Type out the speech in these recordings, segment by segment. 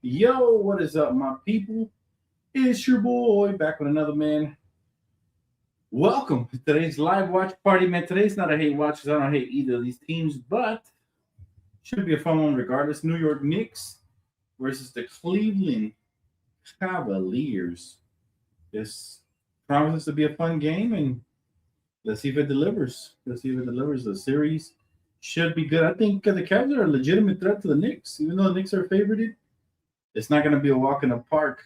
Yo, what is up, my people? It's your boy back with another man. Welcome to today's live watch party, man. Today's not a hate watch because I don't hate either of these teams, but should be a fun one regardless. New York Knicks versus the Cleveland Cavaliers. This promises to be a fun game, and let's see if it delivers. Let's see if it delivers. The series should be good. I think the Cavs are a legitimate threat to the Knicks, even though the Knicks are favorited. It's not going to be a walk in the park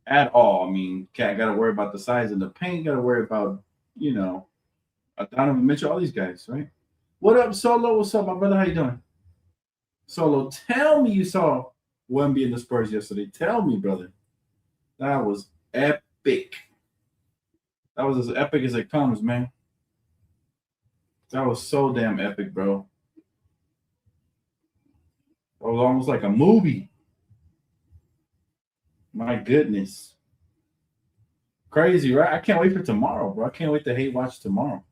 at all. I mean, got to worry about the size of the paint. Got to worry about, Donovan Mitchell, all these guys, right? What up, Solo? What's up, my brother? How you doing? Solo, tell me you saw Wemby in the Spurs yesterday. Tell me, brother. That was epic. That was as epic as it comes, man. That was so damn epic, bro. That was almost like a movie. My goodness. Crazy, right? I can't wait for tomorrow, bro. I can't wait to hate watch tomorrow.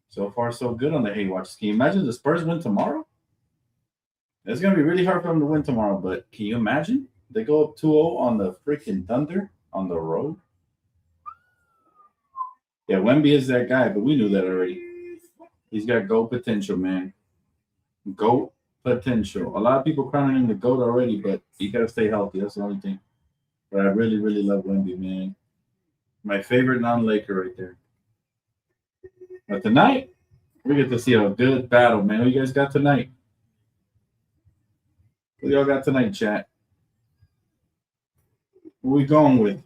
So far, so good on the hate watch. Can you imagine the Spurs win tomorrow? It's going to be really hard for them to win tomorrow, but can you imagine? They go up 2-0 on the freaking Thunder on the road. Yeah, Wemby is that guy, but we knew that already. He's got GOAT potential, man. GOAT potential. A lot of people crowning him the GOAT already, but he got to stay healthy. That's the only thing. But I really, really love Wemby, man. My favorite non-Laker right there. But tonight, we get to see a good battle, man. What you guys got tonight? What y'all got tonight, chat? What we going with?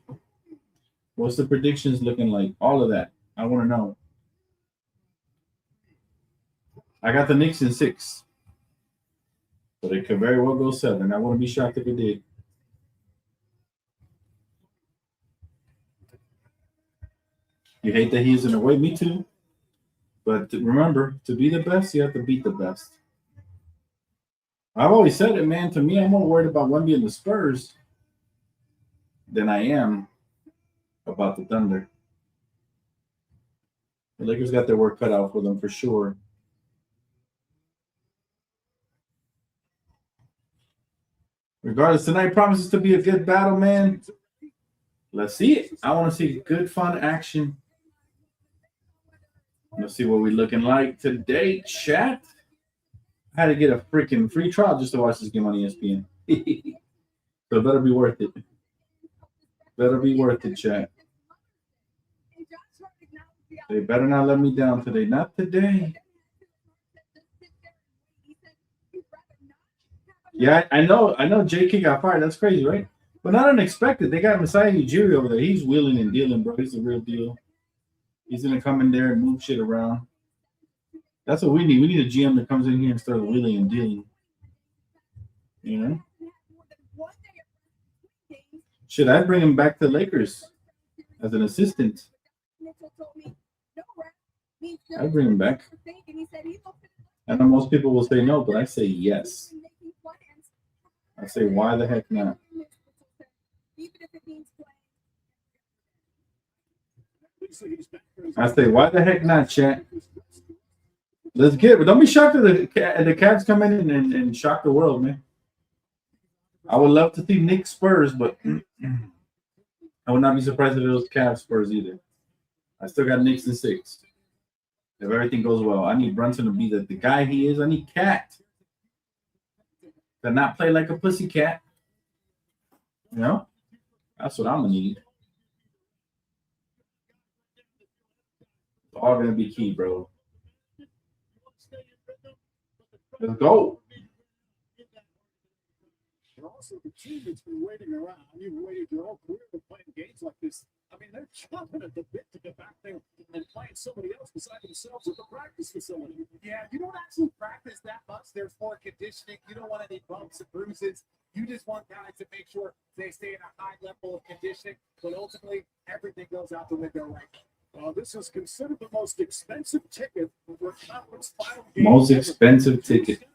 What's the predictions looking like? All of that. I want to know. I got the Knicks in 6. But it could very well go 7. I wouldn't be shocked if it did. You hate that he's in the way? Me too. But remember, to be the best, you have to beat the best. I've always said it, man. To me, I'm more worried about Wemby and the Spurs than I am about the Thunder. The Lakers got their work cut out for them for sure. Regardless, tonight promises to be a good battle, man. Let's see it. I want to see good, fun action. Let's see what we're looking like today, chat. I had to get a freaking free trial just to watch this game on ESPN. So it better be worth it. Better be worth it, chat. They better not let me down today. Not today. Yeah, I know JK got fired. That's crazy, right? But not unexpected. They got Masai Ujiri over there. He's wheeling and dealing, bro. He's the real deal. He's going to come in there and move shit around. That's what we need. We need a GM that comes in here and starts wheeling and dealing. You know? Should I bring him back to the Lakers as an assistant? I'd bring him back. I know most people will say no, but I say yes. I say, why the heck not? I say, why the heck not, chat? Let's get it. But don't be shocked if the Cavs come in and shock the world, man. I would love to see Knicks Spurs, but I would not be surprised if it was Cavs Spurs either. I still got Knicks in 6. If everything goes well, I need Brunson to be the guy he is. I need Cat to not play like a pussycat. You know? That's what I'm going to need. It's all going to be key, bro. Let's go. And also the team that's been waiting around. You've waited your whole career to play games like this. I mean, they're chomping at the bit to get back there and playing somebody else beside themselves at the practice facility. Yeah, you don't actually practice that much. There's more conditioning. You don't want any bumps and bruises. You just want guys to make sure they stay at a high level of conditioning. But ultimately, everything goes out the window right now. This is considered the most expensive ticket for conference final game. Most expensive ticket.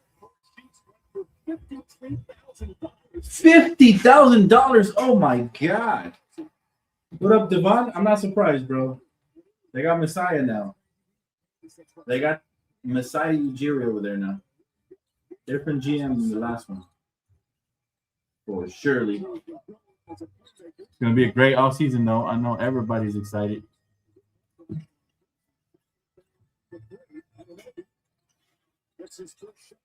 $50,000. Oh my God. What up, Devon? I'm not surprised, bro. They got Messiah now. They got Messiah Ujiri over there now. Different GM than the last one. for surely. It's gonna be a great off season, though. I know everybody's excited. That's his first shot.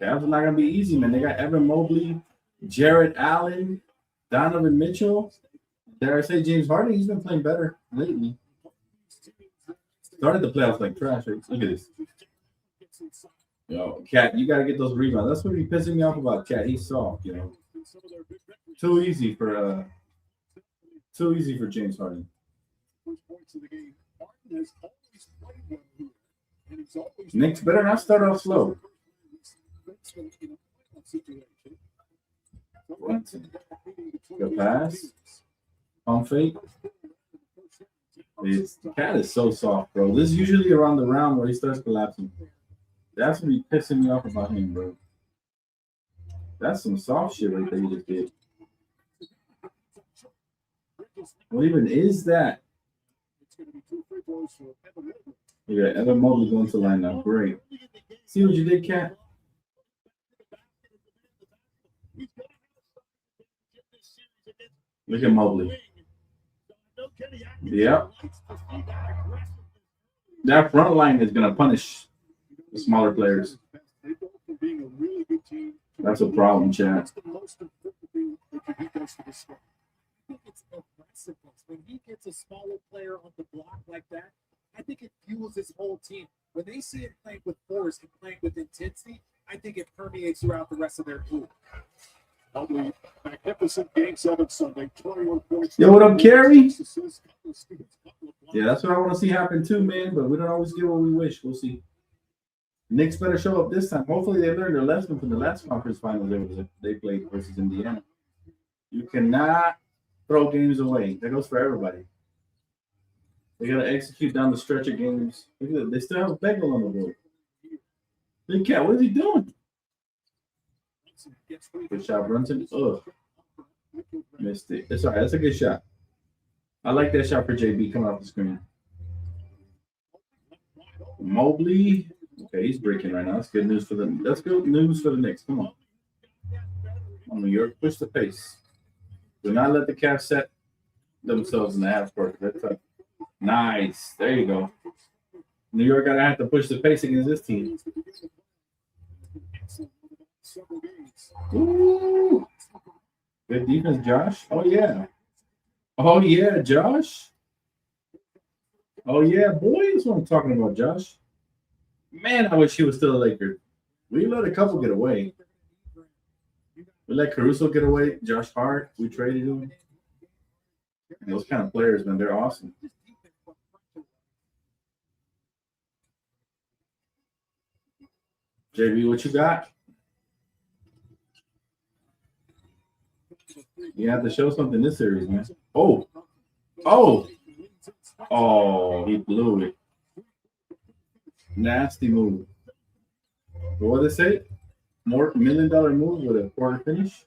Cavs are not gonna be easy, man. They got Evan Mobley, Jared Allen, Donovan Mitchell. Dare I say James Harden? He's been playing better lately. Started the playoffs like trash. Right? Look at this. Yo, Cat, you gotta get those rebounds. That's what he's pissing me off about, Cat. He's soft, you know. Too easy for James Harden. Knicks better not start off slow. Good pass. Pump fake. Cat is so soft, bro. This is usually around the round where he starts collapsing. That's what he's pissing me off about him, bro. That's some soft shit right there you just did. What even is that? Yeah, Evan Mobley going to line now. Great. See what you did, Cat? Look at Mobley. Yeah. That front line is going to punish the smaller players. That's a problem, Chad. When he gets a smaller player on the block like that, I think it fuels his whole team. When they see it playing with force and playing with intensity, I think it permeates throughout the rest of their pool. Magnificent game 7 Sunday, 21 points. Yo, what up, Kerry? Yeah, that's what I want to see happen too, man. But we don't always get what we wish. We'll see. Knicks better show up this time. Hopefully, they learned their lesson from the last conference finals they played versus Indiana. You cannot throw games away. That goes for everybody. They got to execute down the stretch of games. Look at that. They still have Bagel on the board. Big Cat, what is he doing? Good shot, Brunson. Ugh. Missed it. It's all right. That's a good shot. I like that shot for JB coming off the screen. Mobley. Okay, he's breaking right now. That's good news for them. That's good news for the Knicks. Come on. Come on, New York. Push the pace. Do not let the Cavs set themselves in the half court. That's a nice. There you go. New York gotta have to push the pace against this team. Ooh. Good defense, Josh. Oh yeah. Oh yeah, Josh. Oh yeah, boy. That's what I'm talking about, Josh. Man, I wish he was still a Laker. We let a couple get away. We let Caruso get away. Josh Hart, we traded him. And those kind of players, man, they're awesome. JB, what you got? You have to show something this series, man. Oh, he blew it. Nasty move. But what did they say? More $1 million move with a quarter finish.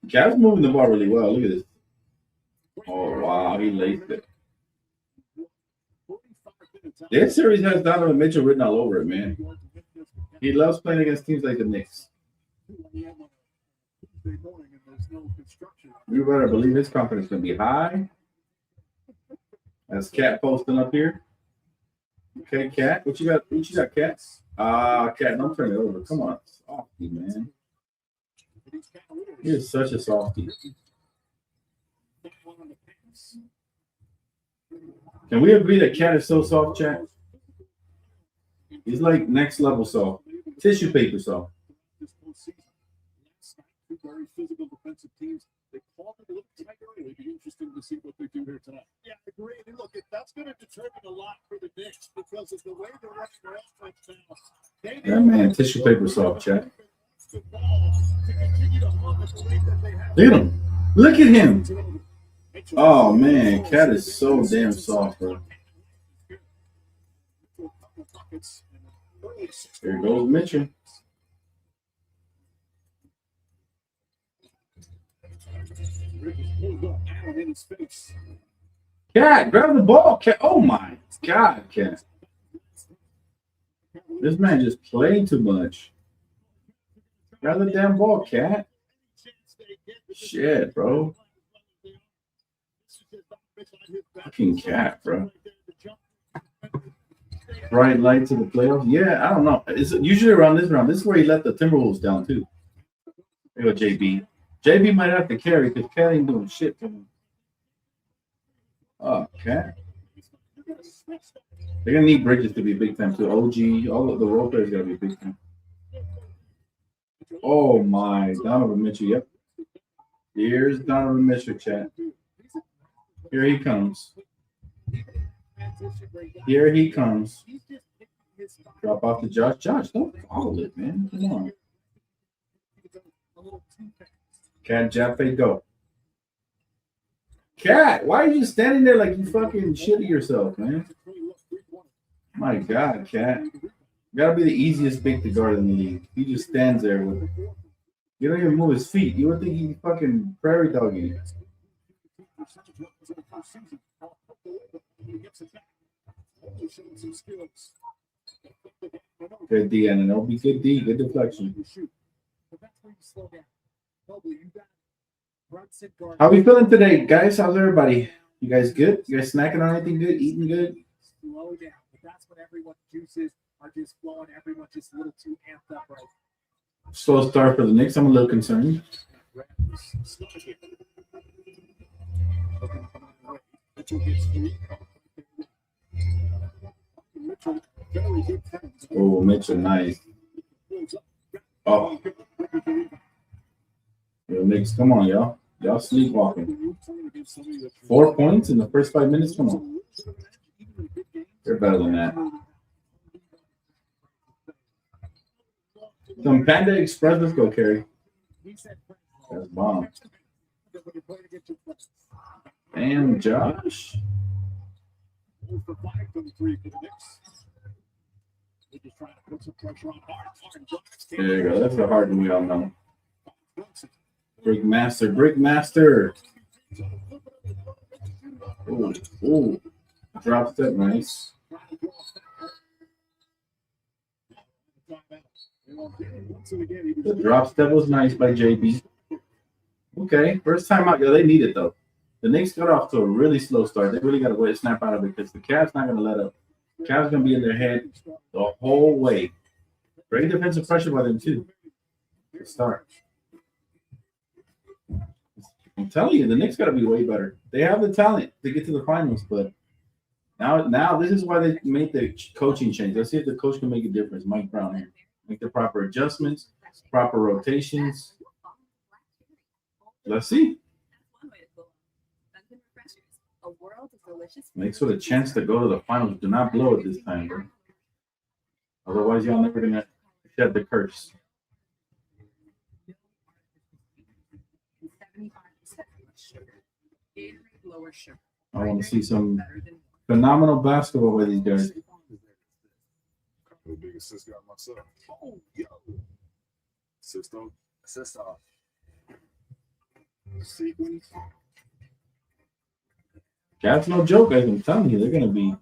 Cavs moving the ball really well. Look at this. Oh wow, he laced it. This series has Donovan Mitchell written all over it, man. He loves playing against teams like the Knicks. You better believe his confidence gonna be high. That's Cat posting up here. Okay, Cat. What you got? What you got, Cat? Cat, don't turn it over. Come on. Softy, man. He is such a softy. Can we agree that Cat is so soft, Chat? He's like next level soft. Tissue paper soft. Very physical defensive teams. They called it a little tighter. It'll be interesting to see what they do here tonight. Yeah, I agree. And look, that's going to determine a lot for the Knicks because of the way they're running their offense now. That man, tissue paper soft, Chat. Look at him. Look at him. Oh, man. Cat is so damn soft, bro. Here goes Mitchell. Cat, grab the ball, Cat. Oh my God, Cat. This man just played too much. Grab the damn ball, Cat. Shit, bro. Fucking Cat, bro. Bright light to the playoffs. Yeah, I don't know. It's usually around this round. This is where he let the Timberwolves down too. There you go, JB. JB might have to carry because Cat ain't doing shit for him. Oh, Cat. They're gonna need Bridges to be big time too. OG, all of the role players gotta be big time. Oh my, Donovan Mitchell. Yep. Here's Donovan Mitchell, chat. Here he comes. Here he comes. Drop off to Josh. Josh, don't follow it, man. Come on. Cat, Jaffe, go. Cat, why are you standing there like you fucking shitting yourself, man? My God, Cat. Gotta be the easiest big to guard in the league. He just stands there with. You don't even move his feet. You would think he's fucking prairie dogging. Good D, and it'll be good D, good deflection. How we feeling today, guys? How's everybody? You guys good? You guys snacking on anything good? Eating good? Slow down, but that's when everyone's juices are just flowing. Everyone's just a little too amped up right now. Slow start for the Knicks. I'm a little concerned. Oh, Mitchell, nice. Oh. Yo, Knicks, come on, y'all. Y'all sleepwalking. 4 points in the first 5 minutes? Come on. They're better than that. Some Panda Express, let's go, Kerry. That's bomb. Damn, Josh. There you go. That's a hard one we all know. Brick Master, Brick Master. Ooh, ooh. Drop step, nice. The drop step was nice by JB. Okay, first time out. Yeah, they need it though. The Knicks got off to a really slow start. They really got to wait, snap out of it because the Cavs not going to let up. The Cavs going to be in their head the whole way. Great defensive pressure by them too. Good start. I'm telling you, the Knicks got to be way better. They have the talent to get to the finals, but now this is why they made the coaching change. Let's see if the coach can make a difference. Mike Brown here. Make the proper adjustments, proper rotations. Let's see. Knicks with a chance to go to the finals. Do not blow it this time, bro. Otherwise, y'all never gonna shed the curse. I want to see some phenomenal basketball by these guys. The biggest assist guy myself. Oh, yo. Assist on. Assist off. Sequence. That's no joke, guys. I'm telling you, they're gonna be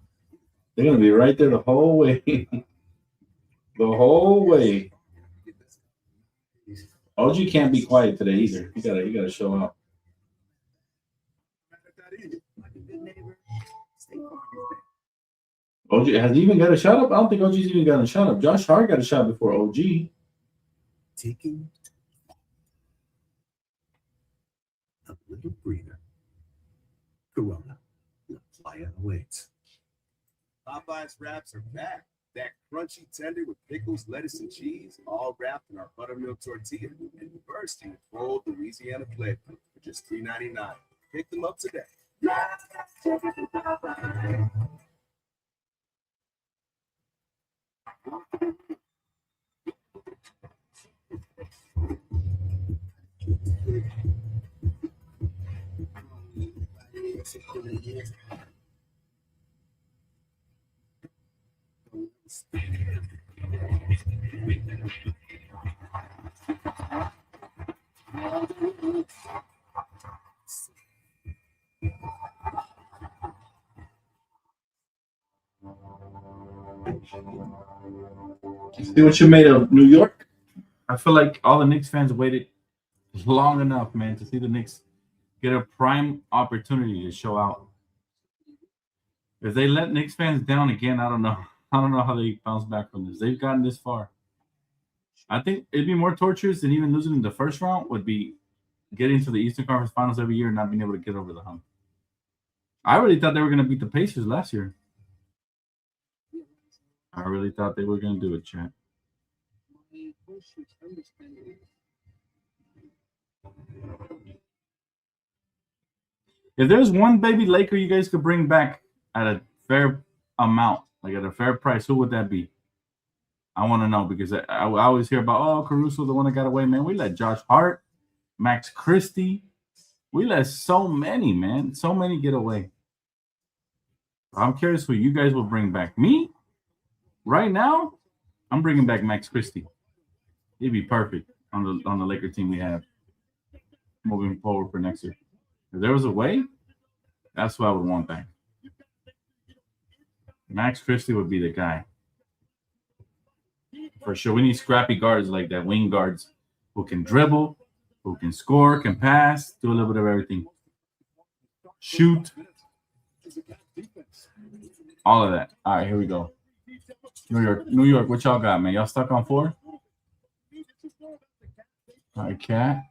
right there the whole way. The whole way. OG can't be quiet today either. You gotta show out. OG has he even got a shot up? I don't think OG's even got a shot up. Josh Hart got a shot before OG. Taking a little breather. Corona. La Playa awaits. Popeye's wraps are back. That crunchy tender with pickles, lettuce, and cheese, all wrapped in our buttermilk tortilla and bursting with bold Louisiana flavor for just $3.99. Pick them up today. See what you made of New York? I feel like all the Knicks fans waited long enough, man, to see the Knicks get a prime opportunity to show out. If they let Knicks fans down again, I don't know. I don't know how they bounce back from this. They've gotten this far. I think it'd be more torturous than even losing in the first round would be getting to the Eastern Conference Finals every year and not being able to get over the hump. I really thought they were going to beat the Pacers last year. I really thought they were going to do it, chat. If there's one baby Laker you guys could bring back at a fair amount, like at a fair price, who would that be? I want to know because I always hear about, oh, Caruso, the one that got away, man. We let Josh Hart, Max Christie. We let so many, man. So many get away. I'm curious who you guys will bring back. Me? Right now, I'm bringing back Max Christie. He'd be perfect on the Laker team we have moving forward for next year. If there was a way, that's what I would want back. Max Christie would be the guy. For sure. We need scrappy guards like that, wing guards who can dribble, who can score, can pass, do a little bit of everything. Shoot. All of that. All right, here we go. New York, what y'all got, man? Y'all stuck on 4? All right, Cat.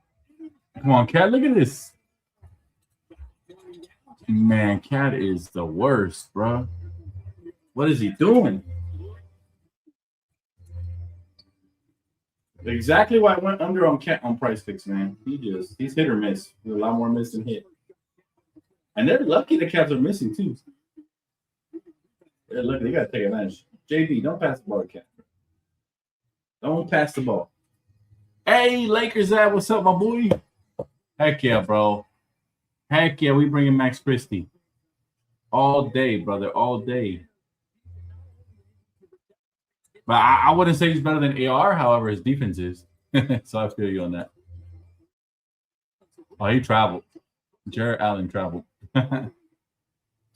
Come on, Cat, look at this. Man, Cat is the worst, bro. What is he doing? Exactly why I went under on Cat on Price Fix, man. He's hit or miss. There's a lot more miss than hit. And they're lucky the Cavs are missing, too. They're lucky. They got to take advantage. JB, don't pass the ball to Cat. Don't pass the ball. Hey, Lakers, what's up, my boy? Heck yeah, bro. Heck yeah, we bringing Max Christie. All day, brother, all day. But I wouldn't say he's better than AR, however, his defense is. So I feel you on that. Oh, he traveled. Jarrett Allen traveled.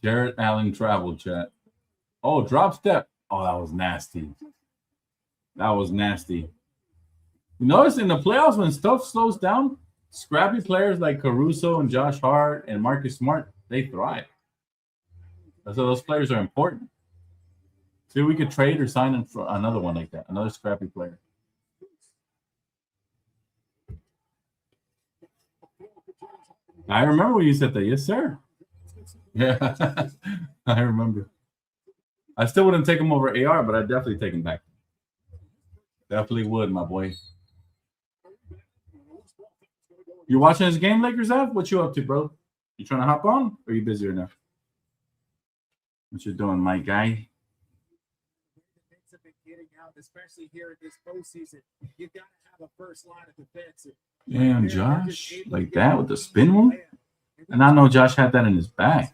Jarrett Allen traveled, chat. Oh, drop step. Oh, that was nasty. That was nasty. You notice in the playoffs when stuff slows down, scrappy players like Caruso and Josh Hart and Marcus Smart, they thrive. So those players are important. See, we could trade or sign in for another one like that, another scrappy player. I remember when you said that. Yes, sir. Yeah, I remember. I still wouldn't take him over AR, but I'd definitely take him back. Definitely would, my boy. You watching this game, Lakers have? What you up to, bro? You trying to hop on? Or are you busy enough? What you doing, my guy? Especially here in this postseason, you got to have a first line of defense. Damn, Josh, like that with the spin move? And I know Josh had that in his bag.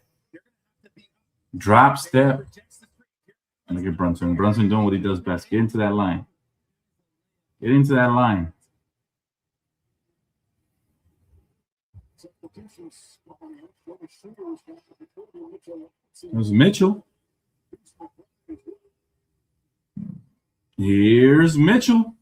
Drop step. And look at Brunson. Brunson doing what he does best. Get into that line. Get into that line. It was Mitchell. Here's Mitchell.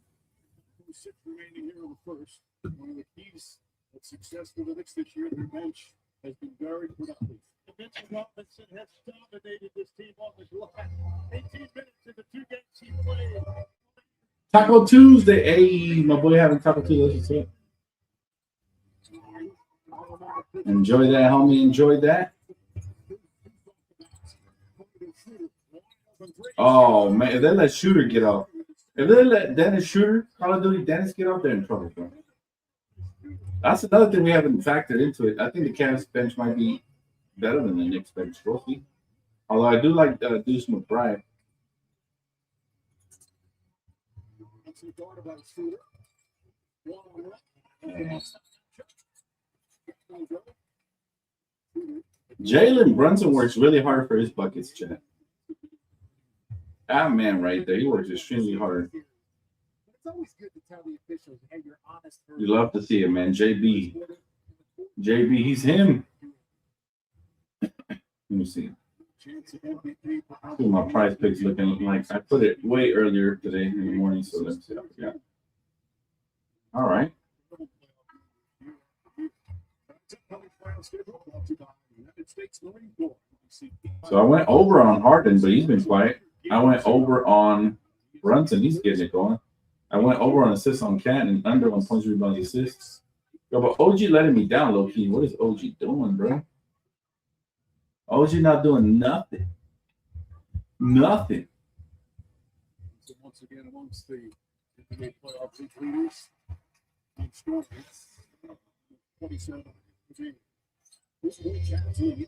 One of the keys of success for the Knicks this year, their bench has been very productive. Mitchell Robinson has dominated this team on the glass. 18 minutes in the 2 games he played. Taco Tuesday. Hey, my boy having Taco Tuesday. Enjoy that, homie. Enjoy that. Oh, man. If they let Shooter get off. If they let Dennis Shooter, Call of Duty Dennis get off, they're in trouble, bro. That's another thing we haven't factored into it. I think the Cavs bench might be better than the Knicks bench. We'll see. Although I do like Deuce McBride. Jalen Brunson works really hard for his buckets, chat. That man right there, he works extremely hard. It's always good to tell the officials, hey, you're honest. You love to see it, man. JB, he's him. Let me see. chance of MVP. See my prize picks looking like I put it way earlier today in the morning, so let's see. Yeah. All right. So I went over on Harden, but he's been quiet. I went over on Brunson. He's getting it going. I went over on assists on Cat and under on points, rebounds, assists. Yo, but OG letting me down, low key. What is OG doing, bro? OG not doing nothing. Nothing. So once again, amongst the NBA playoff leaders, Team Storm, 27. This one chance lead.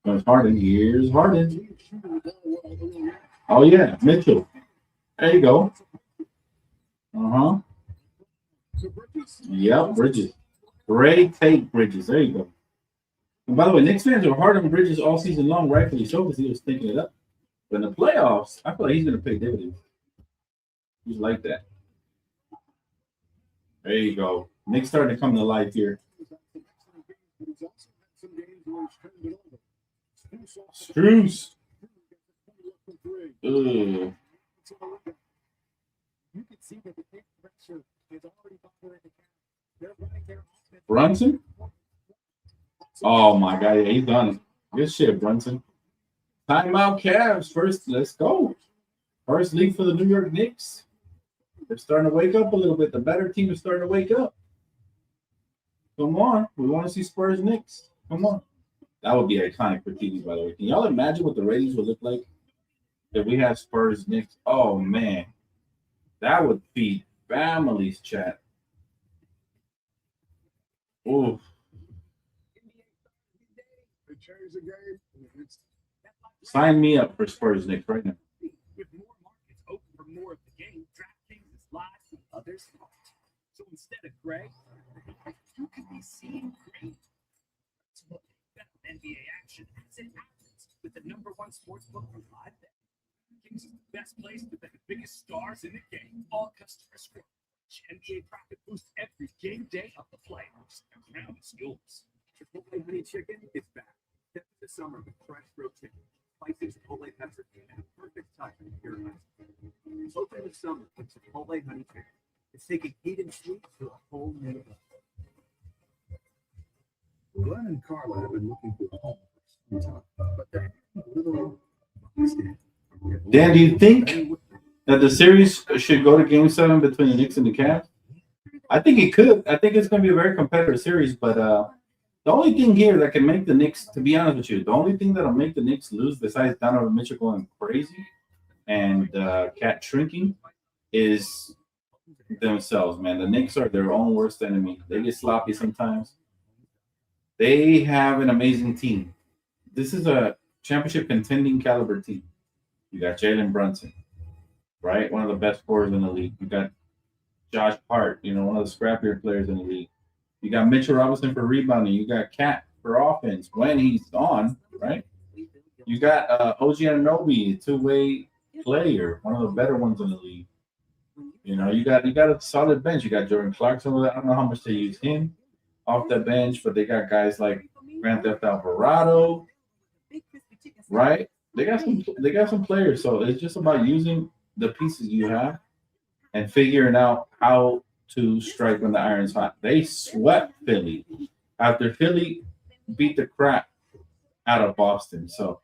There's Harden. Here's Harden. Oh, yeah. Mitchell. There you go. Uh-huh. Yep, Bridges. Great take, Bridges. There you go. And by the way, Knicks fans are hard on Bridges all season long, rightfully so, because he was thinking it up. But in the playoffs, I feel like he's going to pay dividends. He's like that. There you go. Knicks starting to come to life here. Struce. Ugh. Brunson? Oh my God, yeah, he's done. Good shit, Brunson. Timeout Cavs. First, let's go. First lead for the New York Knicks. They're starting to wake up a little bit. The better team is starting to wake up. Come on. We want to see Spurs Knicks. Come on. That would be iconic for TV, by the way. Can y'all imagine what the ratings would look like if we had Spurs Knicks? Oh, man. That would feed families, chat. Oof. Sign me up for Spurs Knicks right now. With more markets open for more of the game, DraftKings is live and others aren't. So instead of Greg, you could be seeing Greg. Let's look at NBA action as it happens with the #1 sportsbook for live betting. Kings is the best place to bet the biggest stars in the game. All customers score. NBA profit boost every game day of the playoffs. The crown is yours. Chipotle honey chicken is back. Step into summer with fresh grilled chicken, spicy Chipotle pepper, and a perfect touch of pure ice. Open the summer with Chipotle honey chicken. It's taking heat and sweet to a whole new level. Glenn and Carla have been looking for a home for some time, but they're a little understanding. Dan, do you think that the series should go to Game 7 between the Knicks and the Cavs? I think it could. I think it's going to be a very competitive series, but the only thing here that can make the Knicks, to be honest with you, the only thing that'll make the Knicks lose besides Donovan Mitchell going crazy and Cat shrinking is themselves, man. The Knicks are their own worst enemy. They get sloppy sometimes. They have an amazing team. This is a championship contending caliber team. You got Jalen Brunson, right? One of the best scorers in the league. You got Josh Hart, one of the scrappier players in the league. You got Mitchell Robinson for rebounding. You got Cat for offense when he's on, right? You got OG Anunoby, two-way player, one of the better ones in the league. You got a solid bench. You got Jordan Clarkson. I don't know how much they use him off the bench, but they got guys like Grand Theft Alvarado, right? They got some players. So it's just about using the pieces you have and figuring out how to strike when the iron's hot. They swept Philly after Philly beat the crap out of Boston. So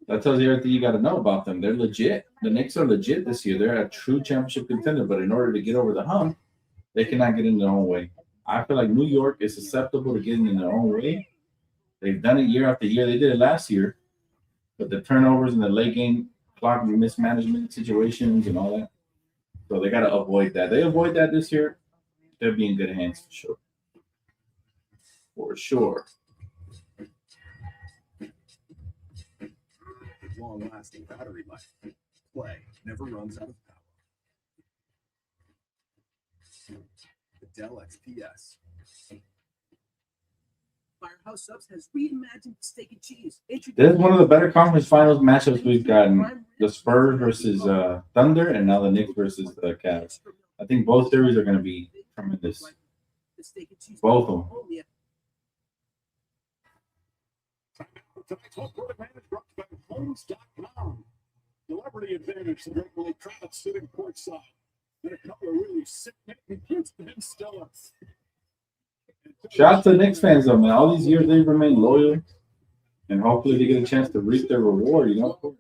that tells you everything you got to know about them. They're legit. The Knicks are legit this year. They're a true championship contender, but in order to get over the hump, they cannot get in their own way. I feel like New York is susceptible to getting in their own way. They've done it year after year. They did it last year, but the turnovers and the late game clock mismanagement situations and all that. So they got to avoid that. They avoid that this year, they'll be in good hands for sure. For sure. Long-lasting battery life. Play never runs out of power. The Dtlf PS. Firehouse Subs has reimagined steak and cheese. This is one of the better conference finals matchups we've gotten. The Spurs versus Thunder, and now the Knicks versus the Cavs. I think both series are going to be tremendous. Both of them. Tonight's home court advantage brought to you by Homes.com. Celebrity advantage, the great Willie Kravitz sitting courtside. Then a couple of really sick kids, Ben Stiller. Shout out to the Knicks fans, though, man. All these years they've remained loyal, and hopefully they get a chance to reap their reward, you know?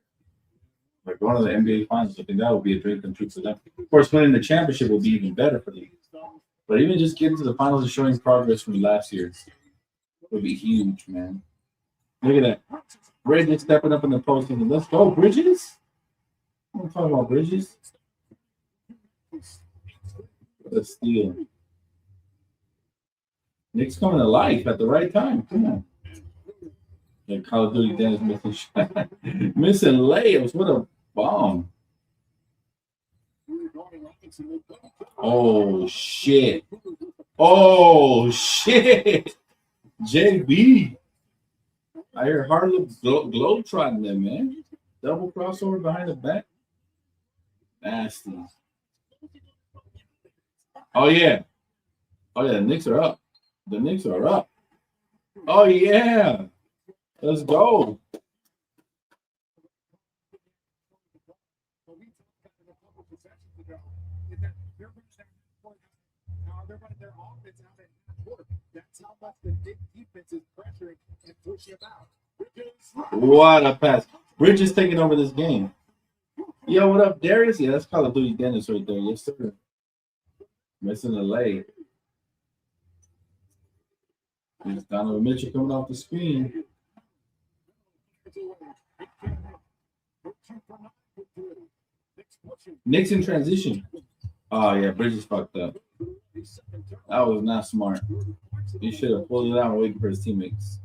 Like going to the NBA Finals, I think that would be a dream come true for them. Of course, winning the championship will be even better for them. But even just getting to the finals and showing progress from last year would be huge, man. Look at that. Bridges stepping up in the postseason. Let's go, Bridges. I'm talking about Bridges. What a steal. Knicks coming to life at the right time. Come on. Like Call of Duty Dennis missing missing layups. What a bomb. Oh shit. Oh shit. JB. I hear Harlem globetrotting them, man. Double crossover behind the back. Nasty. Oh yeah. Oh yeah, the Knicks are up. The Knicks are up. Oh yeah. Let's go. That's how much the Knicks defense is pressuring and pushing him out. What a pass. Bridges taking over this game. Yo, what up, Darius? Yeah, that's Call of Duty Dennis right there. Yes, sir. Missing the lay. There's Donovan Mitchell coming off the screen. Knicks in transition. Oh, yeah, Bridges fucked up. That was not smart. He should have pulled it out and waited for his teammates.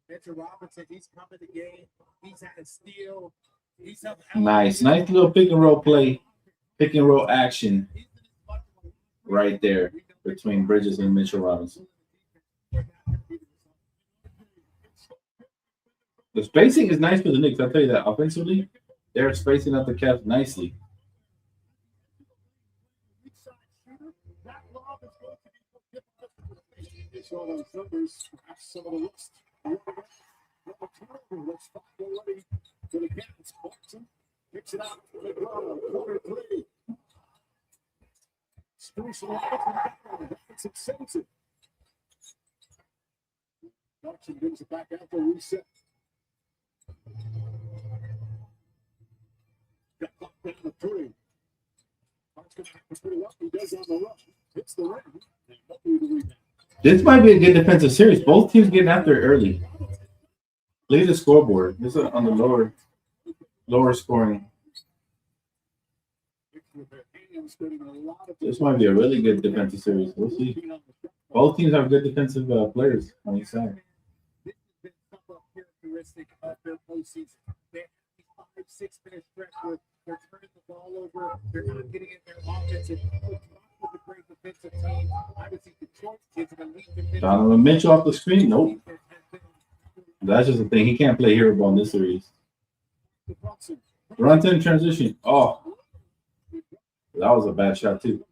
Mitchell Robinson, he's come in the game. He's had a steal. Nice little pick and roll play, pick and roll action right there between Bridges and Mitchell Robinson. The spacing is nice for the Knicks. I'll tell you that. Offensively, they're spacing out the Cavs nicely. Picks it out for the corner three. Spruce it's expensive. Johnson brings it back out for reset. Got knocked down the three. Hart's going to have to put it up. He does on the rush. Hits the rim. This might be a good defensive series. Both teams getting after it early. Look at the scoreboard. This is on the lower scoring. This might be a really good defensive series. We'll see. Both teams have good defensive players on each side. This has been somewhat characteristic of their postseason. They have 5-6 minute stretch where they're turning the ball over. They're not getting in their offensive. A great defensive team. Obviously, Detroit is an elite defensive. Donovan Mitchell off the screen. Nope. That's just the thing. He can't play hero ball in this series. Brunson transition. Oh, that was a bad shot too.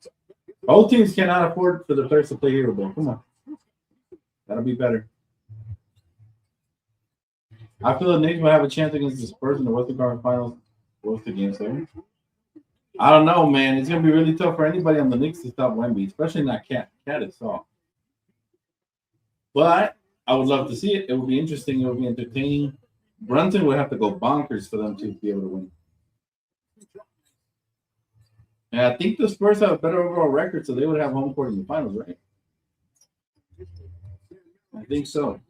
Both teams cannot afford for the players to play hero ball. Come on, that'll be better. I feel the Knicks will have a chance against the Spurs in the Western Conference Finals. What's the game 7? I don't know, man. It's gonna be really tough for anybody on the Knicks to stop Wemby, especially not Cat. Cat is soft. But I would love to see it. It would be interesting. It would be entertaining. Brunson would have to go bonkers for them to be able to win. And I think the Spurs have a better overall record, so they would have home court in the finals, right? I think so.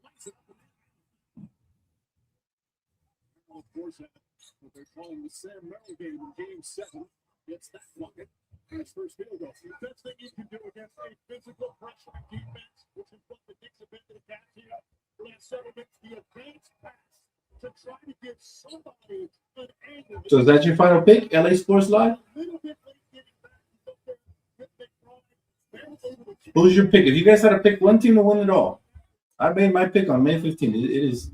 They're calling the Sam Merrill game in game 7. It's that bucket. His first field goal. The best thing you can do against a physical pressure defense, which is what the Knicks have been to the Cavs here. Last 7 minutes, the advance pass to try to give somebody an angle. So is that your final pick, LA Sports Live? Who's your pick? If you guys had to pick one team to win it all, I made my pick on May 15th. It is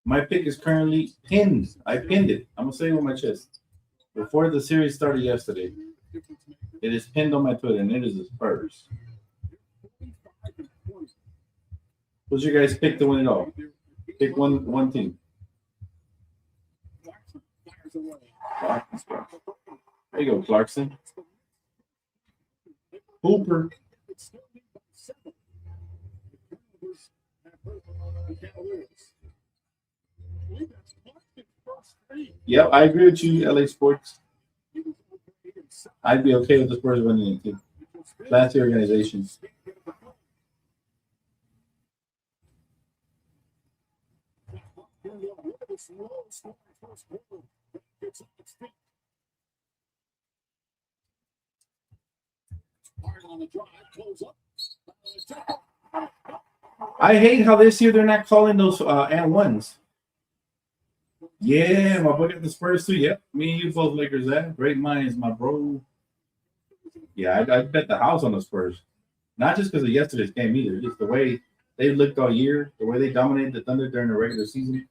my pick is currently pinned. I pinned it. I'm gonna say it with my chest. Before the series started yesterday, it is pinned on my Twitter, and it is the Spurs. Who's your guys' pick to win it all? Pick one team. There you go, Clarkson. Hooper. Yep, I agree with you, LA Sports. I'd be okay with the Spurs winning it too. Classy organization. I hate how this year they're not calling those and ones. Yeah, my boy got the Spurs too. Yep, me and you both Lakers. That great minds, my bro. Yeah, I bet the house on the Spurs. Not just because of yesterday's game either. Just the way they looked all year, the way they dominated the Thunder during the regular season,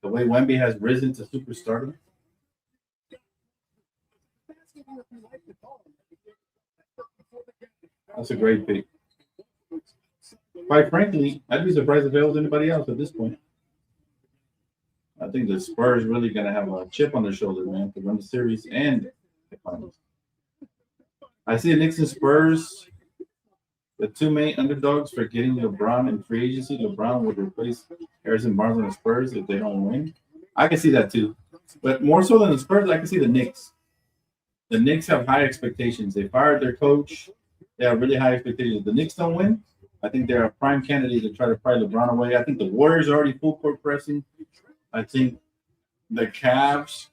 the way Wemby has risen to superstardom. That's a great pick. Quite frankly, I'd be surprised if it was anybody else at this point. I think the Spurs really going to have a chip on their shoulder, man, to run the series and the finals. I see the Knicks and Spurs, the two main underdogs for getting LeBron in free agency. LeBron would replace Harrison Barnes on the Spurs if they don't win. I can see that too. But more so than the Spurs, I can see the Knicks. The Knicks have high expectations. They fired their coach. They have really high expectations. If the Knicks don't win, I think they're a prime candidate to try to pry LeBron away. I think the Warriors are already full court pressing. I think the Cavs.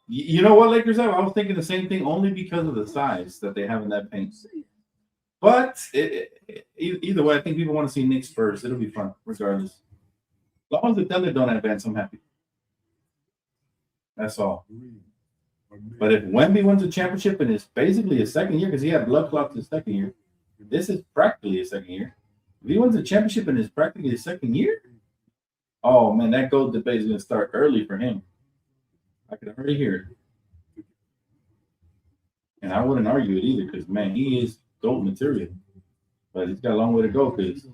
You know what, Lakers have? I was thinking the same thing only because of the size that they have in that paint. But either way, I think people want to see Knicks first. It'll be fun, regardless. As long as the Thunder don't advance, I'm happy. That's all. But if Wemby wins a championship and it's basically his second year, because he had blood clots his second year, this is practically his second year. If he wins a championship and it's practically his second year, oh man, that GOAT debate is going to start early for him. I can already hear it. And I wouldn't argue it either because, man, he is GOAT material. But he's got a long way to go because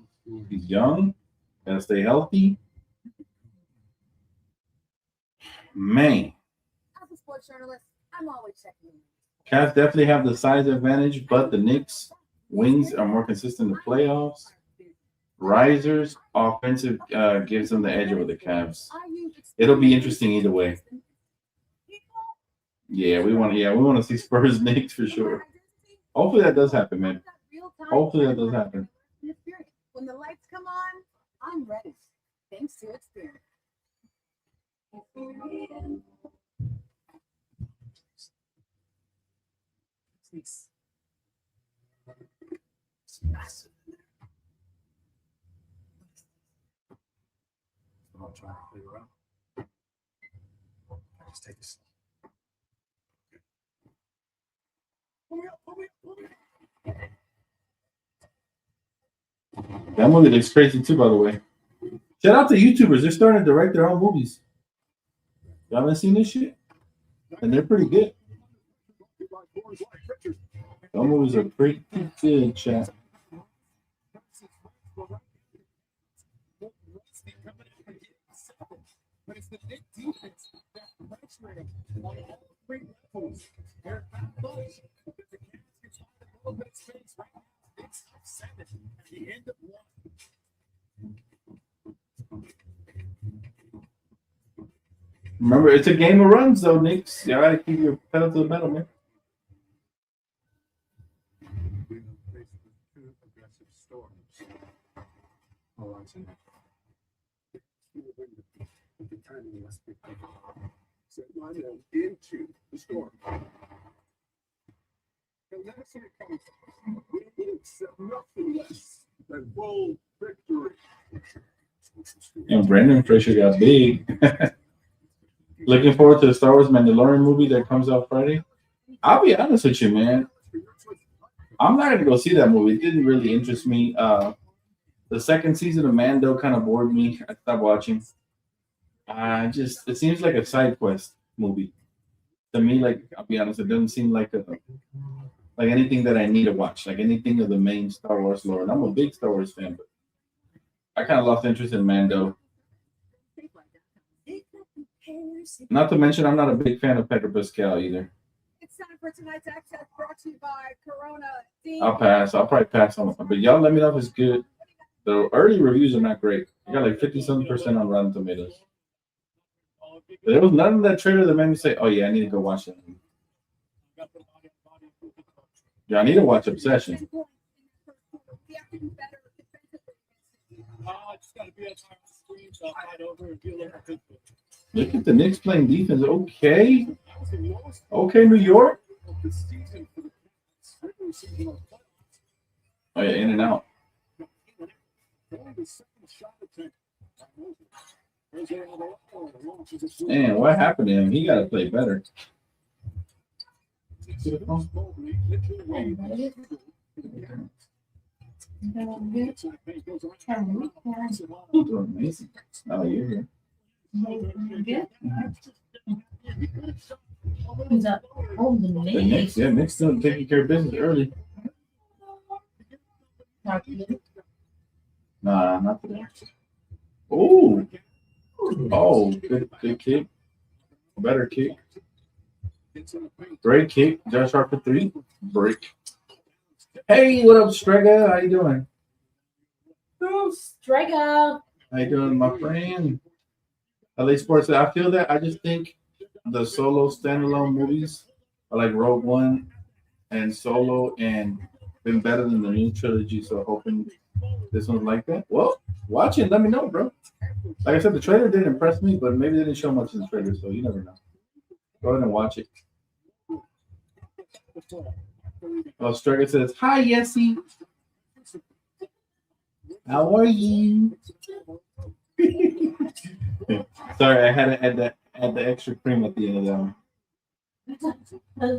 he's young, got to stay healthy. Man. As a sports journalist, I'm always checking. Cavs definitely have the size advantage, but the Knicks' wings are more consistent in the playoffs. Risers offensive gives them the edge over the Cavs. It'll be interesting either way. Yeah, we want to see Spurs Knicks for sure. Hopefully that does happen, man. Hopefully that does happen. When the lights come on, I'm ready. Thanks to experience. It's massive in there. I'm not trying to play around. I just take this. That movie looks crazy too, by the way. Shout out to YouTubers. They're starting to direct their own movies. Y'all haven't seen this shit? And they're pretty good. Those movies are pretty good, chat. Remember, it's a game of runs, though, Knicks. You gotta keep your pedal to the metal, man. Into the storm. And that's what it comes to. We accept nothing less than bold victory. And Brandon Fraser got big. Looking forward to the Star Wars Mandalorian movie that comes out Friday. I'll be honest with you, man. I'm not going to go see that movie. It didn't really interest me. The second season of Mando kind of bored me. I stopped watching. It seems like a side quest movie to me. Like I'll be honest, it doesn't seem like anything that I need to watch, like anything of the main Star Wars lore. And I'm a big Star Wars fan, but I kind of lost interest in Mando. Not to mention, I'm not a big fan of Pedro Pascal either. It's time for tonight's access brought to you by Corona. I'll pass. I'll probably pass on it, but y'all let me know if it's good. The early reviews are not great. I got like 50-something% on Rotten Tomatoes. There was none of that trailer that made me say, "Oh yeah, I need to go watch it." Yeah, I need to watch Obsession. Just gotta be on screen, so I'll fight over and feel like a good thing. Look at the Knicks playing defense. Okay, New York. Oh yeah, in and out. Man, what happened to him? He got to play better. Amazing. Oh, you're here. Who's up? Oh, the The Knicks, yeah, Knicks still taking care of business early. Nah, not today. Oh, good kick. Better kick. Great kick. Josh Hart for 3. Break. Hey, what up, Strega? How you doing? Strega. How you doing, my friend? LA Sports. I feel that. I just think the solo standalone movies are like Rogue One and Solo, and been better than the new trilogy. So hoping this one's like that. Well, watch it. Let me know, bro. Like I said, the trailer didn't impress me, but maybe they didn't show much in the trailer, so you never know. Go ahead and watch it. Oh, Strega says, "Hi, Yessie. How are you?" Sorry, I had to add the extra cream at the end of that one.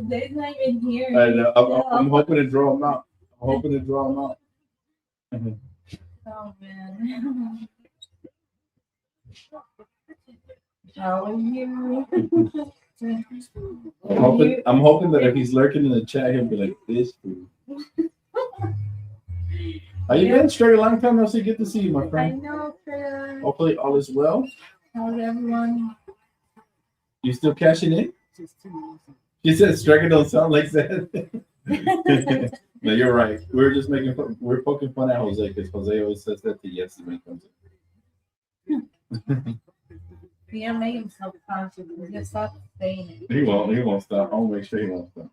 They're not even here. I know. I'm hoping to draw them out. Oh, man. How are you? I'm hoping that if he's lurking in the chat, he'll be like, "This food." How you been? Straight a long time no see. Good to see you, my I friend. know, Freda. Hopefully all is well. How's everyone? You still cashing in? She said Striker don't sound like that. No, you're right. We're poking fun at Jose because Jose always says that to Yessie when he comes in. Yeah, make him self-conscious. Just stop saying it. He won't stop. I'll make sure he won't stop.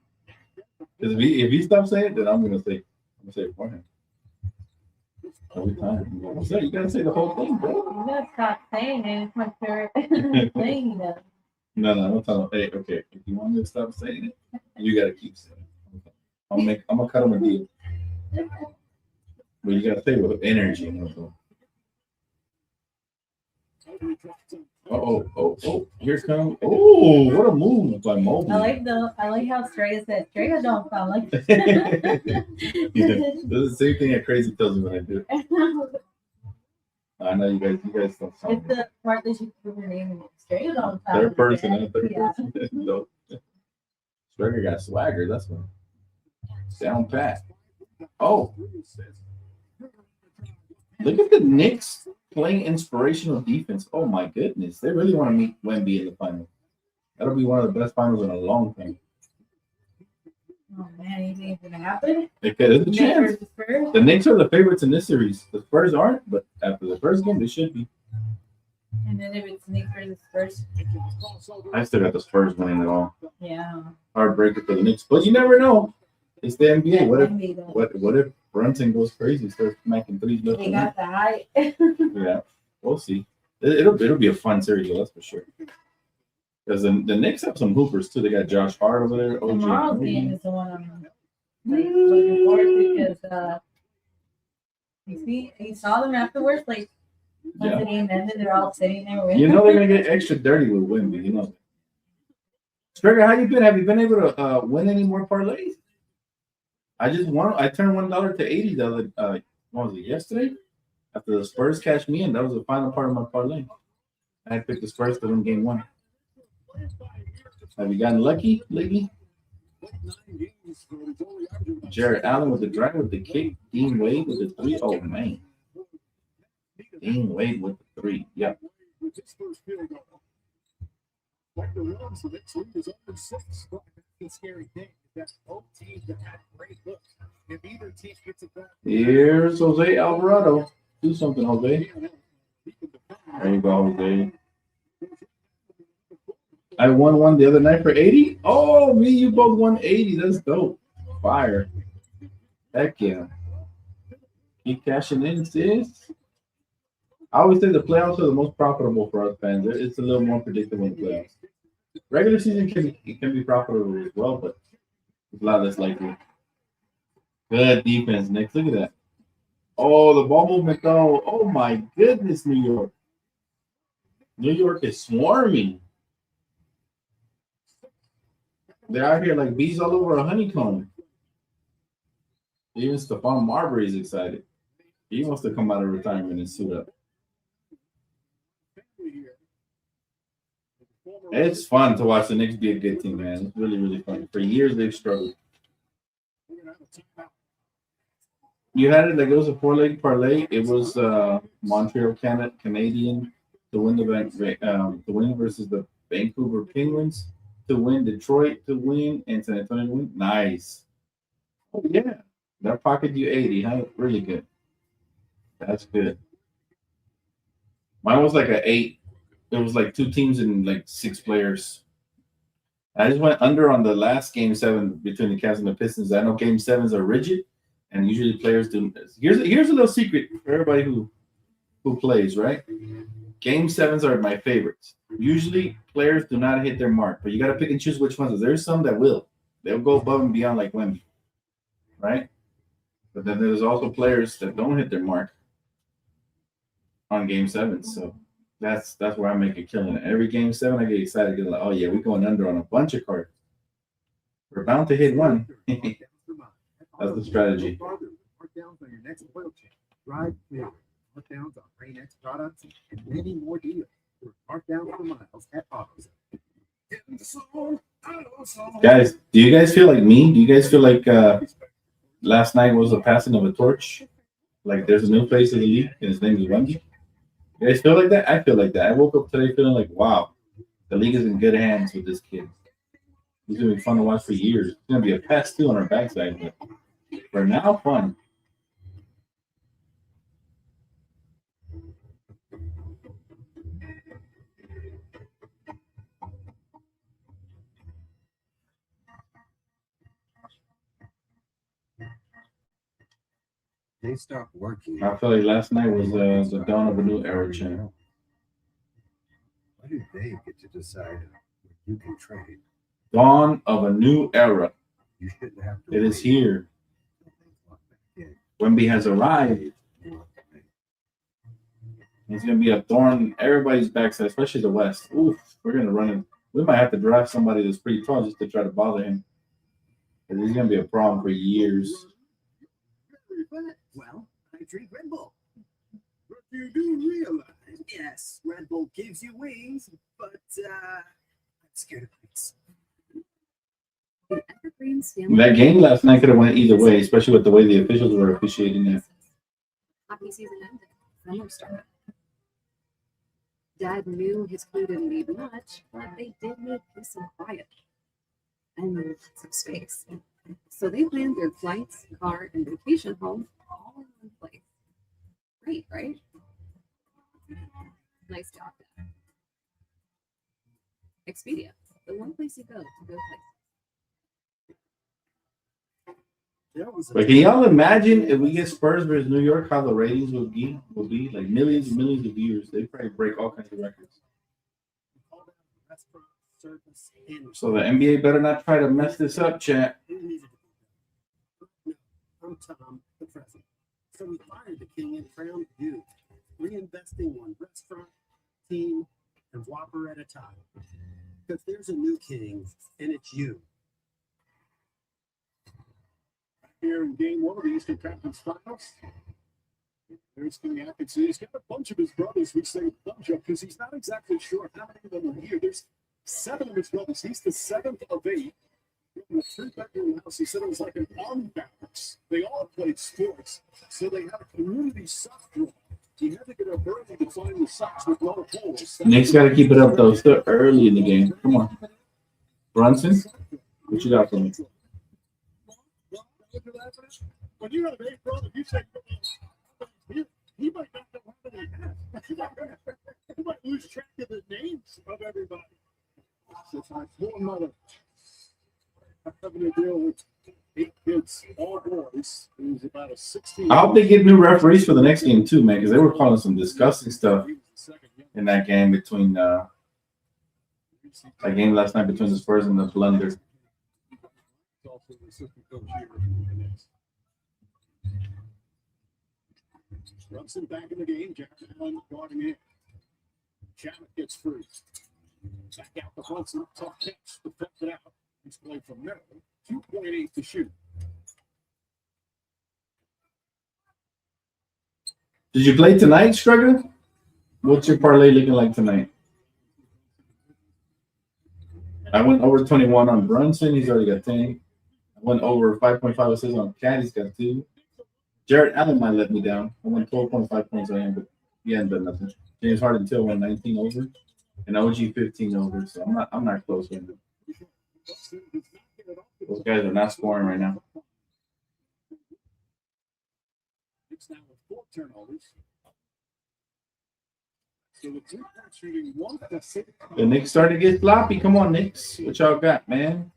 Because if he stops saying it, then I'm gonna say it for him. Every time. You gotta say the whole thing, bro. You gotta stop saying it. It's my favorite thing, though. No, I'm telling. Hey, okay. If you want me to stop saying it, you gotta keep saying it. I'm gonna cut him a deal. But you gotta say it with energy, you know. Oh, here comes. Oh, what a move by Mobley. I like how Strega said, Strega don't sound like Yeah, this is the same thing that Crazy tells me when I do it. I know you guys don't sound It's the part that you put your name in. Strega don't sound third person, like third yeah. person. No. Striker got swagger, that's one. Down pat. Oh. Look at the Knicks playing inspirational defense. Oh my goodness. They really want to meet Wemby in the final. That'll be one of the best finals in a long time. Oh man, you think it's gonna happen? There's a chance. Spurs? The Knicks are the favorites in this series. The Spurs aren't, but after the first game, they should be. And then if it's Knicks versus Spurs, I still got the Spurs winning it all. yeah. Heartbreaker for the Knicks, but you never know. It's the NBA. NBA, What if Brunson goes crazy, starts making threes left They and got the height. yeah, we'll see. It'll be a fun series, though, that's for sure. Because the Knicks have some hoopers too. They got Josh Hart over there. OG Tomorrow's game is the one I'm looking forward to because you saw them afterwards, like once Yeah. the game ended, they're all sitting there with You know they're gonna get extra dirty with Wemby. You know. Striker, how you been? Have you been able to win any more parlays? I just won. I turned $1 to 80 the other. What was it? Yesterday, after the Spurs cashed me in, that was the final part of my parlay. I picked the Spurs to win game 1. Have you gotten lucky lately? Jared Allen with the drive with the kick. Dean Wade with the 3. Oh, man. Dean Wade with the 3. Yep. With his first field goal. Like the Rams, the Knicks lead is over 6. The scary thing is that both teams have had great looks. If either team gets it back, Here's Jose Alvarado. Do something, Jose. There you go, Jose. I won one the other night for 80. Oh, me, you both won 80. That's dope. Fire. Heck yeah. Keep cashing in, sis. I always say the playoffs are the most profitable for us fans. It's a little more predictable in the playoffs. Regular season can be profitable as well, but it's a lot less likely. Good defense, Knicks. Look at that. Oh, the ball movement, though. Oh, my goodness, New York. New York is swarming. They're out here like bees all over a honeycomb. Even Stephon Marbury is excited. He wants to come out of retirement and suit up. It's fun to watch the Knicks be a good team, man. It's really, really fun. For years, they've struggled. You had it like it was a 4-leg parlay. It was Montreal Canadian to win to win versus the Vancouver Penguins to win, Detroit to win, and San Antonio to win. Nice. Oh yeah, that pocket you 80, huh? Really good. That's good. Mine was like an 8. It was like 2 teams and like 6 players. I just went under on the last game 7 between the Cavs and the Pistons. I know game 7s are rigid, and usually players do. Here's a little secret for everybody who plays, right? Game 7s are my favorites. Usually players do not hit their mark, but you got to pick and choose which ones. There's some that will. They'll go above and beyond like Wemby, right? But then there's also players that don't hit their mark on game 7s. So that's where I make a killing. Every game 7, I get excited. Get like, oh yeah, we're going under on a bunch of cards. We're bound to hit one. That's the strategy. Markdowns on your next oil change. Drive clear. Markdowns on Rain X products and many more deals. Markdowns for miles at AutoZone. Guys, do you guys feel like me? Do you guys feel like last night was a passing of a torch? Like there's a new face in the league and his name is Wemby? You guys feel like that? I feel like that. I woke up today feeling like, wow, the league is in good hands with this kid. He's going to be fun to watch for years. It's going to be a pass too on our backside, but for now, fun. They stopped working. I feel like last night was the dawn of a new era, channel. Why do they get to decide what you can trade? Dawn of a new era. You shouldn't have to. It is here. Wemby has arrived. He's going to be a thorn in everybody's backside, especially the West. Oof, we're going to run him. We might have to draft somebody that's pretty tall just to try to bother him. Because he's going to be a problem for years. Well, I drink Red Bull. But you do realize, yes, Red Bull gives you wings, but I'm scared of heights. The Evergreens That game last night could have went either way, especially with the way the officials were officiating it. Hockey season ended. Summer started. Dad knew his crew didn't need much, but they did need peace and quiet. And lots of space. So they planned their flights, car, and vacation home all in one place. Great, right? Nice job, Dad. Expedia, the one place you go to go places. But can y'all imagine if we get Spurs versus New York, how the ratings will be? Like millions and millions of viewers. They probably break all kinds of records. So the NBA better not try to mess this up, chat. I'm Tom, the president. So we fired the king and crowned you, reinvesting one restaurant, team, and Whopper at a time. Because there's a new king, and it's you. Here in Game 1 of the Eastern Conference Finals, There's Kenny Atkinson. He's got a bunch of his brothers. We say bunch of because he's not exactly sure how many of them are here. There's 7 of his brothers. He's the 7th of 8. In a 3-bedroom house. He said it was like an army barracks. They all played sports, so they had a community sock drawer. He had to get up early to find the socks with no holes. Knicks got to keep it up though. Still early in the game. Come on, Brunson. What you got for me? When you have 8 brothers, you say he might not know how many he has. He might lose track of the names of everybody. So it's my poor mother having to deal with 8 kids, all boys. It was about a 16. I hope they get new referees for the next game too, man, because they were calling some disgusting stuff in that game between that game last night between the Spurs and the Blunders. Also the assistant coach here in the Knicks. Brunson back in the game. Jack Allen guarding in. Shamit gets free. Back out to Brunson. Tough catch. Defends it out. He's played from middle. 2.8 to shoot. Did you play tonight, Struggler? What's your parlay looking like tonight? I went over 21 on Brunson. He's already got 10. I went over 5.5 assists on Cat. He's got 2. Jared Allen might let me down. I went 12.5 points on him, but he hadn't done nothing. James Harden till went 19 over, and OG 15 over. So I'm not close with him. Those guys are not scoring right now. It's now with 4 turnovers. So the 2-point shooting 1 to 6. The Knicks starting to get sloppy. Come on, Knicks. What y'all got, man?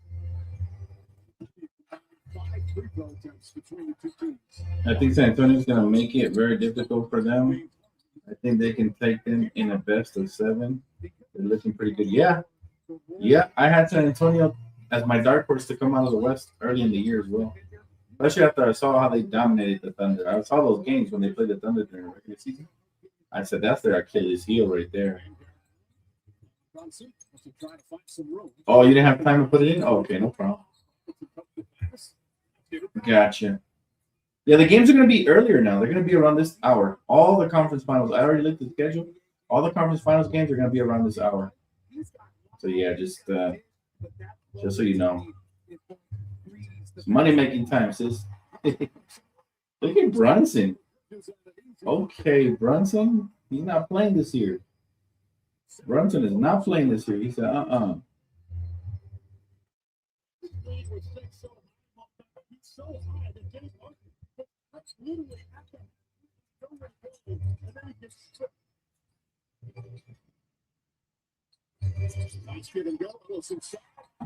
5 free throw attempts between the 2 teams. I think San Antonio's going to make it very difficult for them. I think they can take them in a best of 7. They're looking pretty good. Yeah. I had San Antonio as my dark horse to come out of the West early in the year as well. Especially after I saw how they dominated the Thunder. I saw those games when they played the Thunder during the regular season. I said, that's their Achilles heel right there. Oh, you didn't have time to put it in? Oh, okay, no problem. Gotcha. Yeah, the games are going to be earlier now. They're going to be around this hour. All the conference finals. I already looked at the schedule. All the conference finals games are going to be around this hour. So, yeah, just so you know. It's money-making time, sis. Look at Brunson. Okay, Brunson. He's not playing this year. Brunson is not playing this year. He said,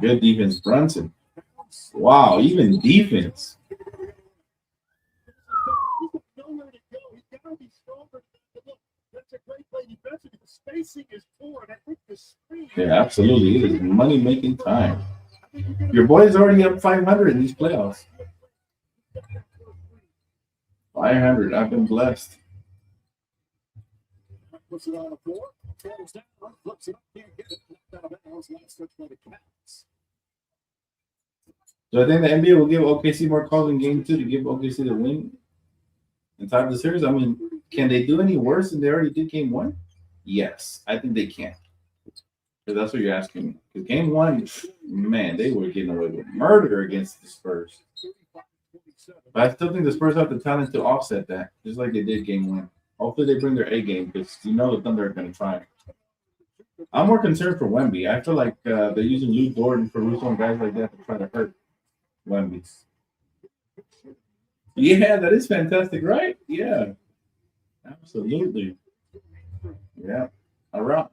Good defense, Brunson. Wow, even defense. Yeah, absolutely. It is money-making time. Your boy's already up 500 in these playoffs. 500. I've been blessed. Puts it on the floor. Falls down. Flips it up. Can't get it. Out of bounds. Last touch by the Cavs. So I think the NBA will give OKC more calls in game 2 to give OKC the win and tie the series. I mean, can they do any worse than they already did game 1? Yes, I think they can. Because that's what you're asking me. Because game 1, man, they were getting away with murder against the Spurs. But I still think the Spurs have the talent to offset that, just like they did game 1. Hopefully they bring their A game because you know the Thunder are going to try. I'm more concerned for Wemby. I feel like they're using Lou Dort and Caruso and guys like that to try to hurt Wemby. Yeah, that is fantastic, right? Yeah, absolutely. Yeah, around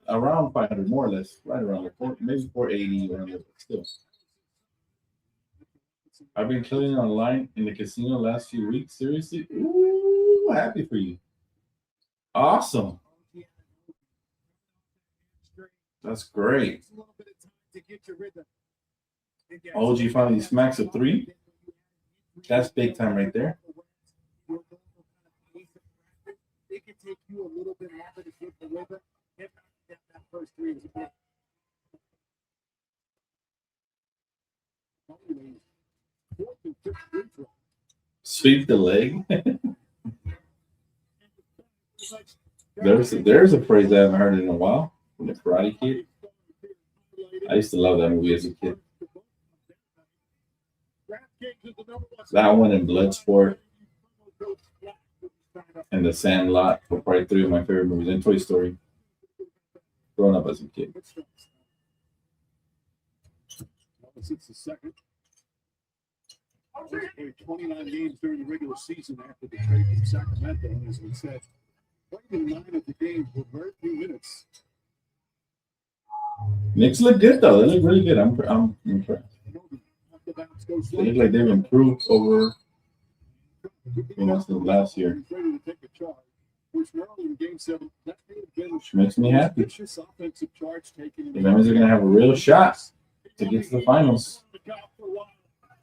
500, more or less, right around there, maybe 480 around there, but still. I've been killing online in the casino last few weeks. Seriously, ooh, happy for you. Awesome. That's great. OG finally smacks a 3. That's big time right there. It can take you a little bit longer to get the rhythm. If that first 3 is a bit. Sweep the leg. There's a phrase I haven't heard in a while from the Karate Kid. I used to love that movie as a kid. That one and Bloodsport and The Sandlot were probably three of my favorite movies, and Toy Story. Growing up as a kid. Since the second. Played 29 games during the regular season after the trade from Sacramento, and as we said, played in 9 of the games with very few minutes. Knicks look good though. They look really good. I'm impressed. They look like they've improved over since last year. Which makes me happy. The members are gonna have a real shot to get to the finals.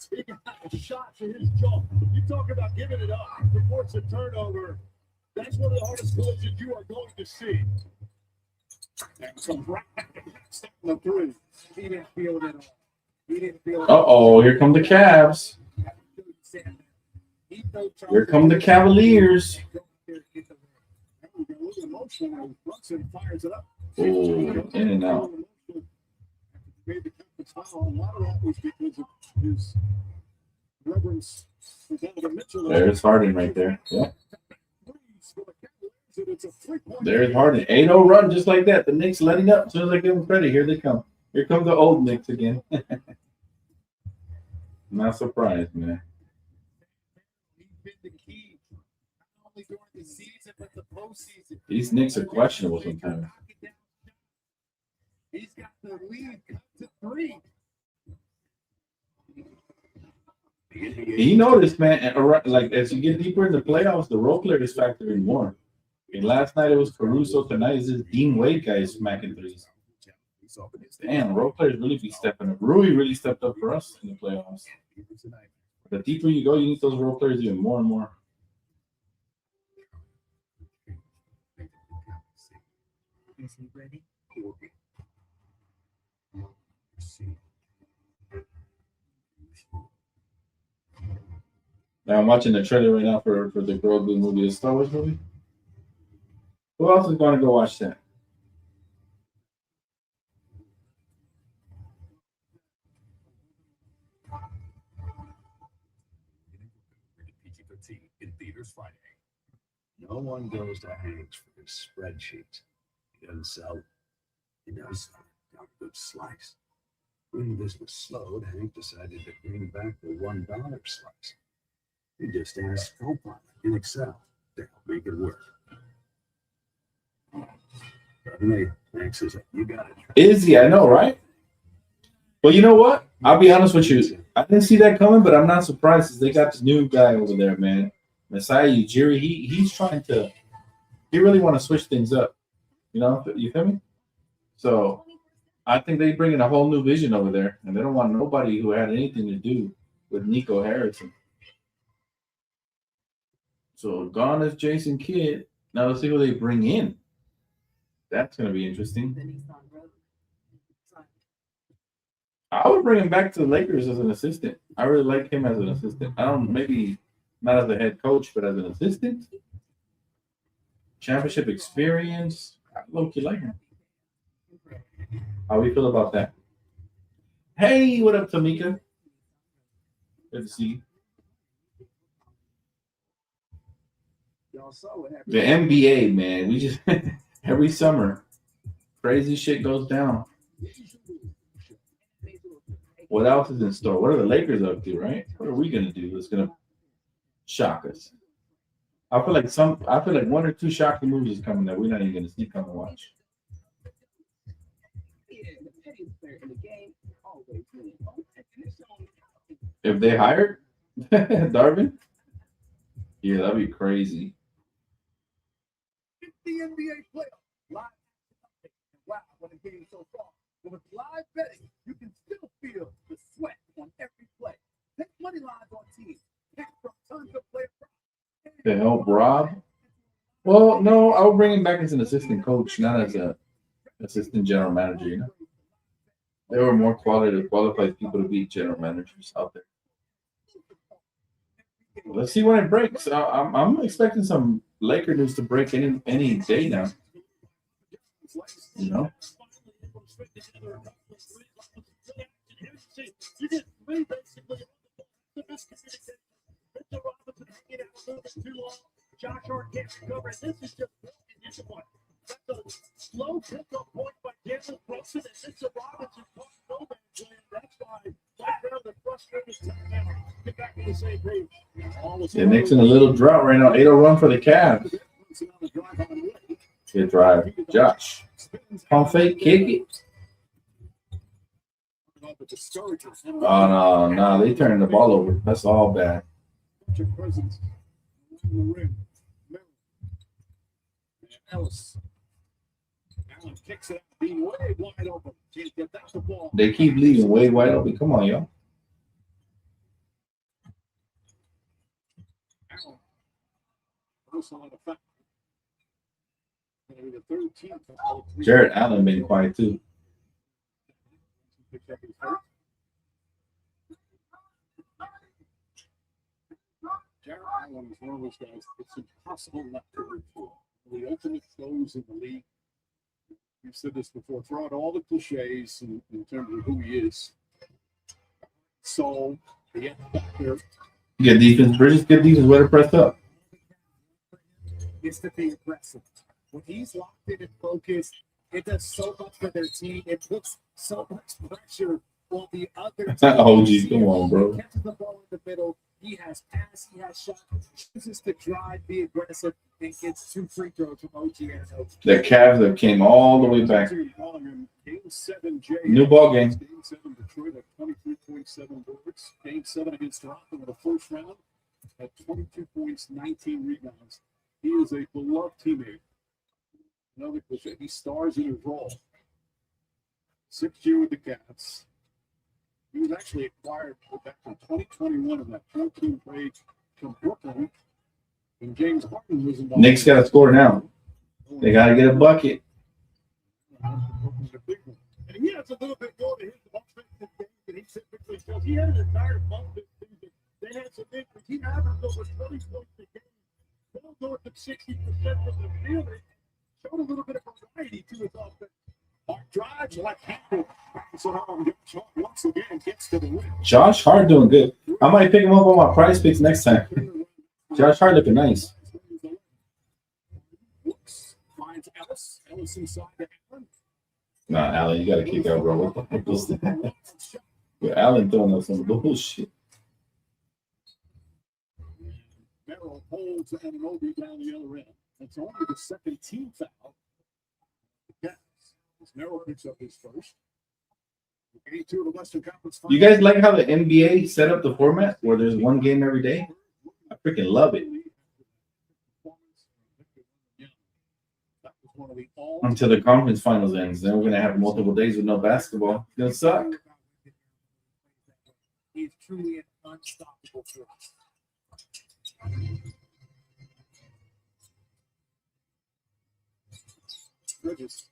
Taking a shot to his jaw. You talk about giving it up, reports a turnover. That's one of the hardest collisions you are going to see. And some right step the three. He didn't feel it at all. He didn't feel it. Uh-oh, here come the Cavs. Here come the Cavaliers. Oh, in and out. A lot of that was because of his reverence for Donovan Mitchell. There's Harden right there. Yeah. There's Harden. 8-0 run just like that. The Knicks letting up as soon as I give them credit. Here they come. Here come the old Knicks again. Not surprised, man. These Knicks are questionable sometimes. He's got the lead to 3. You notice, man, like as you get deeper in the playoffs, the role players factor in more. And last night it was Caruso. Tonight is this Dean Wade guy smacking threes. Damn, role players really be stepping up. Rui really stepped up for us in the playoffs. The deeper you go, you need those role players even more and more. Is he ready? Now I'm watching the trailer right now for the Grogu movie, the Star Wars movie. Who else is going to go watch that? PG-13 in theaters Friday. No one goes to Hank's for his spreadsheet. He doesn't sell. He does sell a good slice. When business slowed, Hank decided to bring back the $1 slice. He just asked Copilot in Excel to help make it work. Suddenly, Hank says, "You got it." Izzy, I know, right? Well, you know what? I'll be honest with you. I didn't see that coming, but I'm not surprised because they got this new guy over there, man. Masai Ujiri. He's trying to. He really want to switch things up. You know, you feel me? So I think they bring in a whole new vision over there, and they don't want nobody who had anything to do with Nico Harrison. So gone is Jason Kidd. Now let's see who they bring in. That's going to be interesting. I would bring him back to the Lakers as an assistant. I really like him as an assistant. I don't, maybe not as a head coach, but as an assistant. Championship experience. I low-key like him. How we feel about that? Hey, what up, Tamika? Good to see you. The NBA, man. We just every summer, crazy shit goes down. What else is in store? What are the Lakers up to, right? What are we gonna do that's gonna shock us? I feel like one or two shocking movies are coming that we're not even gonna sneak on and watch. If they hired Darvin, yeah, that'd be crazy. The NBA playoffs live. Wow, what a game so far. But with live betting, you can still feel the sweat on every play. Take money lines on teams. Pick from tons of player props. To help Rob? Well, no, I'll bring him back as an assistant coach, not as a assistant general manager. You know, there were more qualified people to be general managers out there. Let's see when it breaks. I'm expecting some Laker needs to break any day now. You know? You get three basically. The miscommunication. Mitchell Robinson hanging out a little bit too long. Josh Hart can't recover. And this is just broken into one. That's a slow pickup point by Jalen Brunson and Mitchell Robinson. No man's land. That's why right now the frustrated team get back to the same page. The Knicks in a little drought right now. 8-0 run for the Cavs. Good drive. Josh. Pump fake, kick it. Oh, no. They turned the ball over. That's all bad. They keep leaving way wide open. Come on, y'all. Jared Allen been quiet too. Jared Allen is one of those guys. It's impossible not to root for. The ultimate close in the league. We've said this before. Throw out all the cliches in terms of who he is. So, yeah, there. Good defense, Bridges. Good defense. Way to press up. Is to be aggressive. When he's locked in and focused, it does so much for their team. It puts so much pressure on the other team. Oh, geez, come on, bro. He catches the ball in the middle. He has pass. He has shot. Chooses to drive, be aggressive, and gets 2 free throws from OG. The Cavs that came all the way back. Game 7, Jay. New ball game. Game 7, Detroit at 23.7 boards. Game 7 against Toronto in the first round at 22 points, 19 rebounds. He is a beloved teammate. Another cliche. He stars in his role. 6th year with the Cats. He was actually acquired back in 2021 in that 14th trade from Brooklyn. And James Harden was involved. Knicks got to score now. They got to get a bucket. And he has a little bit more to his offensive game than he typically does. He had an entire month this season. They had some injuries. He averaged over 20 points a game. Well north of 60% from the field. Showed a little bit of variety to his offense. Hard drives like Campbell. So once again gets to the win. Josh Hart doing good. I might pick him up on my prize picks next time. Josh Hart looking nice. Finds Ellis. Ellis inside the Allen. Nah, Allen, you got to kick out, bro. What the heck was that? Yeah, Allen throwing us some bullshit. Merrill holds Anunoby down the other end. It's only the second team foul. Yes. Merrill picks up his first. Game 2 of the Western Conference Finals. You guys like how the NBA set up the format where there's one game every day? I freaking love it. Until the conference finals ends, then we're gonna have multiple days with no basketball. It's gonna suck. He's truly an unstoppable force. Bridges.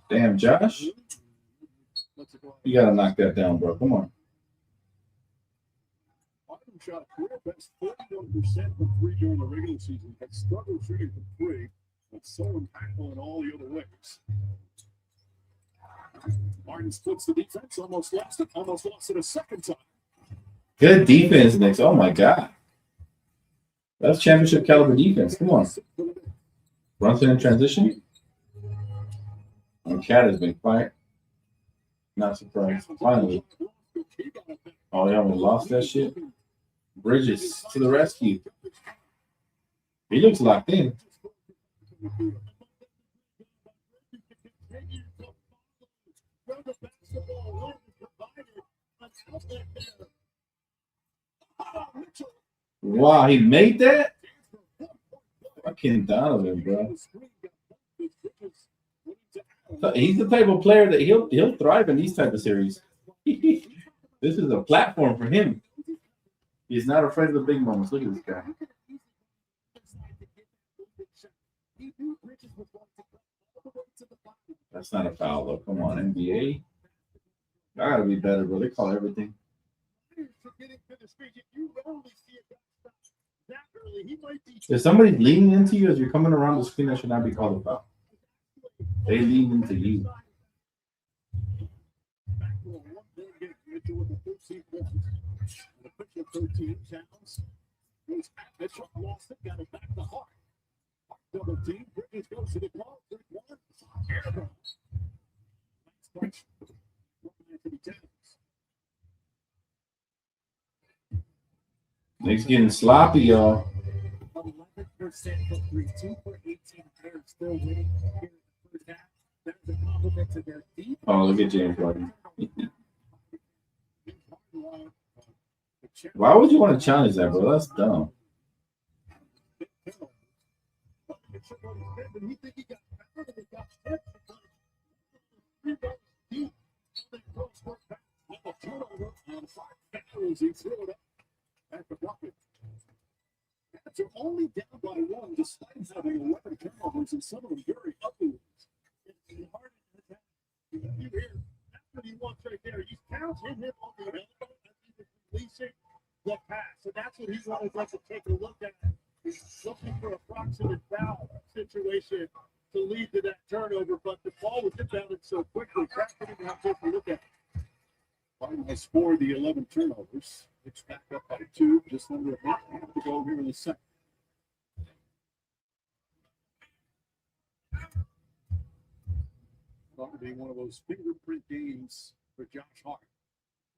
Damn, Josh. You gotta knock that down, bro. Come on. Harden shot a career best 41% from 3 during the regular season. Had struggled shooting from 3, but so impactful in all the other ways. Harden splits the defense, almost lost it a second time. Good defense, Knicks. Oh my god. That's championship caliber defense. Come on. Brunson in transition. And Cat has been quiet. Not surprised. Finally. Oh, they almost lost that shit. Bridges to the rescue. He looks locked in. Wow, he made that? Fucking Donovan, bro. He's the type of player that he'll thrive in these type of series. This is a platform for him. He's not afraid of the big moments. Look at this guy. That's not a foul, though. Come on, NBA. I gotta be better, bro. They call everything. are getting to the screen. You rarely see a guy stop that early. He might be. If somebody's leaning into you as you're coming around the screen, that should not be called a foul. They lean into you. Back to a 1-point game. Mitchell with the 13 points. The pitcher 13 Towns. Goes back. Mitchell lost it. Got it back to Hart. Double team. Bridges goes to the ball. 3-1. Nice punch. Anthony Towns. Knicks getting sloppy, y'all. 11% from 3, 2 for 18 players still winning here in the first half. That was a compliment to their deep. Oh, look at James Harden. Why would you want to challenge that, bro? That's dumb. They're only down by 1 despite having 11 turnovers and some of them very ugly ones. You hear that's what he wants right there. He's counting him on the elbow as he was releasing the pass. So that's what he wanted us to take a look at. He's looking for a proximate foul situation to lead to that turnover, but the ball was inbounded so quickly. That's what he wants to take a look at. Harden has scored the 11 turnovers. It's back up by 2, just under a minute to go here in the second. Thought to be one of those fingerprint games for Josh Hart.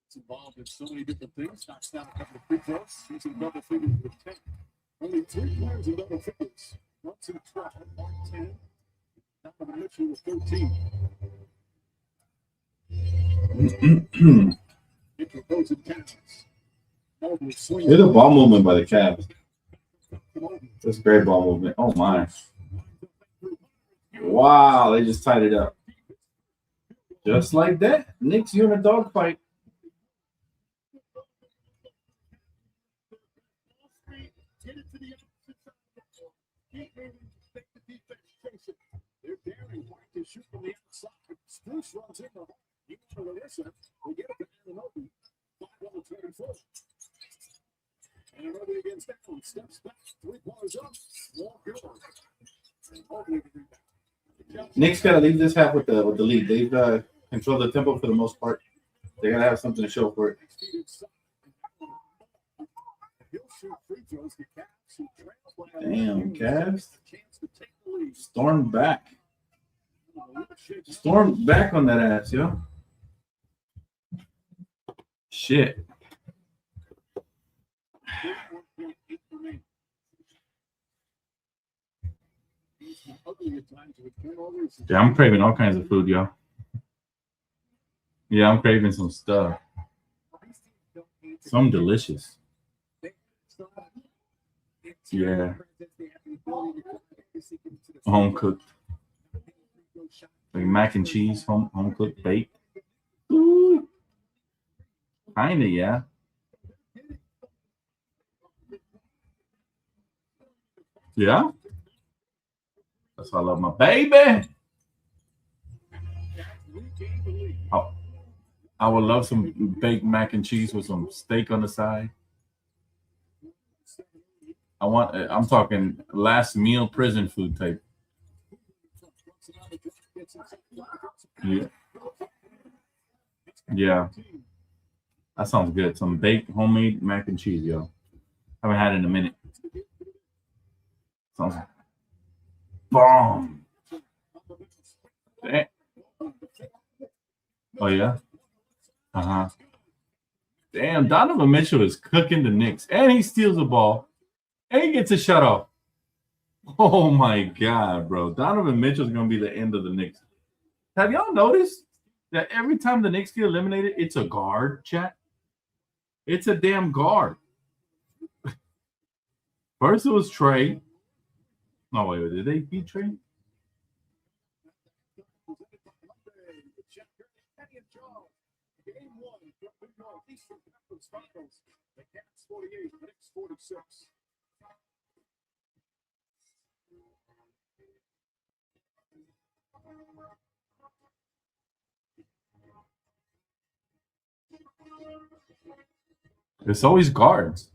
It's involved in so many different things. Knocks down a couple of free throws. He's in double figures with 10. Only 3 players in double figures. Brunson 12, Hart 10. Donovan Mitchell with 13. Mitchell goes and counts. Here's the ball movement by the Cavs. That's great ball movement. Oh my. Wow, they just tied it up. Just like that. Knicks, you're in a dogfight. They're daring White to shoot from the outside. Spruce runs in the hole. You want to listen. They get it to Ananobi. 5-24. And Ananobi against that one. Steps back. 3 pointers up. Won't go. Knicks got to leave this half with the lead. They've controlled the tempo for the most part. They got to have something to show for it. Damn, Cavs. Storm back. Storm back on that ass, yo. Shit. Yeah, I'm craving all kinds of food, yo. Yeah, I'm craving some stuff. Some delicious. Yeah. Home cooked. Like mac and cheese, home cooked, baked. Ooh. Kinda, yeah. Yeah. That's why I love my baby. Oh, I would love some baked mac and cheese with some steak on the side. I'm talking last meal prison food type. Yeah. Yeah. That sounds good. Some baked homemade mac and cheese, yo. Haven't had it in a minute. Sounds bomb. Damn. Oh yeah. Damn, Donovan Mitchell is cooking the Knicks, and he steals the ball, and he gets a shut off. Oh my god, bro! Donovan Mitchell's gonna be the end of the Knicks. Have y'all noticed that every time the Knicks get eliminated, it's a guard, chat? It's a damn guard. First it was Trey. No, wait, did they beat Trey? The Cats 48, the Knicks 46. It's always guards.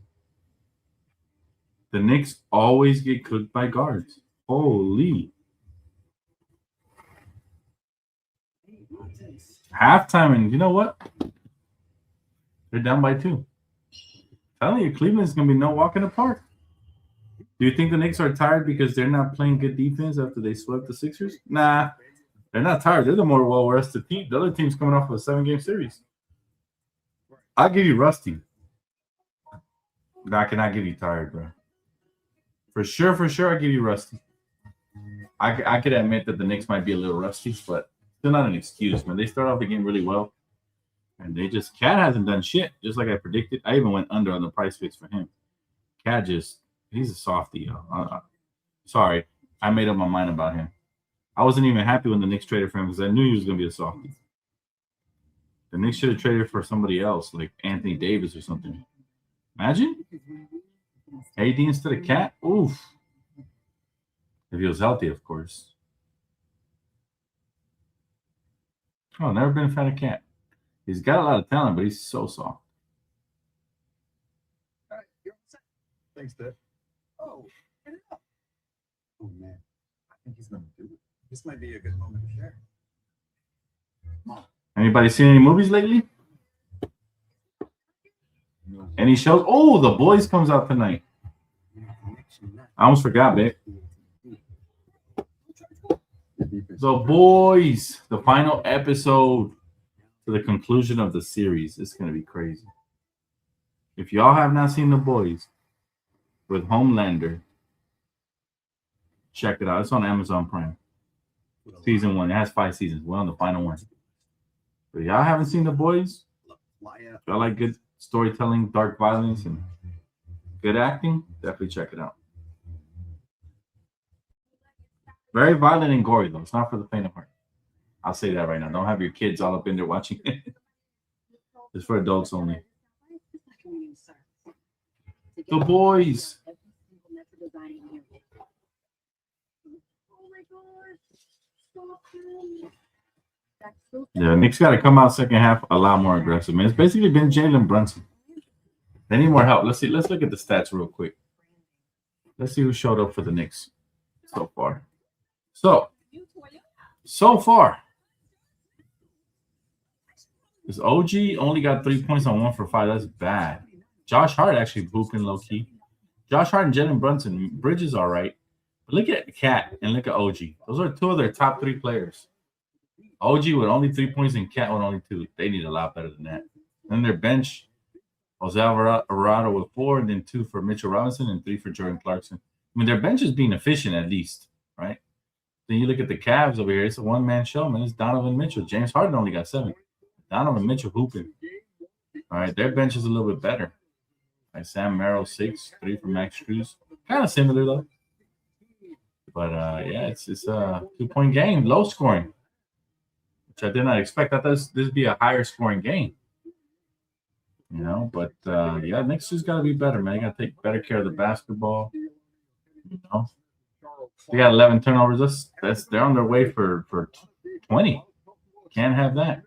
The Knicks always get cooked by guards. Holy. Halftime, and you know what? They're down by 2. Telling you, Cleveland's going to be no walk in the park. Do you think the Knicks are tired because they're not playing good defense after they swept the Sixers? Nah, they're not tired. They're the more well-rested team. The other team's coming off of a 7-game series. I'll give you rusty. I cannot give you tired, bro. For sure, I give you rusty. I could admit that the Knicks might be a little rusty, but still not an excuse, man. They start off the game really well, and they just Cat hasn't done shit, just like I predicted. I even went under on the price fix for him. Cat he's a softie. Sorry, I made up my mind about him. I wasn't even happy when the Knicks traded for him because I knew he was going to be a softie. The Knicks should have traded for somebody else, like Anthony Davis or something. Imagine AD instead of Cat. Oof. If he was healthy, of course. Oh, never been a fan of Cat. He's got a lot of talent, but he's so soft. All right, you're all set. Thanks, Dad. Oh, get it up. Oh, man. I think he's going to do it. This might be a good moment to share. Anybody seen any movies lately? No. Any shows? Oh, The Boys comes out tonight. I almost forgot, babe. The Boys, the final episode to the conclusion of the series. It's going to be crazy. If y'all have not seen The Boys with Homelander, check it out. It's on Amazon Prime. Season 1. It has 5 seasons. We're on the final one. But y'all haven't seen The Boys? Y'all like good storytelling, dark violence, and good acting? Definitely check it out. Very violent and gory, though. It's not for the faint of heart. I'll say that right now. Don't have your kids all up in there watching it. It's for adults only. The Boys. Yeah, Knicks got to come out second half a lot more aggressive, man. It's basically been Jalen Brunson. They need more help. Let's see. Let's look at the stats real quick. Let's see who showed up for the Knicks so far. So far, this OG only got 3 points on 1 for 5. That's bad. Josh Hart actually hooping low key. Josh Hart and Jalen Brunson. Bridges all right. But look at Cat and look at OG. Those are 2 of their top 3 players. OG with only 3 points and Cat with only 2. They need a lot better than that. Then their bench, Jose Alvarado with 4, and then 2 for Mitchell Robinson and 3 for Jordan Clarkson. I mean, their bench is being efficient at least, right? Then you look at the Cavs over here. It's a one-man show, man. It's Donovan Mitchell. James Harden only got 7. Donovan Mitchell hooping. All right, their bench is a little bit better. Like Sam Merrill, 6, 3 for Max Strus. Kind of similar, though. But, yeah, it's a 2-point game. Low scoring, which I did not expect. I thought this would be a higher scoring game. You know, but, yeah, Knicks just got to be better, man. You got to take better care of the basketball. You know, they got 11 turnovers. They're on their way for 20. Can't have that.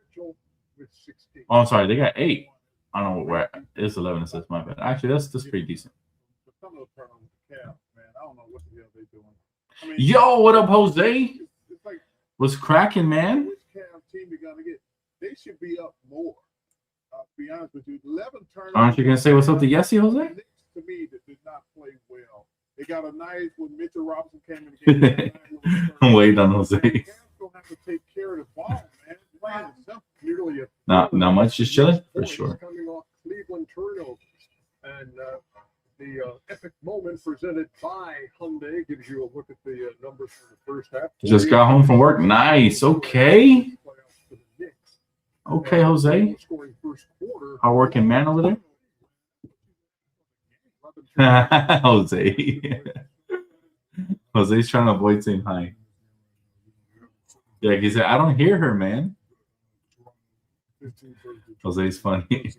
Oh, I'm sorry. They got 8. I don't know where it's 11 assists. My bad. Actually, that's pretty decent. Yo, what up, Jose? What's cracking, man? They should be up more. To be honest with you, 11 turnovers. Aren't you gonna say what's up to Yessie, Jose? To me, that did not play well. They got a nice when Mitchell Robinson came in the game. I'm waiting on Jose. Don't have to take care of the ball, man. Playing itself nearly not much, just chilling for sure. Coming off Cleveland turnovers, and the epic moment presented by Hyundai gives you a look at the numbers for the first half. Just got home from work. Nice. Okay. Okay, Jose. Our working man over there. Jose. Jose's trying to avoid saying hi. Yeah, he said, I don't hear her, man. Jose's funny.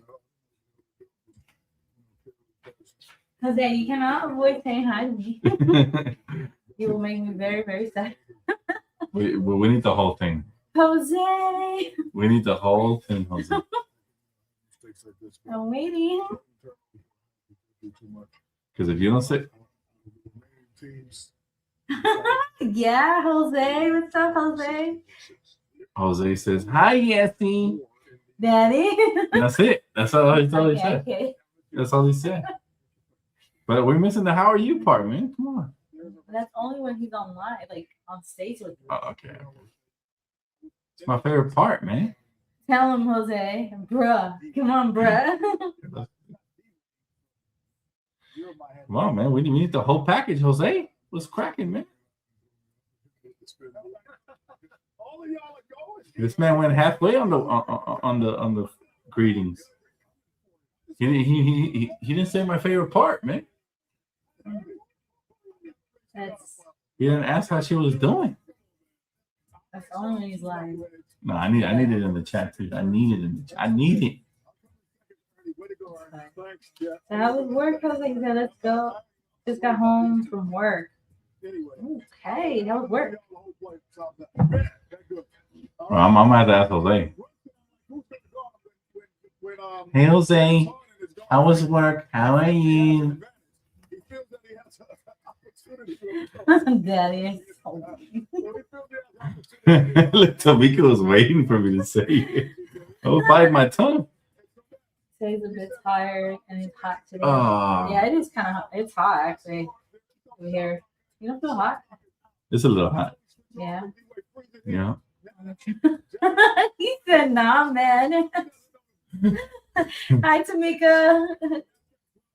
Jose, you cannot avoid saying hi to me. You will make me very, very sad. we need the whole thing. Jose. We need the whole thing, Jose. I'm waiting. Because if you don't say, Teams. Yeah, Jose. What's up, Jose? Jose says, "Hi, Yessie." Daddy. That's it. That's all he okay, said. okay. That's all he said. But we're missing the "How are you" part, man. Come on. That's only when he's on live, like on stage with you. Oh, okay. It's my favorite part, man. Tell him, Jose. Bruh. Come on, bruh. Come on, man. We need the whole package, Jose. What's cracking, man? All of y'all are going. This man went halfway on the greetings. He didn't say my favorite part, man. He didn't ask how she was doing. That's only when he's live. No, I need it in the chat too. I need it in the chat. I need it. So how was work? Jose? He said, let's go. Just got home from work. Okay, how was work? Well, I'm gonna have to ask Jose. Hey, Jose. How was work? How are you? Daddy. Look, Tamika was waiting for me to say it. I was biting my tongue. So he's a bit tired and it's hot today. Oh. Yeah, it is kind of hot. It's hot actually over here. You don't feel hot? It's a little hot. Yeah. Yeah. He said, nah, man. Hi, Tamika.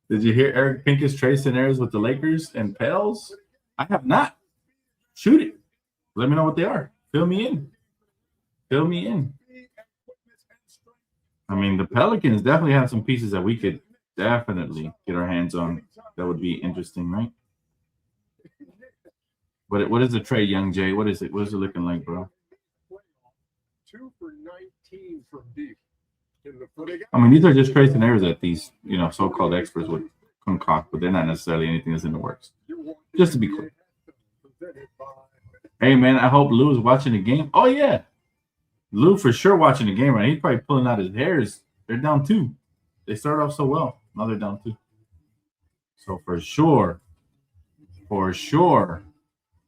Did you hear Eric Pincus trade scenarios with the Lakers and Pels? I have not. Shoot it. Let me know what they are. Fill me in. Fill me in. I mean, the Pelicans definitely have some pieces that we could definitely get our hands on. That would be interesting, right? What is the trade, Young Jay? What is it? What is it looking like, bro? 2 for 19 from deep. I mean, these are just trade scenarios that these, so-called experts would concoct, but they're not necessarily anything that's in the works. Just to be clear. Hey, man, I hope Lou is watching the game. Oh, yeah. Lou for sure watching the game, right? He's probably pulling out his hairs. They're down 2. They started off so well. Now they're down 2. So for sure,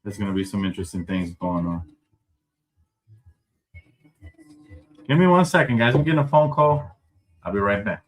there's going to be some interesting things going on. Give me 1 second, guys. I'm getting a phone call. I'll be right back.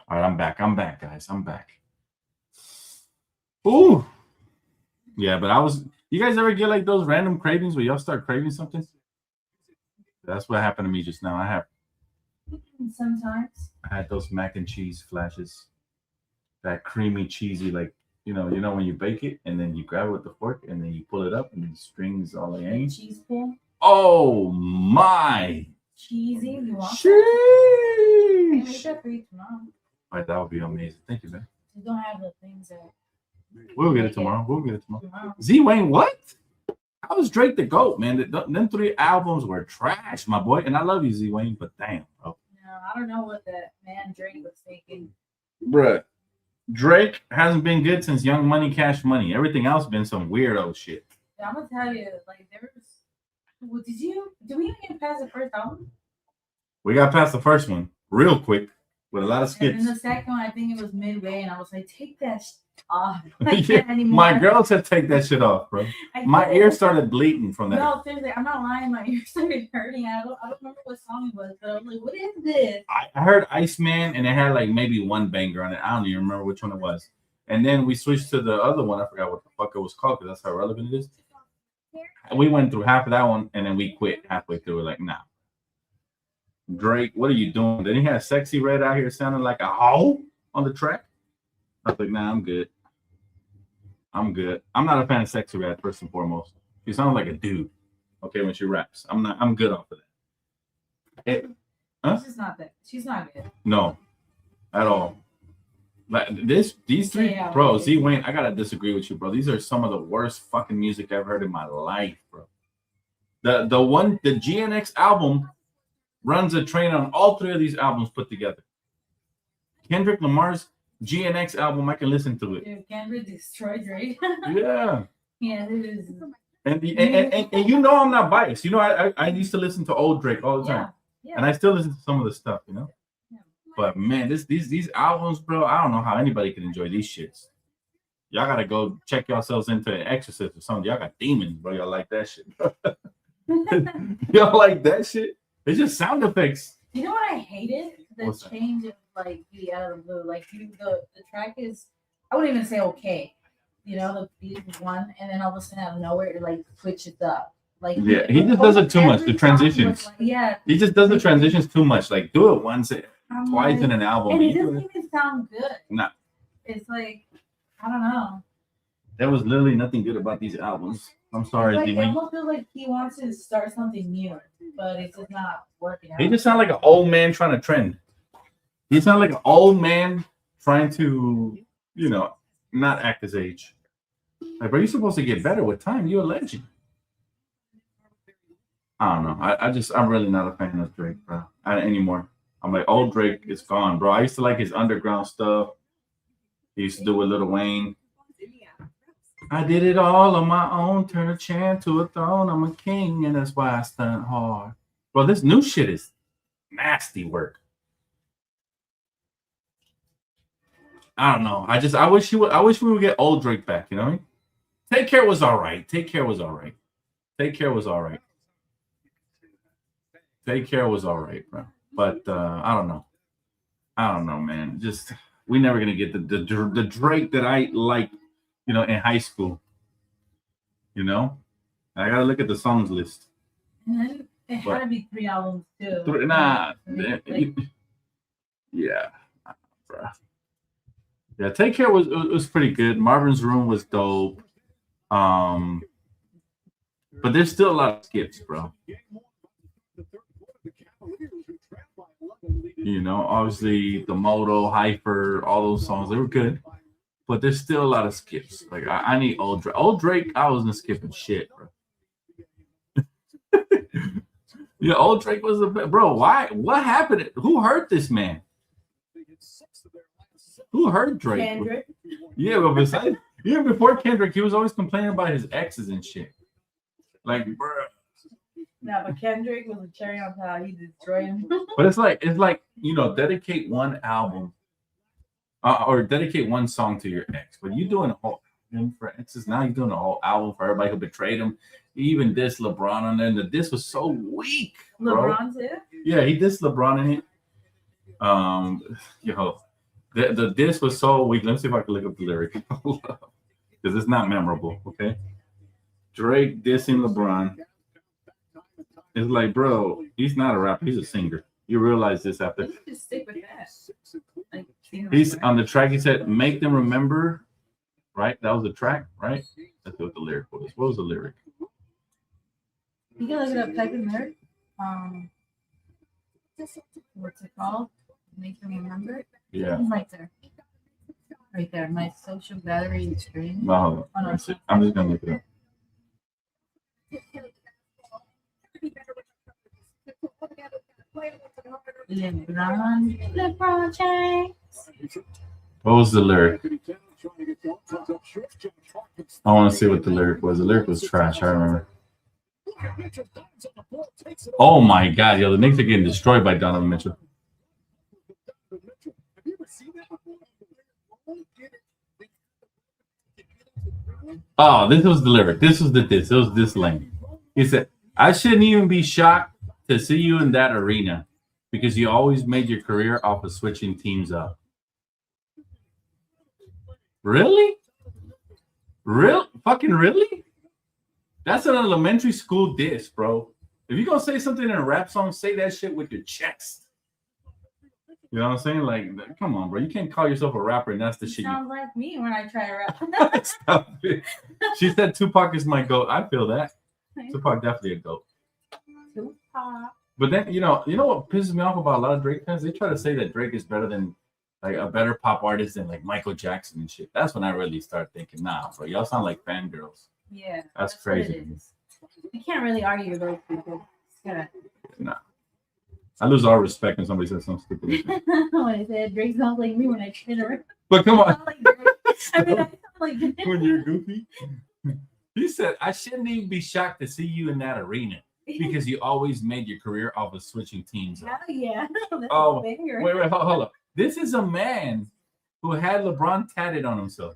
All right, I'm back. I'm back, guys. I'm back. Ooh. Yeah, but you guys ever get like those random cravings where y'all start craving something? That's what happened to me just now. Sometimes. I had those mac and cheese flashes. That creamy, cheesy, like, when you bake it and then you grab it with the fork and then you pull it up and the strings all The hanging. cheese pull. Oh my. Cheesy. You want Sheesh. I can make that for you tomorrow. All right, that would be amazing. Thank you, man. You don't have the things that. We'll get it tomorrow. Z Wayne, what? How was Drake the GOAT, man? Them 3 albums were trash, my boy. And I love you, Z Wayne, but damn, bro. No, I don't know what that man Drake was thinking. Bruh. Drake hasn't been good since Young Money, Cash Money. Everything else been some weirdo shit. Yeah, I'm gonna tell you, like there was. Well, did we even get past the first album? We got past the first one real quick with a lot of And skips. then the second one, I think it was midway, and I was like, take that off. Yeah, my girl said take that shit off, bro. My ear started bleeding from that. No, seriously, I'm not lying. My ear started hurting. I don't remember what song it was, but I was like, what is this? I heard Iceman, and it had like maybe one banger on it. I don't even remember which one it was. And then we switched to the other one. I forgot what the fuck it was called because that's how relevant it is. We went through half of that one, and then we quit halfway through. We're like, nah. Drake, what are you doing? Then he had Sexy Red out here sounding like a hoe on the track. I was like, nah, I'm good. I'm not a fan of Sexy Red, first and foremost. She sounds like a dude, okay, when she raps. I'm good off of that. She's not good. No, at all. Like these 3, Yeah, bro, Z Wayne, I gotta disagree with you, bro. These are some of the worst fucking music I've heard in my life, bro. The GNX album runs a train on all 3 of these albums put together. Kendrick Lamar's GNX album, I can listen to it. Dude, Kendrick destroyed Drake. Yeah. Yeah, it is. And I'm not biased. I used to listen to old Drake all the time. Yeah. And I still listen to some of the stuff, Yeah. But man, these albums, bro, I don't know how anybody can enjoy these shits. Y'all gotta go check yourselves into an exorcist or something. Y'all got demons, bro. Y'all like that shit. Y'all like that shit? It's just sound effects. You know what I hated? The What's that? change of like the out of the blue. Like the track is, I wouldn't even say okay. The beat is one, and then all of a sudden out of nowhere it like switches up. Like Yeah, he just does it too much. The transitions. He just does the transitions too much. Like do it once, twice in an album. And it doesn't even sound good. Nah. It's like, I don't know. There was literally nothing good about these albums. I'm sorry, Like, D. it almost feels like he wants to start something new, but it's just not working out. He just sounds like an old man trying to trend. He sounds like an old man trying to, not act his age. Like, bro, you're supposed to get better with time. You're a legend. I don't know. I'm really not a fan of Drake, bro. Anymore. I'm like, old Drake is gone, bro. I used to like his underground stuff. He used to do with Lil Wayne. I did it all on my own. Turn a chair to a throne. I'm a king, and that's why I stunt hard. Bro, this new shit is nasty work. I don't know. I wish we would get old Drake back. You know what I mean? Take Care was all right. Take Care was all right, bro. But I don't know. Man. Just we never gonna get the Drake that I like, in high school. I gotta look at the songs list. And then it had to be 3 albums too. Yeah, bro. Yeah, Take Care was pretty good. Marvin's Room was dope. But there's still a lot of skips, bro. Obviously the Moto, Hyper, all those songs, they were good. But there's still a lot of skips. Like I need old Drake. Old Drake, I wasn't skipping shit, bro. Yeah, old Drake was the best. Bro, why? What happened? Who hurt this man? Who hurt Drake? Kendrick. Yeah, but besides, even before Kendrick, he was always complaining about his exes and shit. Like, bro. No, but Kendrick was a cherry on top. He destroyed him. But it's like dedicate one album or dedicate one song to your ex. But you doing a whole album for exes. Now you're doing a whole album for everybody who betrayed him. He even dissed LeBron on there. And the diss was so weak, bro. LeBron too? Yeah, he dissed LeBron in it. Yo, the disc was so weak. Let me see if I can look up the lyric because it's not memorable. Okay, Drake dissing LeBron. It's like, bro, he's not a rapper. He's a singer. You realize this after You just stick with that. Like, he's on the track. He said, "Make them remember." Right, that was the track. Right. Let's see what the lyric was. What was the lyric? You can look it up. Type in lyric. What's it called? Make them remember. Yeah. Right there. Right there. My social battery screen. No, Oh, no. I'm just gonna look it up. LeBron James. What was the lyric? I want to see what the lyric was. The lyric was trash. I remember. Oh my God, yo, the Knicks are getting destroyed by Donovan Mitchell. Oh, this was the lyric. This was the diss. It was this lane. He said, "I shouldn't even be shocked to see you in that arena because you always made your career off of switching teams up." Really? Fucking really? That's an elementary school diss, bro. If you're gonna say something in a rap song, say that shit with your chest. You know what I'm saying? Like, come on, bro. You can't call yourself a rapper and that's the shit. Sounds like me when I try to rap. Stop it. She said Tupac is my GOAT. I feel that. Tupac definitely a GOAT. Tupac. But then you know what pisses me off about a lot of Drake fans? They try to say that Drake is better than like a better pop artist than like Michael Jackson and shit. That's when I really start thinking, nah, bro, y'all sound like fangirls. Yeah. That's what crazy. it is. You can't really argue with those people. Yeah. Nah. I lose all respect when somebody says something stupid. When I said Drake sounds like me when I try to rap. But come on. I sound like When you're goofy. He said, "I shouldn't even be shocked to see you in that arena because you always made your career off of switching teams." Hell yeah. Oh, wait, hold up. This is a man who had LeBron tatted on himself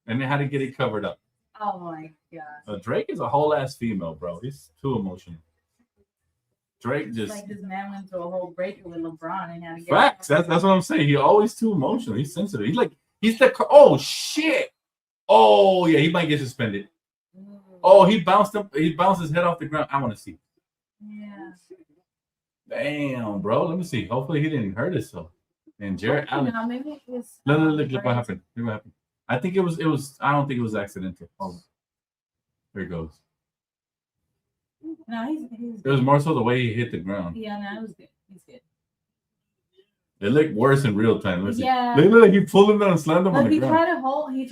and then had to get it covered up. Oh my god. Drake is a whole ass female, bro. He's too emotional. Drake It's just like this man went through a whole break with LeBron and had to get facts. That's what I'm saying. He's always too emotional. He's sensitive. He's the oh shit. Oh yeah, he might get suspended. Oh, he bounced up. He bounced his head off the ground. I want to see. Yeah. Damn, bro. Let me see. Hopefully he didn't hurt himself. And Jared Allen. No, maybe it was. Look what happened. Look what happened. I think it was. I don't think it was accidental. Oh, there it goes. No, he's It was more so the way he hit the ground. Yeah, no, it was good. He's good. It looked worse in real time. Let's see. Yeah. Look like he pulled him down and slammed him on But the he ground. tried to hold. He He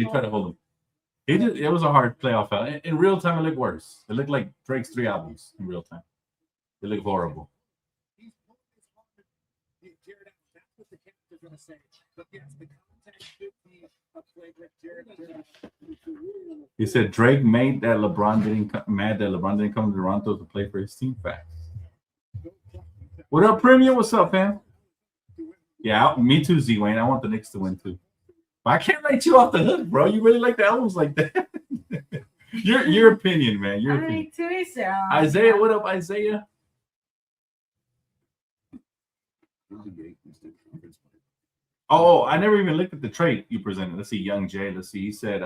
tried to hold him. He did. It was a hard playoff foul. In real time, it looked worse. It looked like Drake's 3 albums in real time. It looked horrible. He said Drake made that LeBron didn't come to Toronto to play for his team. Facts. What up, Premier? What's up, fam? Yeah, me too, Z Wayne. I want the Knicks to win too. But I can't let you off the hook, bro. You really like the albums like that? Your opinion, man. Your opinion. Isaiah, what up, Isaiah? Oh, I never even looked at the trade you presented. Let's see, Young Jay. Let's see. He said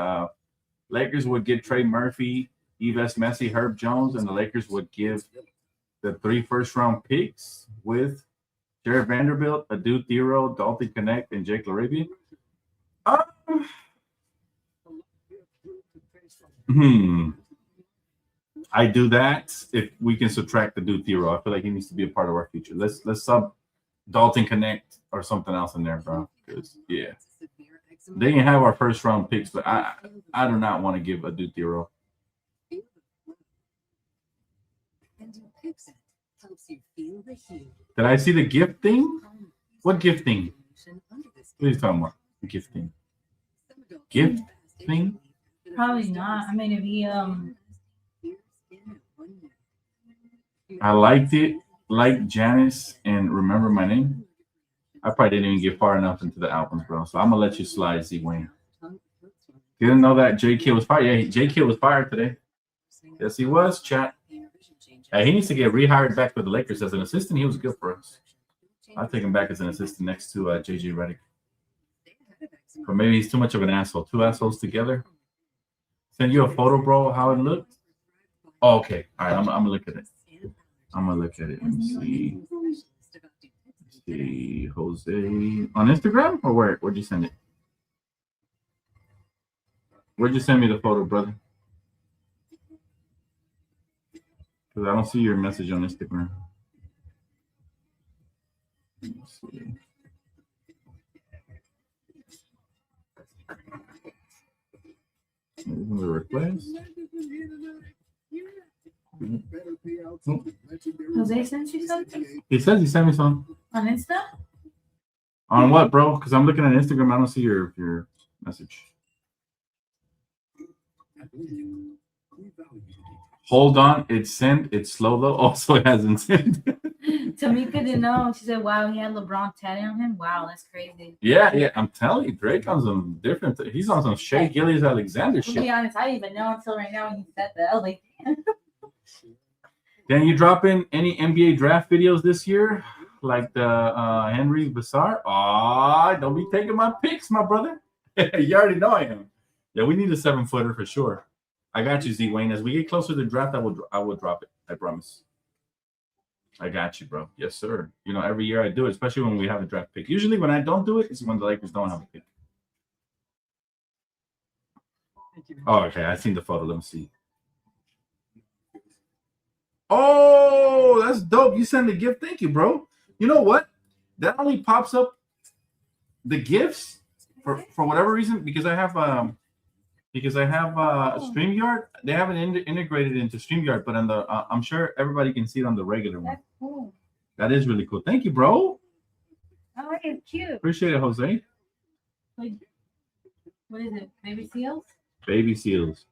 Lakers would get Trey Murphy, Yves Messi, Herb Jones, and the Lakers would give the 3 first-round picks with Jared Vanderbilt, Adu Thero, Dalton Connect, and Jake LaRavia. I do that if we can subtract the Adu Thero. I feel like he needs to be a part of our future. Let's sub Dalton Connect or something else in there, bro. Because yeah, they can have our first-round picks, but I do not want to give Adu Thero. Did I see the gift thing? What gift thing? What are you talking about? Gift thing. Gift thing? Probably not. I mean, if he I liked it, like Janice and Remember My Name. I probably didn't even get far enough into the albums, bro. So I'm gonna let you slide, Z Wayne. Didn't know that J.K. was fired. Yeah, J.K. was fired today. Yes, he was, chat. He needs to get rehired back with the Lakers as an assistant. He was good for us. I'll take him back as an assistant next to JJ Redick. Or maybe he's too much of an asshole. Two assholes together. Send you a photo, bro, how it looked. Oh, okay. All right, I'm gonna look at it. I'm gonna look at it. Let me see. Let's see, Jose on Instagram or where? Where'd you send it? Where'd you send me the photo, brother? Because I don't see your message on Instagram. Let's see. The request. Jose sent you something He says he sent me some. on Insta? On what, bro? Because I'm looking at Instagram. I don't see your message. Hold on. It's sent. It's slow, though. Also, it hasn't sent. Tamika didn't know. She said, wow, he had LeBron tatted on him. Wow, that's crazy. Yeah. I'm telling you, Drake on some different. He's on some Shea Gillies Alexander To shit. be honest, I didn't even know until right now when you said that. I was like, Can you drop in any NBA draft videos this year? Like the Henry Bassar? Oh, don't be taking my picks, my brother. You already know I am. Yeah, we need a 7-footer for sure. I got you, Z Wayne. As we get closer to the draft, I will drop it. I promise. I got you, bro. Yes, sir. You know, every year I do it, especially when we have a draft pick. Usually when I don't do it, it's when the Lakers don't have a pick. Oh, okay. I seen the photo. Let me see. Oh, that's dope. You send the gift. Thank you, bro. You know what? That only pops up the gifts for whatever reason because I have StreamYard. They haven't integrated into StreamYard, but on the I'm sure everybody can see it on the regular one. that's cool. That is really cool. Thank you, bro. I like it. Cute. Appreciate it, Jose. Like, what is it? Baby seals? Baby seals.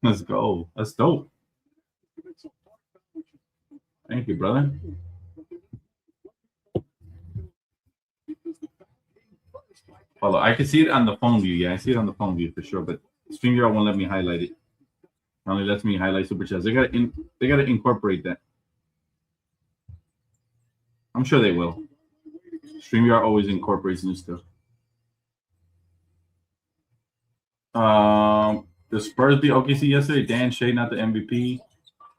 Let's go. That's dope. Thank you, brother. Hold on. I can see it on the phone view. Yeah, I see it on the phone view for sure. But StreamYard won't let me highlight it. It only lets me highlight super chats. They gotta incorporate that. I'm sure they will. StreamYard always incorporates new stuff. The Spurs beat OKC yesterday. Dan Shea not the MVP,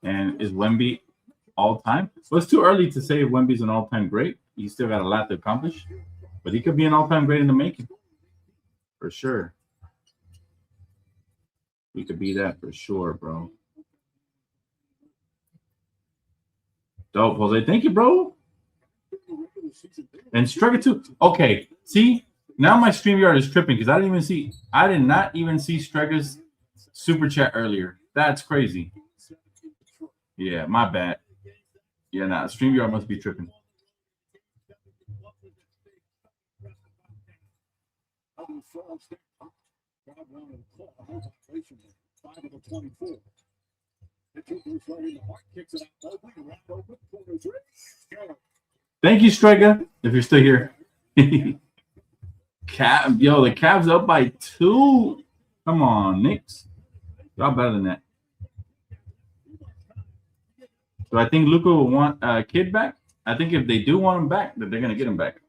and is Wemby all time? Well, it's too early to say if Wemby's an all-time great. He's still got a lot to accomplish, but he could be an all-time great in the making, for sure. We could be that for sure, bro. Dope, Jose. Thank you, bro. And Striker too. Okay, see, now my StreamYard is tripping because I did not even see Striker's super chat earlier. That's crazy. Yeah, my bad. Yeah, nah, StreamYard must be tripping. Thank you, Striker, if you're still here. The Cavs up by 2. Come on, Knicks. Y'all better than that. So I think Luka will want Kid back. I think if they do want him back, that they're going to get him back.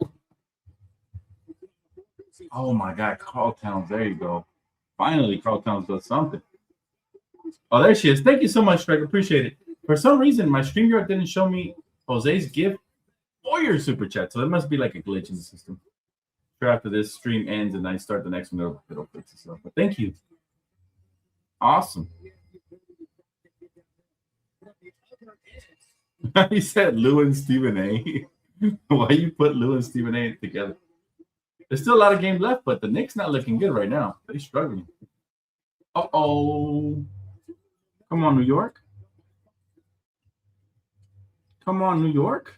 Oh, my God. Carl Towns. There you go. Finally, Carl Towns does something. Oh, there she is. Thank you so much, Striker. Appreciate it. For some reason, my StreamYard didn't show me Jose's gift or your super chat. So there must be like a glitch in the system. Sure, after this stream ends and I start the next one, it'll fix itself. But thank you. Awesome. He said Lou and Stephen A. Why you put Lou and Stephen A together? There's still a lot of games left, but the Knicks not looking good right now. They're struggling. Uh-oh. Come on, New York. Come on, New York.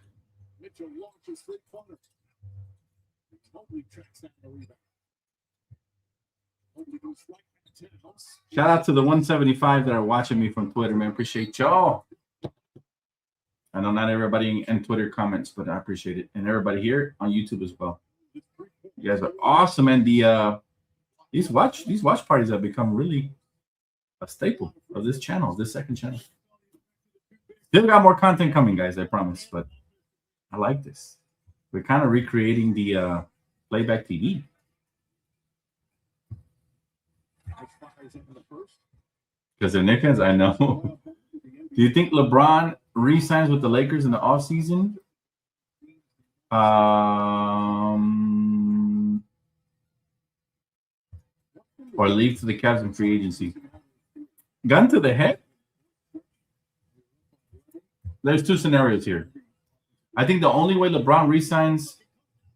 Shout out to the 175 that are watching me from Twitter, man. Appreciate y'all. I know not everybody in Twitter comments, but I appreciate it. And everybody here on YouTube as well. You guys are awesome. And these watch parties have become really a staple of this channel, this second channel. Still got more content coming, guys, I promise. But I like this. We're kind of recreating the playback TV. Because they're Knicks fans, I know. Do you think LeBron re-signs with the Lakers in the offseason? Or leave to the Cavs in free agency? Gun to the head? There's two scenarios here. I think the only way LeBron re-signs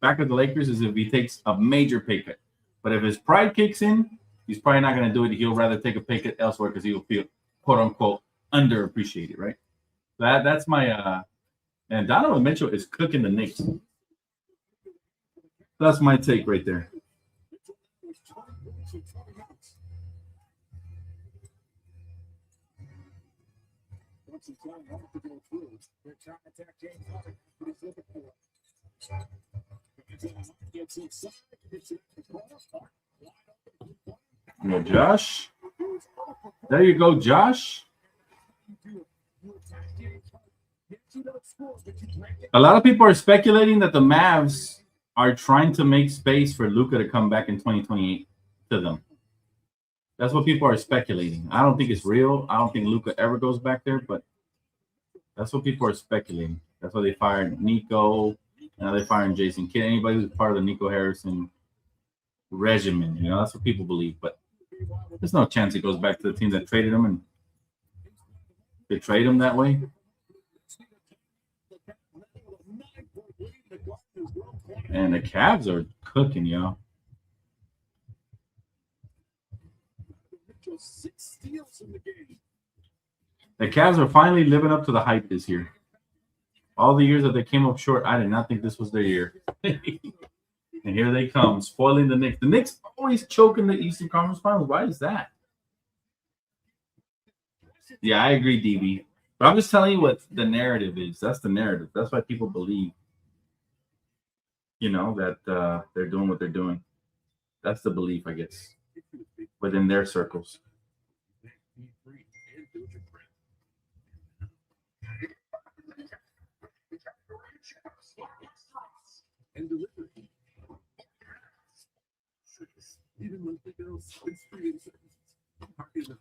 back at the Lakers is if he takes a major pay cut. But if his pride kicks in, he's probably not going to do it. He'll rather take a pay cut elsewhere because he'll feel, quote unquote, underappreciated, right? That's my and Donovan Mitchell is cooking the Knicks. That's my take right there. Well, Josh. There you go, Josh. A lot of people are speculating that the Mavs are trying to make space for Luka to come back in 2028 to them. That's what people are speculating. I don't think it's real. I don't think Luka ever goes back there, but that's what people are speculating. That's why they fired Nico. Now they're firing Jason Kidd. Anybody who's part of the Nico Harrison regimen, you know, that's what people believe. But there's no chance he goes back to the team that traded him and they trade him that way. And the Cavs are cooking, y'all. The Cavs are finally living up to the hype this year. All the years that they came up short, I did not think this was their year. And here they come, spoiling the Knicks. The Knicks always choke in the Eastern Conference Finals. Why is that? Yeah, I agree, DB. But I'm just telling you what the narrative is. That's the narrative. That's why people believe, you know, that they're doing what they're doing. That's the belief, I guess, within their circles.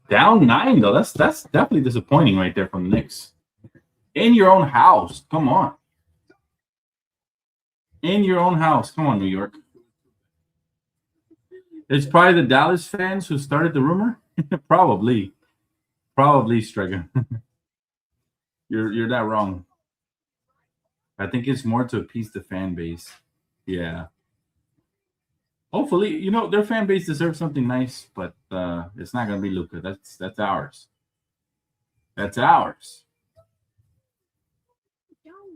Down 9 though. That's definitely disappointing right there from the Knicks. In your own house. Come on. In your own house. Come on, New York. It's probably the Dallas fans who started the rumor. Probably, Striker. You're not wrong. I think it's more to appease the fan base. Yeah. Hopefully, you know, their fan base deserves something nice, but it's not going to be Luka. That's ours. That's ours.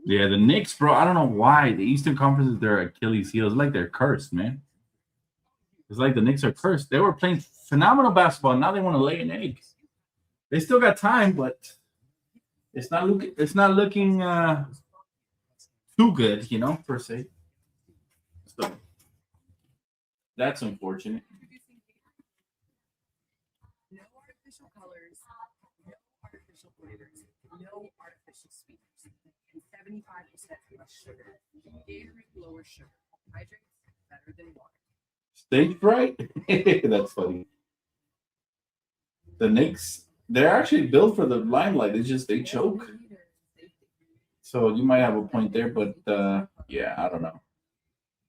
Yeah, the Knicks, bro. I don't know why the Eastern Conference is their Achilles heel. It's like they're cursed, man. It's like the Knicks are cursed. They were playing phenomenal basketball. Now they want to lay an egg. They still got time, but it's not looking too good, you know, per se. So that's unfortunate. No artificial colors, no artificial flavors, no artificial sweeteners, and 75% less sugar. Gatorade lower sugar. Hydrates better than water. Stage fright? That's funny. The Knicks, they're actually built for the limelight. It's just they choke. So you might have a point there, but yeah, I don't know.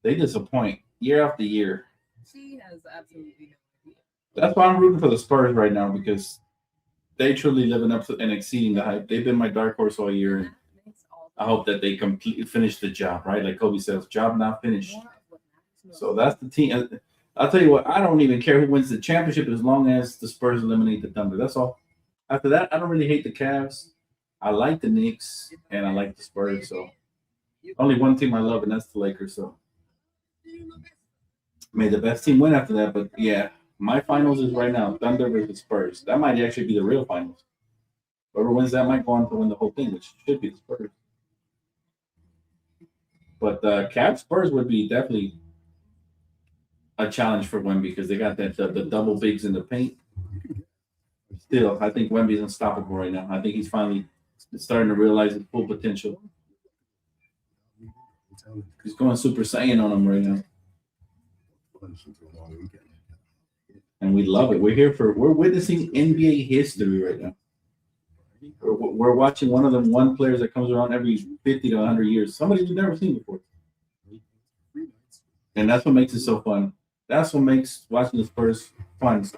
They disappoint year after year. She has absolutely no idea. That's why I'm rooting for the Spurs right now, because they truly living up to and exceeding the hype. They've been my dark horse all year. And I hope that they completely finish the job, right? Like Kobe says, job not finished. So that's the team. I'll tell you what, I don't even care who wins the championship as long as the Spurs eliminate the Thunder. That's all. After that, I don't really hate the Cavs. I like the Knicks and I like the Spurs. So only one team I love, and that's the Lakers. So may the best team win after that. But yeah, my finals is right now Thunder versus Spurs. That might actually be the real finals. Whoever wins that might go on to win the whole thing, which should be the Spurs. But Cavs Spurs would be definitely a challenge for Wemby because they got that the double bigs in the paint. Still, I think Wemby's unstoppable right now. I think he's finally starting to realize his full potential. He's going Super Saiyan on him right now. And we love it. We're witnessing NBA history right now. We're watching one of them one players that comes around every 50 to 100 years. Somebody we've never seen before. And that's what makes it so fun. That's what makes watching the Spurs fun,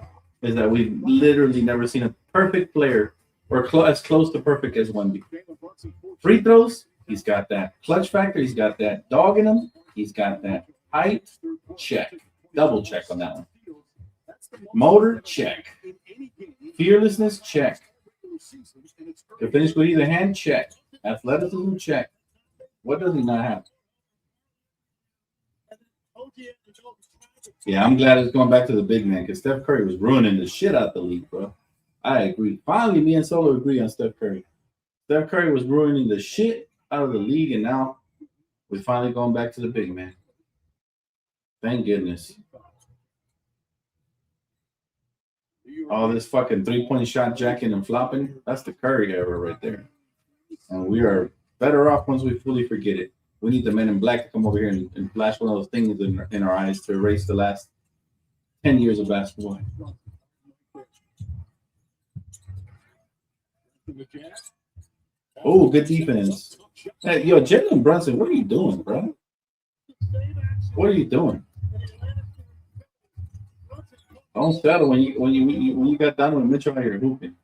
is that we've literally never seen a perfect player or as close to perfect as Wemby. Free throws, he's got that. Clutch factor, he's got that. Dogging him, he's got that. Height, check. Double check on that one. Motor, check. Fearlessness, check. Can finish with either hand, check. Athleticism, check. What does he not have? Yeah, I'm glad it's going back to the big man because Steph Curry was ruining the shit out the league, bro. I agree. Finally, me and Solo agree on Steph Curry. Steph Curry was ruining the shit out of the league, and now we're finally going back to the big man. Thank goodness. All this fucking three-point shot jacking and flopping, that's the Curry era right there. And we are better off once we fully forget it. We need the men in black to come over here and flash one of those things in our eyes to erase the last 10 years of basketball. Oh, good defense. Hey, yo, Jalen Brunson, what are you doing, bro? What are you doing? Don't settle when you got Donovan Mitchell out here hooping.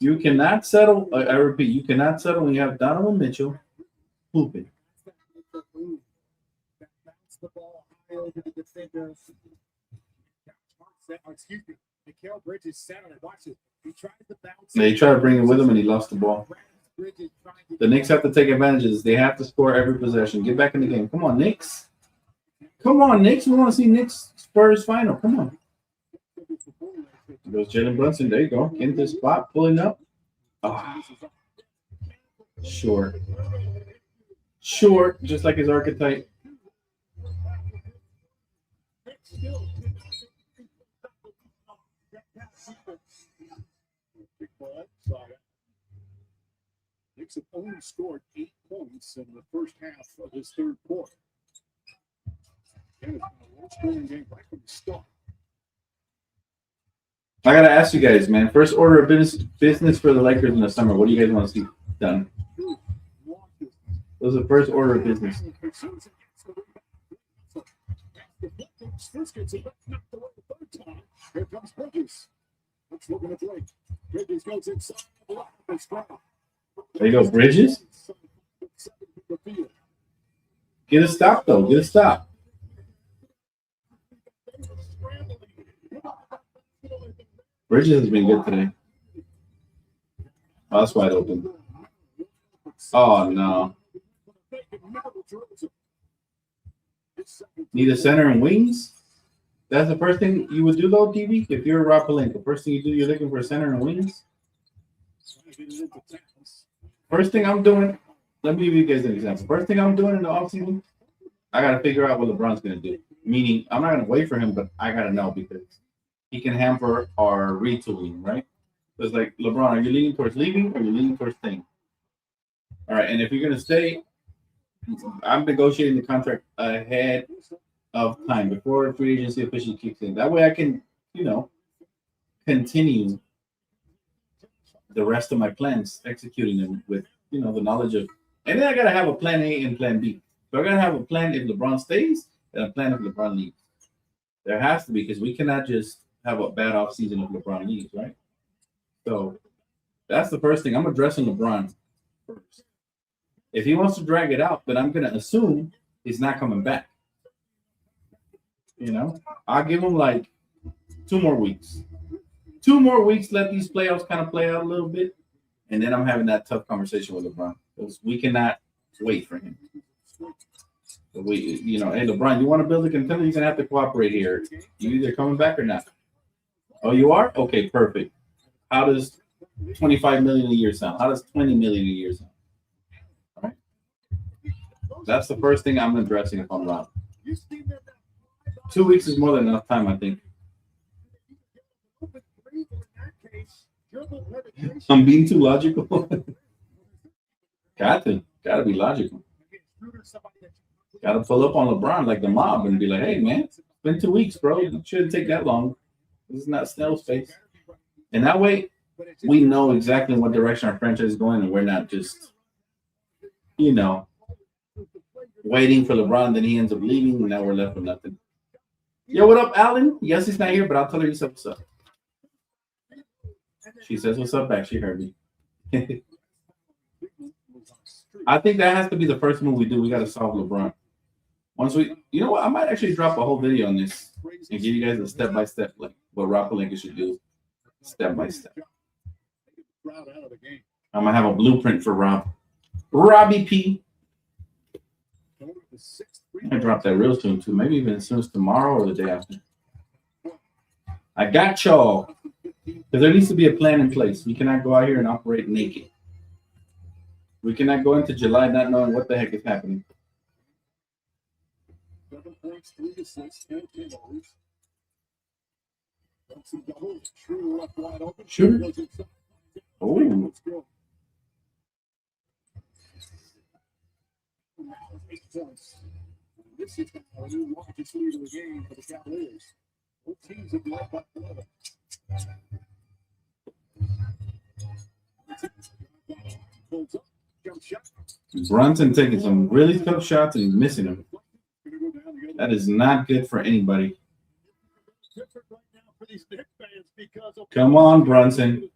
You cannot settle. I repeat, you cannot settle when you have Donovan Mitchell hooping. Yeah, he tried to bring it with him and he lost the ball. The Knicks have to take advantages. They have to score every possession. Get back in the game. Come on, Knicks. Come on, Knicks. We want to see Knicks Spurs final. Come on. There goes Jalen Brunson. There you go. Into the spot, pulling up. Oh. Short. Short, just like his archetype. Knicks have only scored 8 points in the first half of this third quarter. Again, it's been a low-scoring game right from the start. I gotta ask you guys, man. First order of business for the Lakers in the summer. What do you guys want to see done? What's the first order of business? Here comes Bridges. Let's look at Drake. Bridges goes inside. There you go, Bridges. Get a stop, though. Get a stop. Bridges has been good today. Oh, that's wide open. Oh, no. Need a center and wings? That's the first thing you would do, though, TV? If you're Rob Pelinka, first thing you do, you're looking for a center and wings? First thing I'm doing, let me give you guys an example. First thing I'm doing in the offseason, I got to figure out what LeBron's going to do. Meaning, I'm not going to wait for him, but I got to know because he can hamper our retooling, right? So it's like, LeBron, are you leaning towards leaving or are you leaning towards staying? All right, and if you're going to stay, I'm negotiating the contract ahead of time before free agency officially kicks in. That way I can, continue the rest of my plans, executing them with, the knowledge of, and then I got to have a plan A and plan B. So I got to have a plan if LeBron stays and a plan if LeBron leaves. There has to be, because we cannot just have a bad offseason if LeBron leaves, right? So that's the first thing. I'm addressing LeBron first. If he wants to drag it out, then I'm going to assume he's not coming back. I'll give him like 2 more weeks. 2 more weeks, let these playoffs kind of play out a little bit. And then I'm having that tough conversation with LeBron. Because we cannot wait for him. Hey, LeBron, you want to build a contender, you're going to have to cooperate here. You either coming back or not. Oh, you are? Okay, perfect. How does $25 million a year sound? How does $20 million a year sound? All right. That's the first thing I'm addressing if I'm Rob. 2 weeks is more than enough time, I think. I'm being too logical. Gotta be logical. recruiter, somebody that you Got to pull up on LeBron like the mob and be like, hey, man, it's been 2 weeks, bro. It shouldn't take that long. This is not snail space. And that way, we know exactly what direction our franchise is going, and we're not just, you know, waiting for LeBron, then he ends up leaving, and now we're left with nothing. Yo, what up, Alan? Yes, he's not here, but I'll tell her you said what's up. She says what's up back. She heard me. I think that has to be the first move we do. We got to solve LeBron. Once we, you know what? I might actually drop a whole video on this and give you guys a step-by-step, like what Rob Pelinka should do, step-by-step. I'm going to have a blueprint for Rob. Robbie P. I'm going to drop that real soon, too. Maybe even as soon as tomorrow or the day after. I got y'all. Because there needs to be a plan in place. We cannot go out here and operate naked. We cannot go into July not knowing what the heck is happening. 7 points, 3 assists, 10 turnovers. That's a double. Shooter left wide open. Shooter. Oh. 8 points. This is a new largest lead of the game for the Cavaliers. Both teams have led by 11. Brunson taking some really tough shots and he's missing them. That is not good for anybody. Come on, Brunson.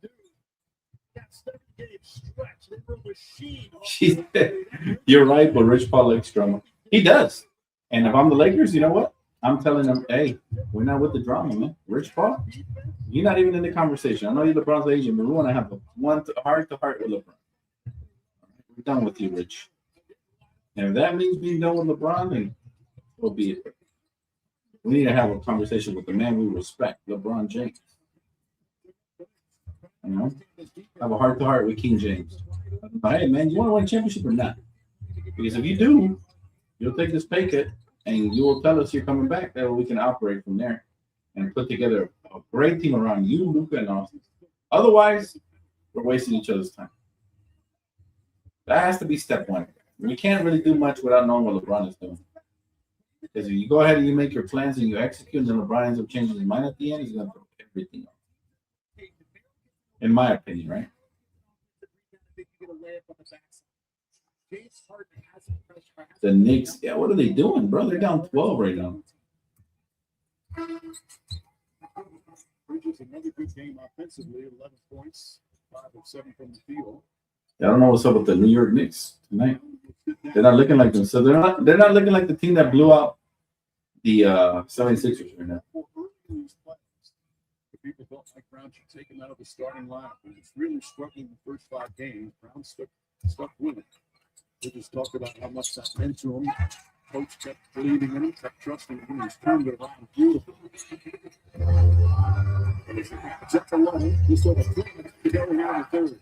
You're right, but Rich Paul likes drama. He does. And if I'm the Lakers, you know what? I'm telling them, hey, we're not with the drama, man. Rich Paul, you're not even in the conversation. I know you're LeBron's agent, but we want to have a heart-to-heart with LeBron. We're done with you, Rich. And if that means being done with LeBron, then we'll be it. We need to have a conversation with the man we respect, LeBron James. You know, have a heart-to-heart with King James. Hey, man, you want to win a championship or not? Because if you do, you'll take this pay cut, and you will tell us you're coming back. That way we can operate from there and put together a great team around you, Luka, and Austin. Otherwise, we're wasting each other's time. That has to be step one. We can't really do much without knowing what LeBron is doing. Because if you go ahead and you make your plans and you execute, and then LeBron ends up changing his mind at the end, he's going to throw everything off. In my opinion, right? The Knicks, yeah, what are they doing, bro? They're down 12 right now. Bridges another good game offensively, 11 points, 5 of 7 from the field. I don't know what's up with the New York Knicks tonight. They're not looking like them. So they're not looking like the team that blew out the 76ers right now. People felt like Brown should take him out of the starting lineup, and it's really struggling the first 5 games. Brown stuck with it. We just talked about how much that meant to him. Coach kept believing in him, kept trusting him. He's turned it around beautifully. Just 11. Just over 3 minutes to go here in the third.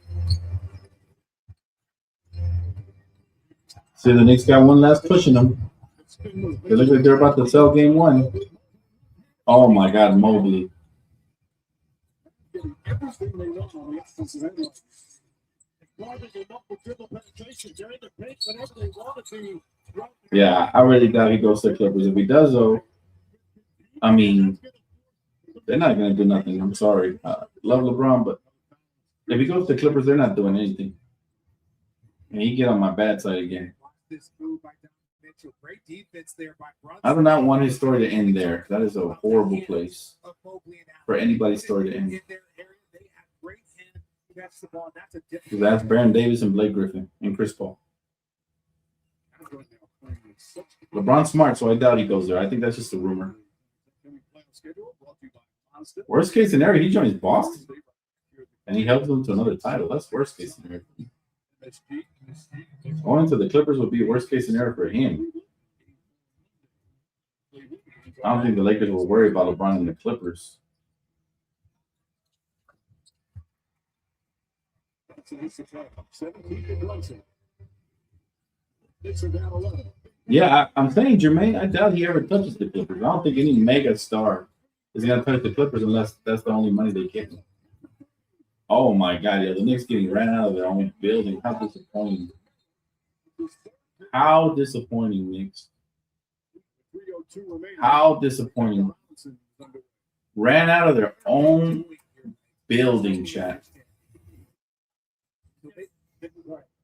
See, the Knicks got one last push in them. They look like they're about to sell game 1. Oh my God, Mobley. Everything they want on the offensive end. Yeah, I really doubt he goes to the Clippers. If he does, though, I mean, they're not going to do nothing. I'm sorry. Love LeBron, but if he goes to the Clippers, they're not doing anything. And he get on my bad side again. I do not want his story to end there. That is a horrible place for anybody's story to end. Because that's Baron Davis and Blake Griffin and Chris Paul. LeBron's smart, so I doubt he goes there. I think that's just a rumor. Worst case scenario, he joins Boston. And he helps them to another title. That's worst case scenario. Going to the Clippers would be worst case scenario for him. I don't think the Lakers will worry about LeBron and the Clippers. Yeah, I'm saying, Jermaine, I doubt he ever touches the Clippers. I don't think any mega star is going to touch the Clippers unless that's the only money they get. Oh, my God. Yeah, the Knicks getting ran out of their own building. How disappointing. How disappointing, Knicks. 3:02 remaining. How disappointing. Ran out of their own building, chat.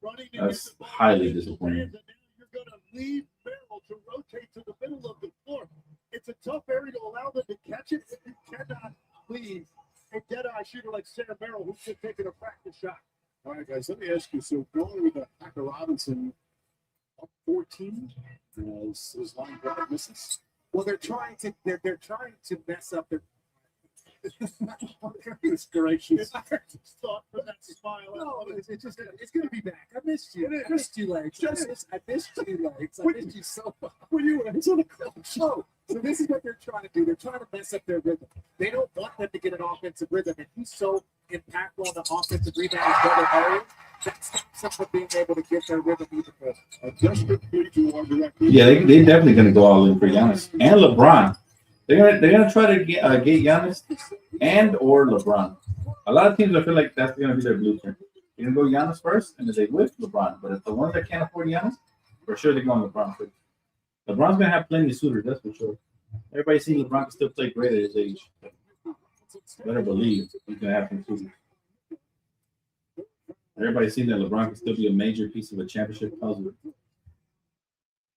Running to That's get the ball. highly disappointing. And now you're going to leave Merrill to rotate to the middle of the floor. It's a tough area to allow them to catch it. If you cannot leave a dead-eye shooter like Sam Merrill, who's just taking a practice shot. All right, guys, let me ask you. So going with Packer Robinson up 14 as his line guard misses. Well, they're trying to mess up their. Goodness gracious. Thought for that smile. No, it's gonna be back. I missed you. I missed you, legs. I missed you, legs. I missed you so much. When you were on the coach. Oh, so this is what they're trying to do. They're trying to mess up their rhythm. They don't want them to get an offensive rhythm, and he's so impactful on the offensive rebound in other areas that stops them from being able to get their rhythm even further. A desperate plea to our director. Yeah, they definitely gonna go all in for Giannis and LeBron. They're gonna try to get Giannis and or LeBron. A lot of teams, I feel like that's gonna be their blueprint. You're gonna go Giannis first, and then they with LeBron. But if the ones that can't afford Giannis, for sure they're going LeBron first. LeBron's gonna have plenty of suitors, that's for sure. Everybody sees LeBron can still play great at his age. Better believe he's gonna have some suitors. Everybody sees that LeBron can still be a major piece of a championship puzzle.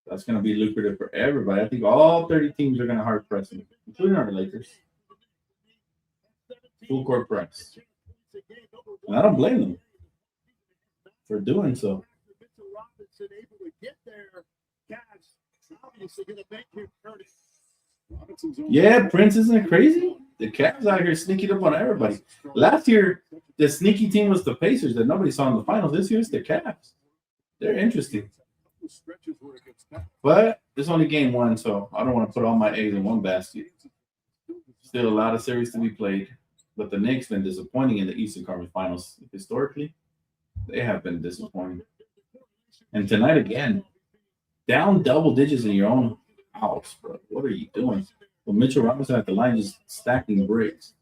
That's going to be lucrative for everybody. I think all 30 teams are going to hard press him, including our Lakers. Full court press. And I don't blame them for doing so. Yeah, Prince, isn't it crazy? The Cavs out here sneaking up on everybody. Last year, the sneaky team was the Pacers that nobody saw in the finals. This year, it's the Cavs. They're interesting. But it's only game one, so I don't want to put all my eggs in one basket. Still a lot of series to be played. But the Knicks been disappointing in the Eastern Conference Finals. Historically, they have been disappointing. And tonight again, down double digits in your own house, bro. What are you doing? Well, Mitchell Robinson at the line just stacking bricks.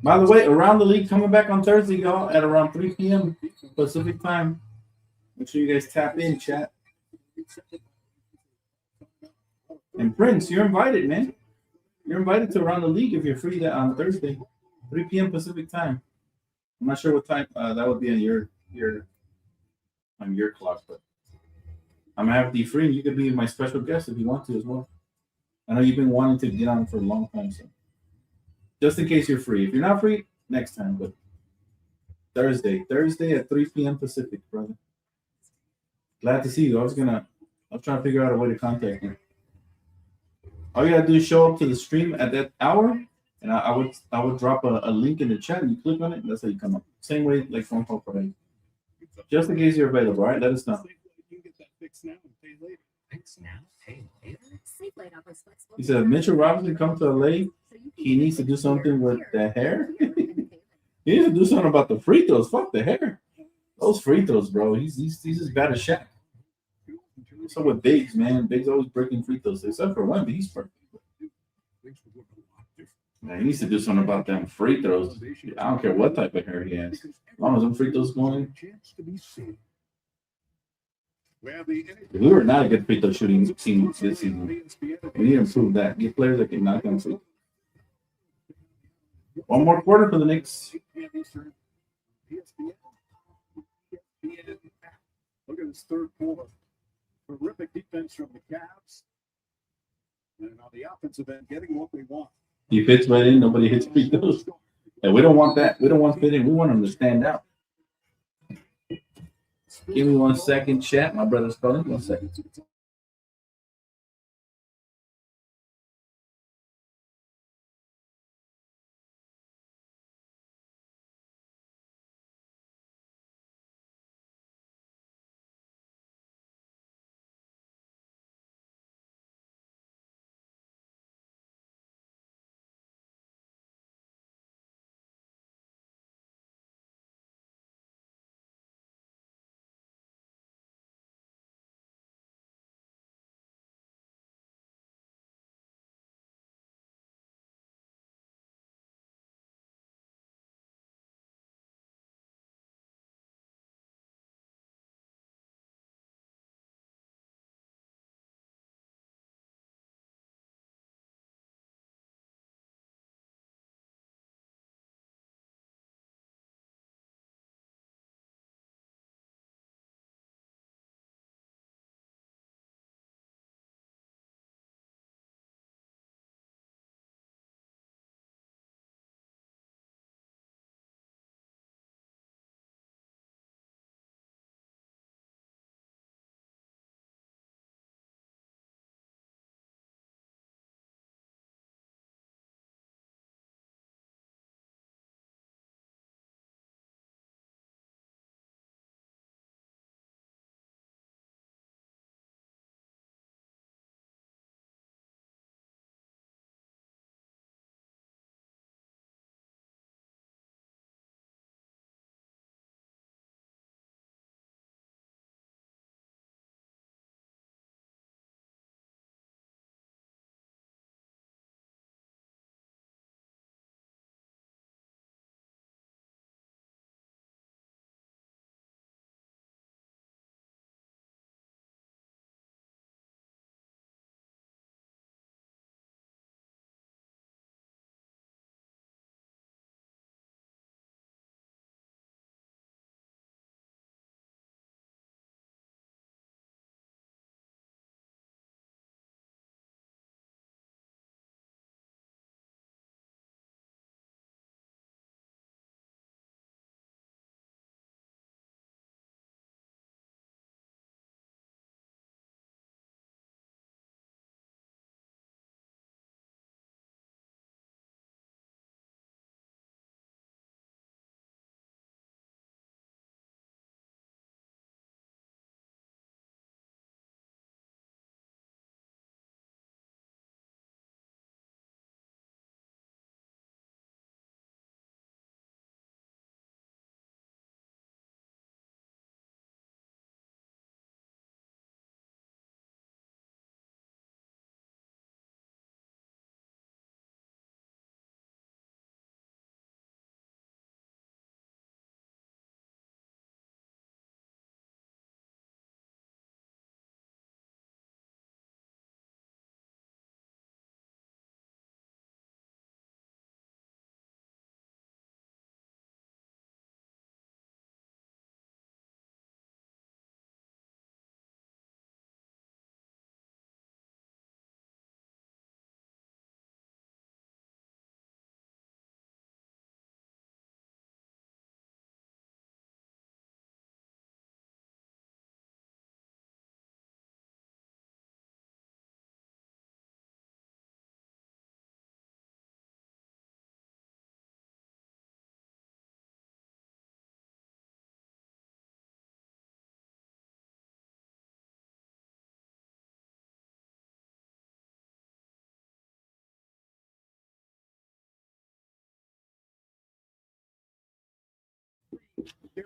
By the way, Around the League coming back on Thursday, y'all, at around 3 p.m. Pacific time. Make sure you guys tap in, chat. And Prince, you're invited, man. You're invited to Around the League if you're free on Thursday, 3 p.m. Pacific time. I'm not sure what time that would be on your clock, but I'm gonna have you free, and you could be my special guest if you want to as well. I know you've been wanting to get on for a long time, so just in case you're free. If you're not free, next time, but Thursday at 3 p.m. Pacific, brother. Glad to see you. I'm trying to figure out a way to contact you. All you gotta do is show up to the stream at that hour, and I would drop a link in the chat, and you click on it, and that's how you come up. Same way like phone call Friday. Just in case you're available, all right? Let us know. You can get that fixed now and pay later. Fix now, pay later. SafeLight offers flexible. He said, Mitchell Robinson come to LA. He needs to do something with the hair. He needs to do something about the free throws. Fuck the hair. Those free throws, bro. He's as bad as Shaq. So with Biggs, man. Biggs always breaking free throws. Except for Wemby, he's perfect. Man, he needs to do something about them free throws. I don't care what type of hair he has. As long as them free throws going. We were not a good free throw shooting team this season. We need to improve that. Get players that can knock them free. One more quarter for the Knicks. Look at this third quarter. Terrific defense from the Cavs. And on the offensive end, getting what we want. He fits right in. Nobody hits free throws. And we don't want that. We don't want fit in. We want him to stand out. Give me 1 second, chat. My brother's calling. 1 second.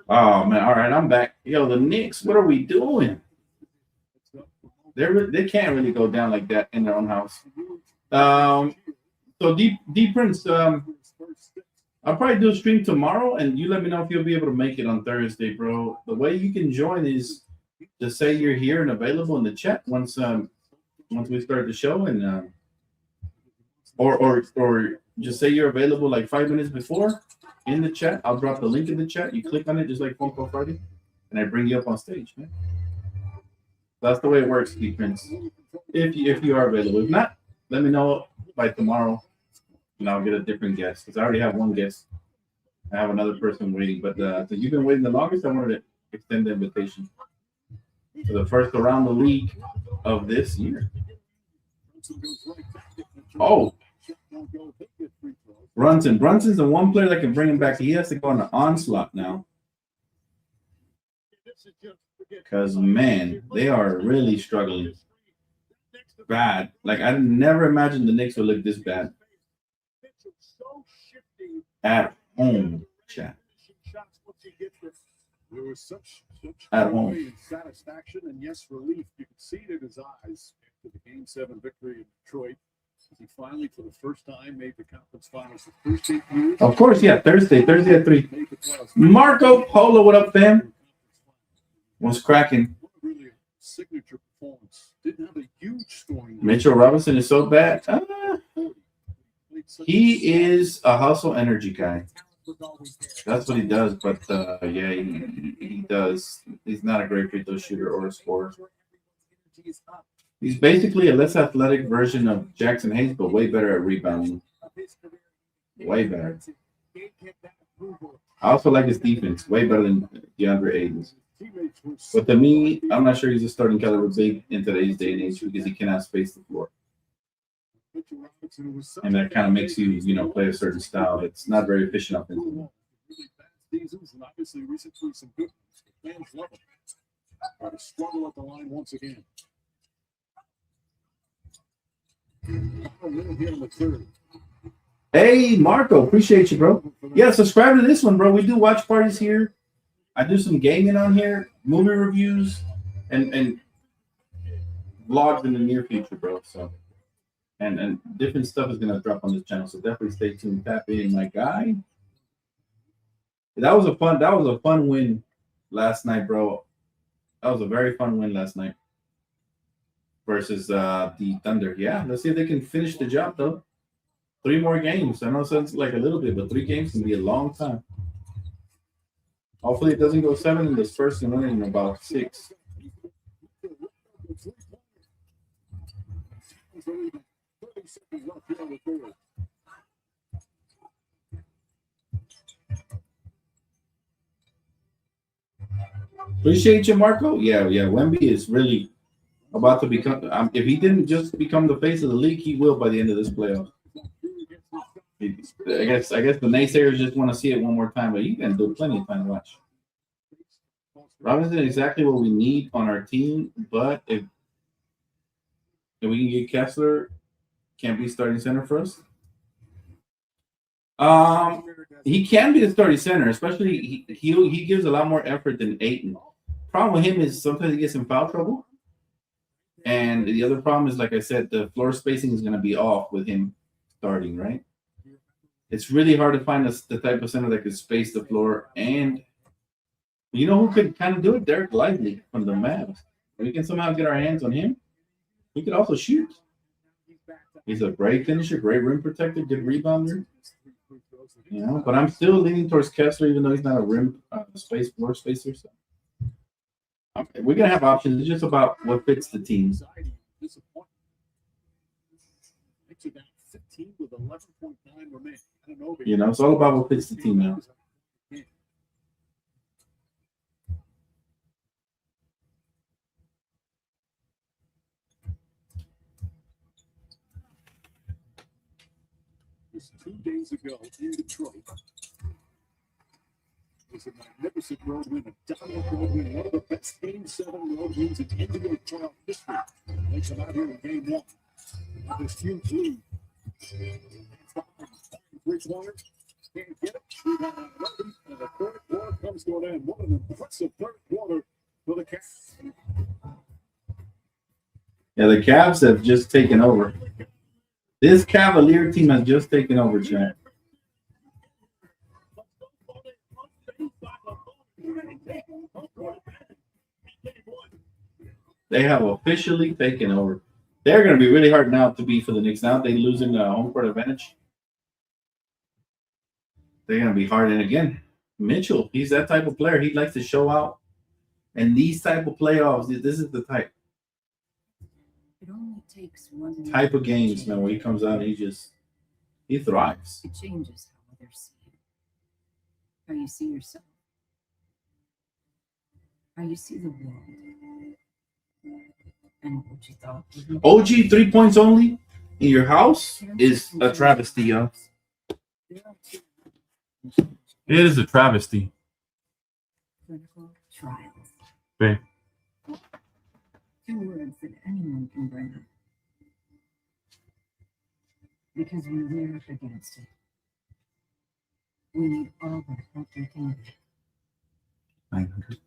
Oh man, all right, I'm back. Yo, the Knicks, what are we doing? They can't really go down like that in their own house. So D Prince, I'll probably do a stream tomorrow, and you let me know if you'll be able to make it on Thursday, bro. The way you can join is to say you're here and available in the chat once we start the show, and or just say you're available like 5 minutes before in the chat. I'll drop the link in the chat. You click on it just like Phone Call Friday, and I bring you up on stage, man. That's the way it works, D Prince. If you are available, if not, let me know by tomorrow, and I'll get a different guest because I already have one guest. I have another person waiting, but so you've been waiting the longest. I wanted to extend the invitation for the first around the league of this year. Oh, Brunson's the one player that can bring him back. He has to go on the onslaught now. Because, man, they are really struggling. Bad. Like, I never imagined the Knicks would look this bad. At home, chat. There was such At joy home. and satisfaction and, yes, relief. You could see it in his eyes after the Game 7 victory in Detroit. He finally, for the first time, made the conference finals the first 8 years. Of course, yeah. Thursday at 3. Marco Polo, what up, fam? What's cracking? Really a signature performance. Didn't have a huge scoring. Mitchell Robinson is so bad. He is a hustle energy guy. That's what he does. But yeah, he does. He's not a great free throw shooter or a scorer. He's basically a less athletic version of Jackson Hayes, but way better at rebounding. Way better. I also like his defense. Way better than DeAndre Ayton's. But to me, I'm not sure he's a starting caliber big in today's day and age because he cannot space the floor. And that kind of makes you, play a certain style. It's not very efficient offensively. Obviously, recently some good fans love him. But a struggle at the line once again. Hey, Marco, appreciate you, bro. Yeah, subscribe to this one, bro. We do watch parties here. I do some gaming on here, movie reviews, and vlogs in the near future, bro. So, and different stuff is gonna drop on this channel. So definitely stay tuned. Tap in, my guy. That was a fun win last night, bro. That was a very fun win last night versus the Thunder. Yeah, let's see if they can finish the job though. 3 more games. I know it sounds like a little bit, but 3 games can be a long time. Hopefully it doesn't go 7 in this first and in about 6. Appreciate you, Marco. Yeah. Wemby is really about to become. If he didn't just become the face of the league, he will by the end of this playoff. I guess the naysayers just want to see it one more time, but you can do plenty of time to watch. Robinson is exactly what we need on our team, but if we can get Kessler, can't be starting center for us. He can be the starting center, especially he gives a lot more effort than Ayton. Problem with him is sometimes he gets in foul trouble, and the other problem is, like I said, the floor spacing is going to be off with him starting, right? It's really hard to find the type of center that could space the floor, and you know who could kind of do it? Derek Lively from the Mavs. If we can somehow get our hands on him, he could also shoot. He's a great finisher, great rim protector, good rebounder. But I'm still leaning towards Kessler, even though he's not a rim floor spacer. So. We're gonna have options. It's just about what fits the team. It's all about what fits the team now. Just 2 days ago in Detroit. It was a magnificent road win, a dominant road win, one of the best Game 7 road wins in NBA playoff history. They come out here in Game 1. This huge lead. 3-pointer. can't get it. And the third quarter comes to an end. What an impressive third quarter for the Cavs. Yeah, the Cavs have just taken over. This Cavalier team has just taken over, Chad. They have officially taken over. They're going to be really hard now to beat for the Knicks. Now they losing the home court advantage. They're going to be hard. And again, Mitchell, he's that type of player. He likes to show out. And these type of playoffs, this is the type of games, man, where he comes out and he thrives. It changes how others see you, how you see yourself, how you see the world, and what you thought. OG 3 points only in your house is a travesty, y'all. It is a travesty. Critical trials. Okay. 2 words that anyone can bring up. Because when we're up against it, we need all the help we can get. 900.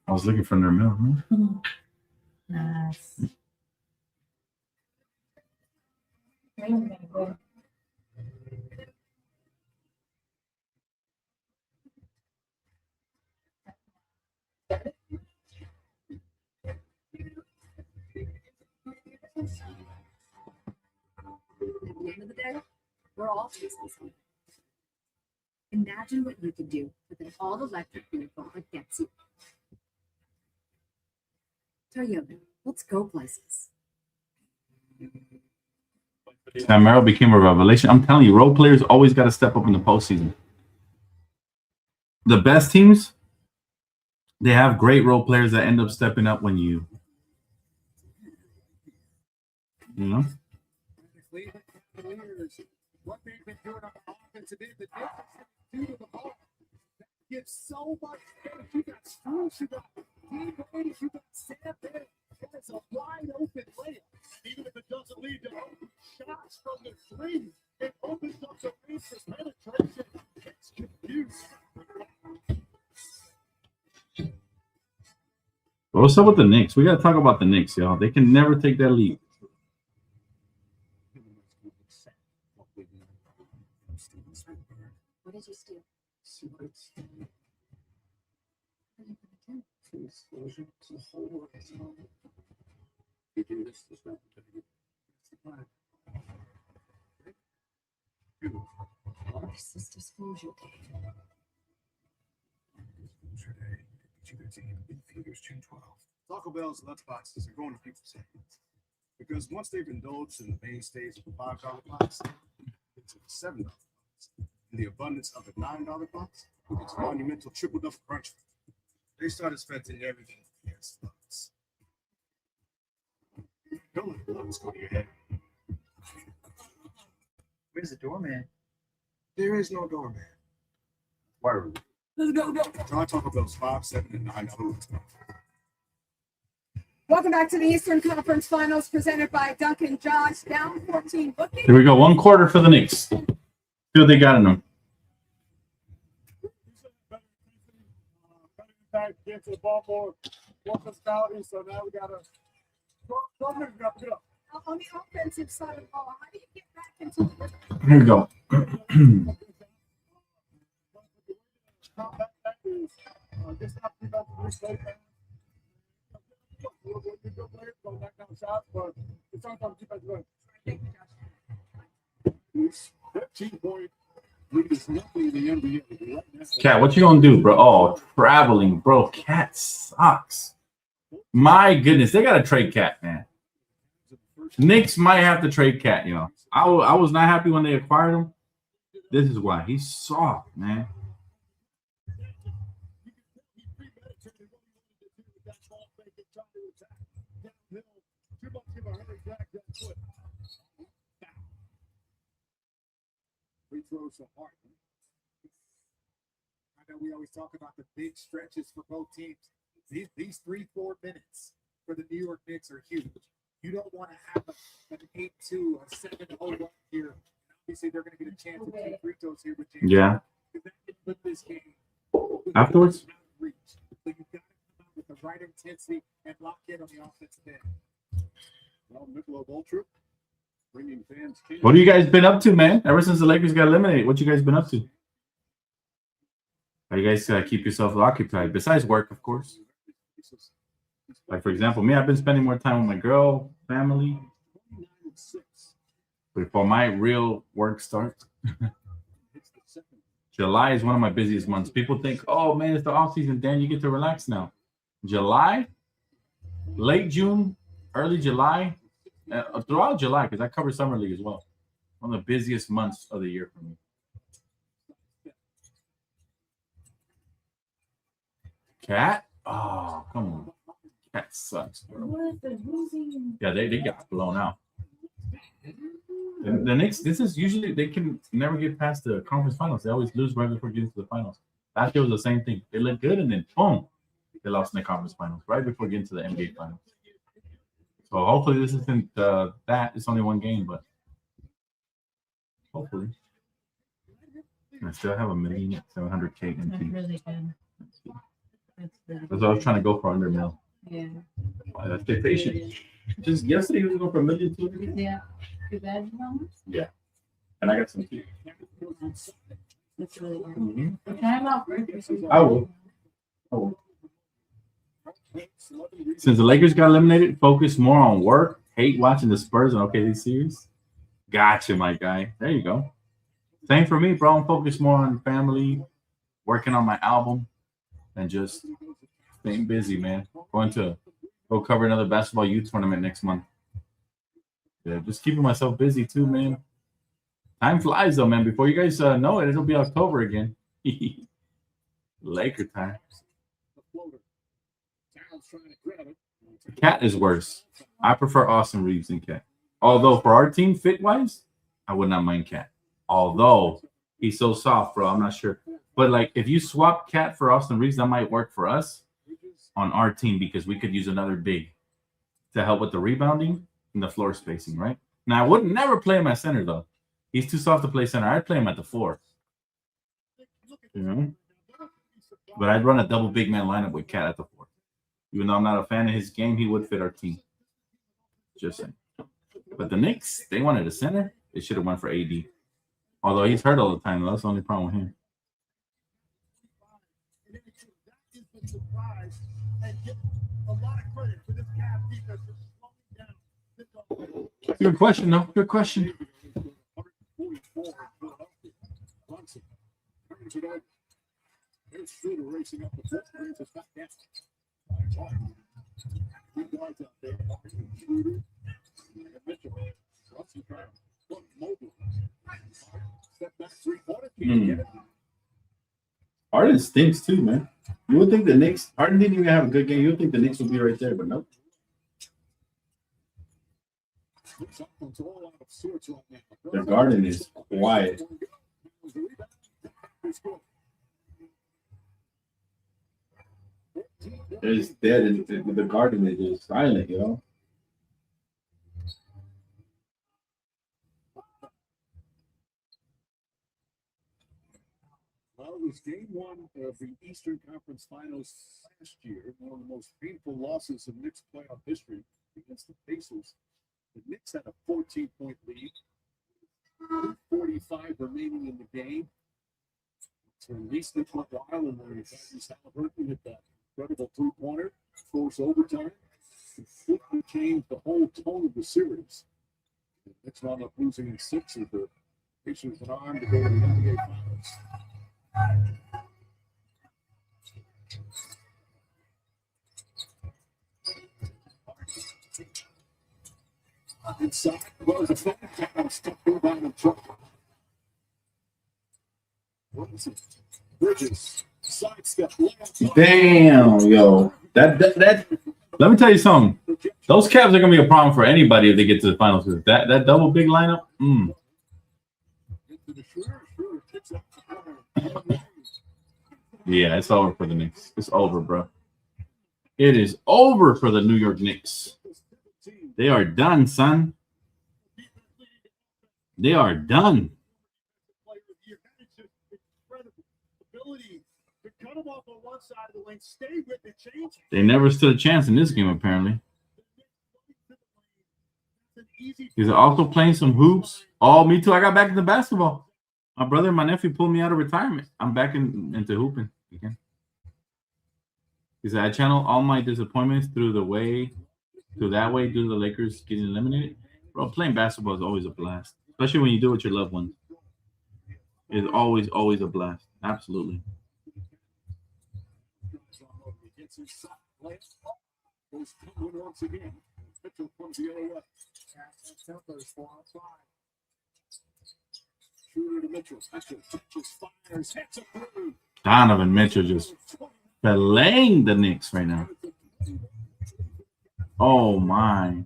I was looking for their milk. Nice. At the end of the day, we're all facing something. Imagine what you could do with an all-electric vehicle against you. Toyota, let's go places. Camaro became a revelation. I'm telling you, role players always got to step up in the postseason. The best teams, they have great role players that end up stepping up when you know. What they've been doing on the offensive end, the difference due to the ball. That gives so much space. You got Struz, you got Dean Wade, you got Sam there. It's a wide open layup. Even if it doesn't lead to open shots from the three, it opens up the range for penetration. It's confused. What's up with the Knicks? We got to talk about the Knicks, y'all. They can never take that lead. What did you steal? Secrets. What are you gonna do? Exposure to the whole world. You do this not it's the plan. This is disclosure day. Disclosure day. Each of their team in figures 212. Taco Bell's lunchboxes are going to people's heads. Because once they've indulged in the mainstays of the $5 box, it's a $7 box. In the abundance of a $9 box, it's a monumental triple-double crunch. They started spending everything for their slots. Don't let the lunch go to your head. Where's the doorman? There is no doorman. Word. Let's go. Try Taco Bell's $5, $7, and $9 lunchbox. Welcome back to the Eastern Conference Finals presented by Duncan Josh. Down 14. Here we go. 1 quarter for the Knicks. See what they got in them. Better impact, get to the ball more physicality. So now we got to go up. On the offensive side of the ball, how do you get back into the Here we go. Just have to go to the go back down shots, but it's not going to keep us good. 15-point lead is nothing in the NBA right now. Cat, what you gonna do, bro? Oh, traveling, bro. Cat sucks. My goodness, they gotta trade Cat, man. Knicks might have to trade Cat, you know. I was not happy when they acquired him. This is why he's soft, man. Free throws are hard. I know we always talk about the big stretches for both teams. These 3-4 minutes for the New York Knicks are huge. You don't want to have an 8-2 or 7-0 run here. Obviously, they're going to get a chance to take free throws here with James. Yeah. Because that can flip this game. Afterwards? So you've got to come out with the right intensity and lock in on the offensive end. Well, Michelob Ultra, bringing fans. What have you guys been up to, man? Ever since the Lakers got eliminated, what you guys been up to? How you guys keep yourself occupied? Besides work, of course. Like, for example, me, I've been spending more time with my girl, family, before my real work starts. July is one of my busiest months. People think, oh, man, it's the off season. Dan, you get to relax now. July, late June, early July, throughout July, because I cover Summer League as well. One of the busiest months of the year for me. Cat? Oh, come on. Cat sucks, bro. Yeah, they got blown out. The Knicks, this is usually, they can never get past the conference finals. They always lose right before getting to the finals. Last year was the same thing. They looked good, and then boom, they lost in the conference finals right before getting to the NBA finals. So hopefully this isn't that. It's only one game, but hopefully. I still have 1,700,000 in That's teams. really good. That's what I was trying to go for under mil. Yeah. Stay patient. Just yesterday, we was going for 1,200,000. Yeah. Too bad, Mama? Yeah. And I got some too. That's really good. Mm-hmm. Can I have off breakfast? I will. Since the Lakers got eliminated, focus more on work. Hate watching the Spurs and OKC series. Gotcha, my guy. There you go. Same for me, bro. I'm focused more on family, working on my album, and just staying busy, man. Going to go cover another basketball youth tournament next month. Yeah, just keeping myself busy too, man. Time flies though, man. Before you guys know it, it'll be October again. Laker time. Cat is worse. I prefer Austin Reeves than Cat. Although for our team, fit-wise, I would not mind Cat. Although he's so soft, bro. I'm not sure. But like, if you swap Cat for Austin Reeves, that might work for us on our team because we could use another big to help with the rebounding and the floor spacing, right? Now, I would never play him at center, though. He's too soft to play center. I'd play him at the 4. You know? But I'd run a double big man lineup with Cat at the 4. Even though I'm not a fan of his game, he would fit our team. Just saying. But the Knicks, they wanted a center. They should have went for AD. Although he's hurt all the time. That's the only problem with him. Good question, though. Good question. Harden stinks too, man. You would think the Knicks, Harden didn't even have a good game. You would think the Knicks would be right there, but nope. The Garden is quiet. It's dead, and the Garden is just silent, you know. Well, it was game 1 of the Eastern Conference Finals last year, one of the most painful losses in Knicks playoff history against the Pacers. The Knicks had a 14-point lead, 45 remaining in the game. To release it for a while, and then Halliburton hit that incredible three-pointer, force overtime, completely changed the whole tone of the series. The Knicks wound up losing in 6 of the Pacers went on to go to the NBA Finals. Inside was a foul, step rebound and trouble. What was it? Bridges, sidestep. Damn, yo. That let me tell you something. Those Cavs are gonna be a problem for anybody if they get to the finals. That double big lineup. Yeah, it's over for the Knicks. It's over, bro. It is over for the New York Knicks. They are done, son. They are done. Player of the year. That is just incredible ability to cut him off on one side of the lane, stay with the change. They never stood a chance in this game, apparently. He's also playing some hoops. Oh, me too. I got back into basketball. My brother and my nephew pulled me out of retirement. I'm back into hooping again. He said, I channel all my disappointments through that way due to the Lakers getting eliminated. Bro, playing basketball is always a blast, especially when you do it with your loved ones. It's always, always a blast. Absolutely. Donovan Mitchell just filleting the Knicks right now. Oh, my.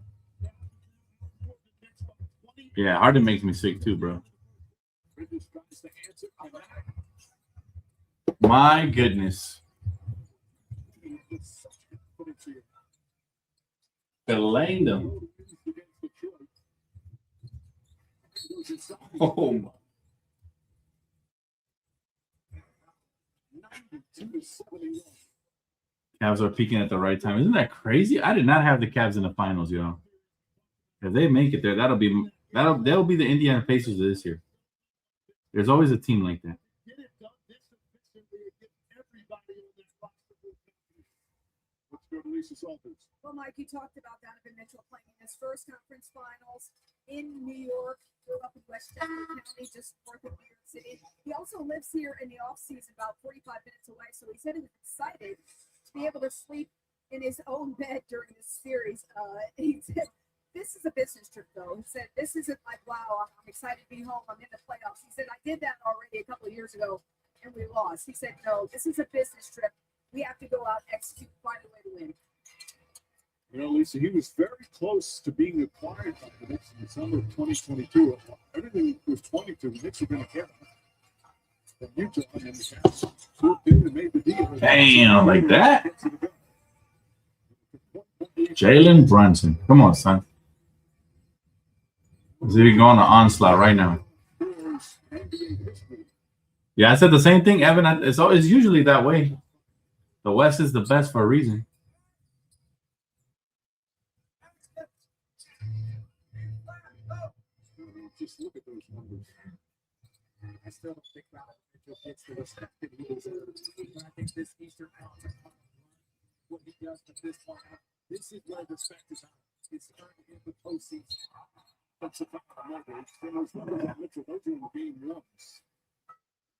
Yeah, Harden makes me sick too, bro. My goodness. Filleting them. Oh, my. Cavs are peaking at the right time. Isn't that crazy? I did not have the Cavs in the finals, y'all. If they make it there, they'll be the Indiana Pacers of this year. There's always a team like that. Well, Mike, you talked about Donovan Mitchell playing in his first conference finals in New York. Grew up in Westchester County, just north of New York City. He also lives here in the off season, about 45 minutes away. So he said he was excited to be able to sleep in his own bed during this series. He said, "This is a business trip, though." He said, "This isn't like, wow, I'm excited to be home. I'm in the playoffs." He said, "I did that already a couple of years ago, and we lost." He said, "No, this is a business trip. We have to go out, execute, find a way to win." You know, Lisa, he was very close to being acquired by the Knicks in the summer of 2022. Everything was pointing to the Knicks were going to get him from Utah, and then the Cavs swooped in and made the deal. Damn, like that? Jalen Brunson. Come on, son. Let's see if we go on the onslaught right now. Yeah, I said the same thing, Evan. It's usually that way. The West is the best for a reason. Just look at those numbers. I still don't think about Mitchell gets the respect that he deserves. But I think this Eastern Conference, what he does at this point, this is where respect is on. It's earned in the postseason. That's a fact. Mitchell, those are in game ones.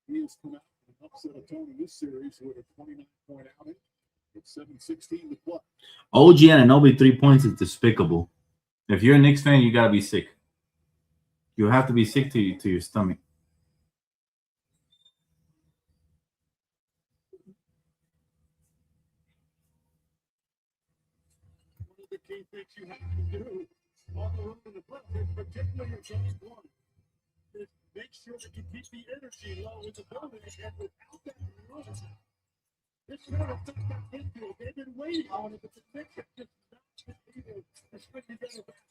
He has come out and upset a tone in this series with a 29-point outing with 7:16 to play. OG Anunoby 3 points is despicable. If you're a Knicks fan, you got to be sick. You have to be sick to your stomach. One of the key things you have to do on the road in the playoffs, particularly in game one, is make sure that you keep the energy low in the building. And without that run, this is going to affect that infield. They've been waiting on it, but the Knicks have just not been able to string together back.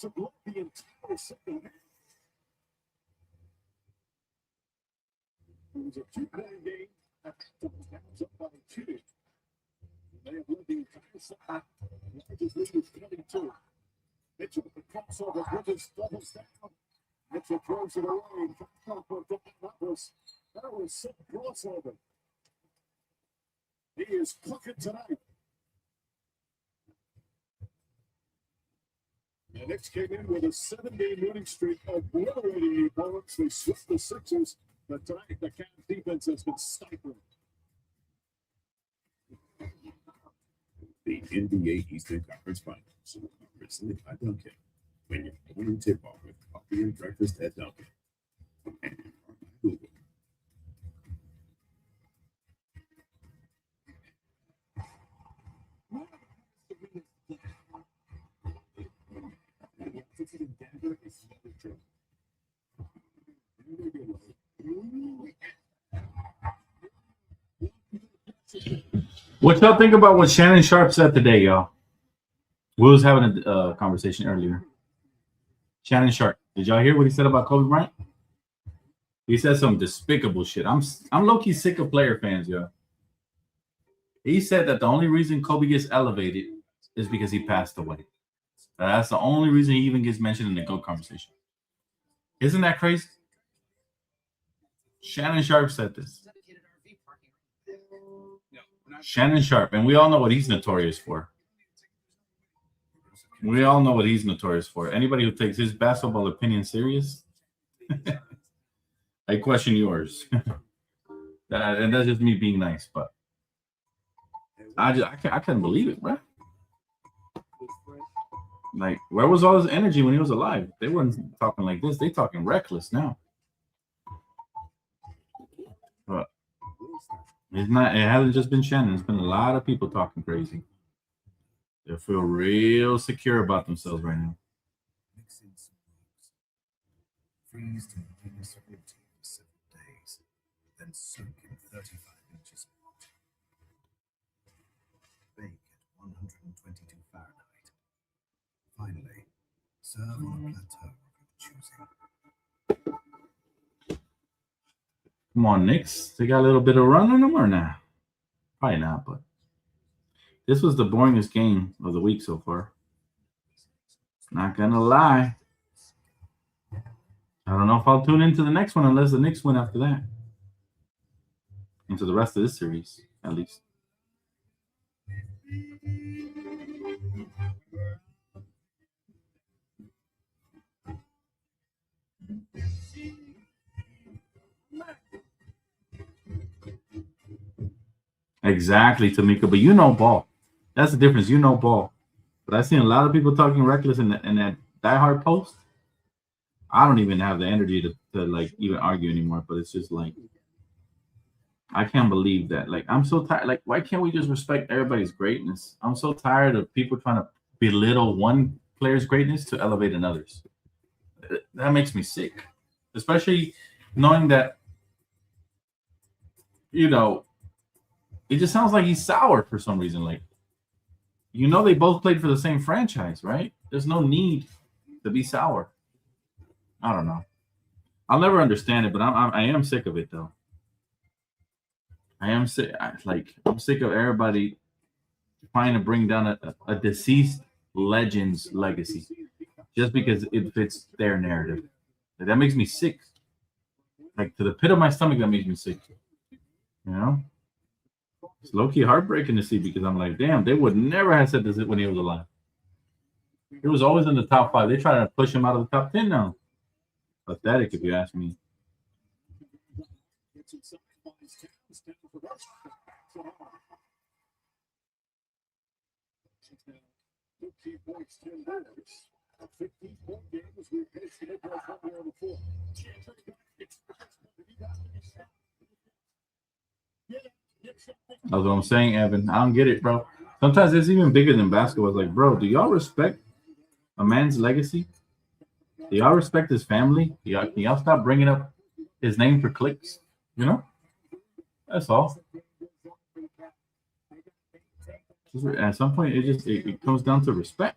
To block the entire second half. It was a two-point game. That was up by 2. They have led the entire second half. Largest lead is 22. Mitchell, the crossover, Bridges doubles down. Mitchell throws it away. That was some crossover. He is cooking tonight. The Knicks came in with a 7-game winning streak, obliterating the opponents. They swept the Sixers, but tonight the Cavs defense has been stifling. The NBA Eastern Conference Finals, presented by Dunkin'. When you're morning tip-off with coffee and breakfast at Dunkin'. And Google. What y'all think about what Shannon Sharp said today, y'all? We was having a conversation earlier. Shannon Sharp. Did y'all hear what he said about Kobe Bryant? He said some despicable shit. I'm low-key sick of player fans, yo. He said that the only reason Kobe gets elevated is because he passed away. That's the only reason he even gets mentioned in the GOAT conversation. Isn't that crazy? Shannon Sharp said this. Shannon Sharp, and we all know what he's notorious for. We all know what he's notorious for. Anybody who takes his basketball opinion serious, I question yours. And that's just me being nice, but I couldn't believe it, bro. Like, where was all his energy when he was alive? They weren't talking like this. They talking reckless now. But it's not. It hasn't just been Shannon. It's been a lot of people talking crazy. They feel real secure about themselves right now. Freeze to minus 40 for 7 days, then soak in 35 inches of water. Bake at 122 Fahrenheit. Finally, serve on a plateau of your choosing. Come on, Knicks. They got a little bit of run on them or not? Probably not, but this was the boringest game of the week so far. Not gonna lie. I don't know if I'll tune into the next one unless the Knicks win after that. Into the rest of this series, at least. Exactly, Tamika. But you know ball. That's the difference. You know ball. But I've seen a lot of people talking reckless in that diehard post. I don't even have the energy to like even argue anymore. But it's just like, I can't believe that. Like, I'm so tired. Like, why can't we just respect everybody's greatness? I'm so tired of people trying to belittle one player's greatness to elevate another's. That makes me sick. Especially knowing that, you know, it just sounds like he's sour for some reason. Like, you know, they both played for the same franchise, right? There's no need to be sour. I don't know. I'll never understand it, but I am sick of it though. I am sick. I'm sick of everybody trying to bring down a deceased legend's legacy just because it fits their narrative. Like, that makes me sick. Like, to the pit of my stomach, that makes me sick. You know? It's low-key heartbreaking to see because I'm like, damn, they would never have said this when he was alive. He was always in the top 5. They try to push him out of the top 10 now. Pathetic, if you ask me. That's what I'm saying, Evan. I don't get it, bro. Sometimes it's even bigger than basketball. It's like, bro, do y'all respect a man's legacy? Do y'all respect his family? Can y'all stop bringing up his name for clicks? You know? That's all. At some point, it comes down to respect.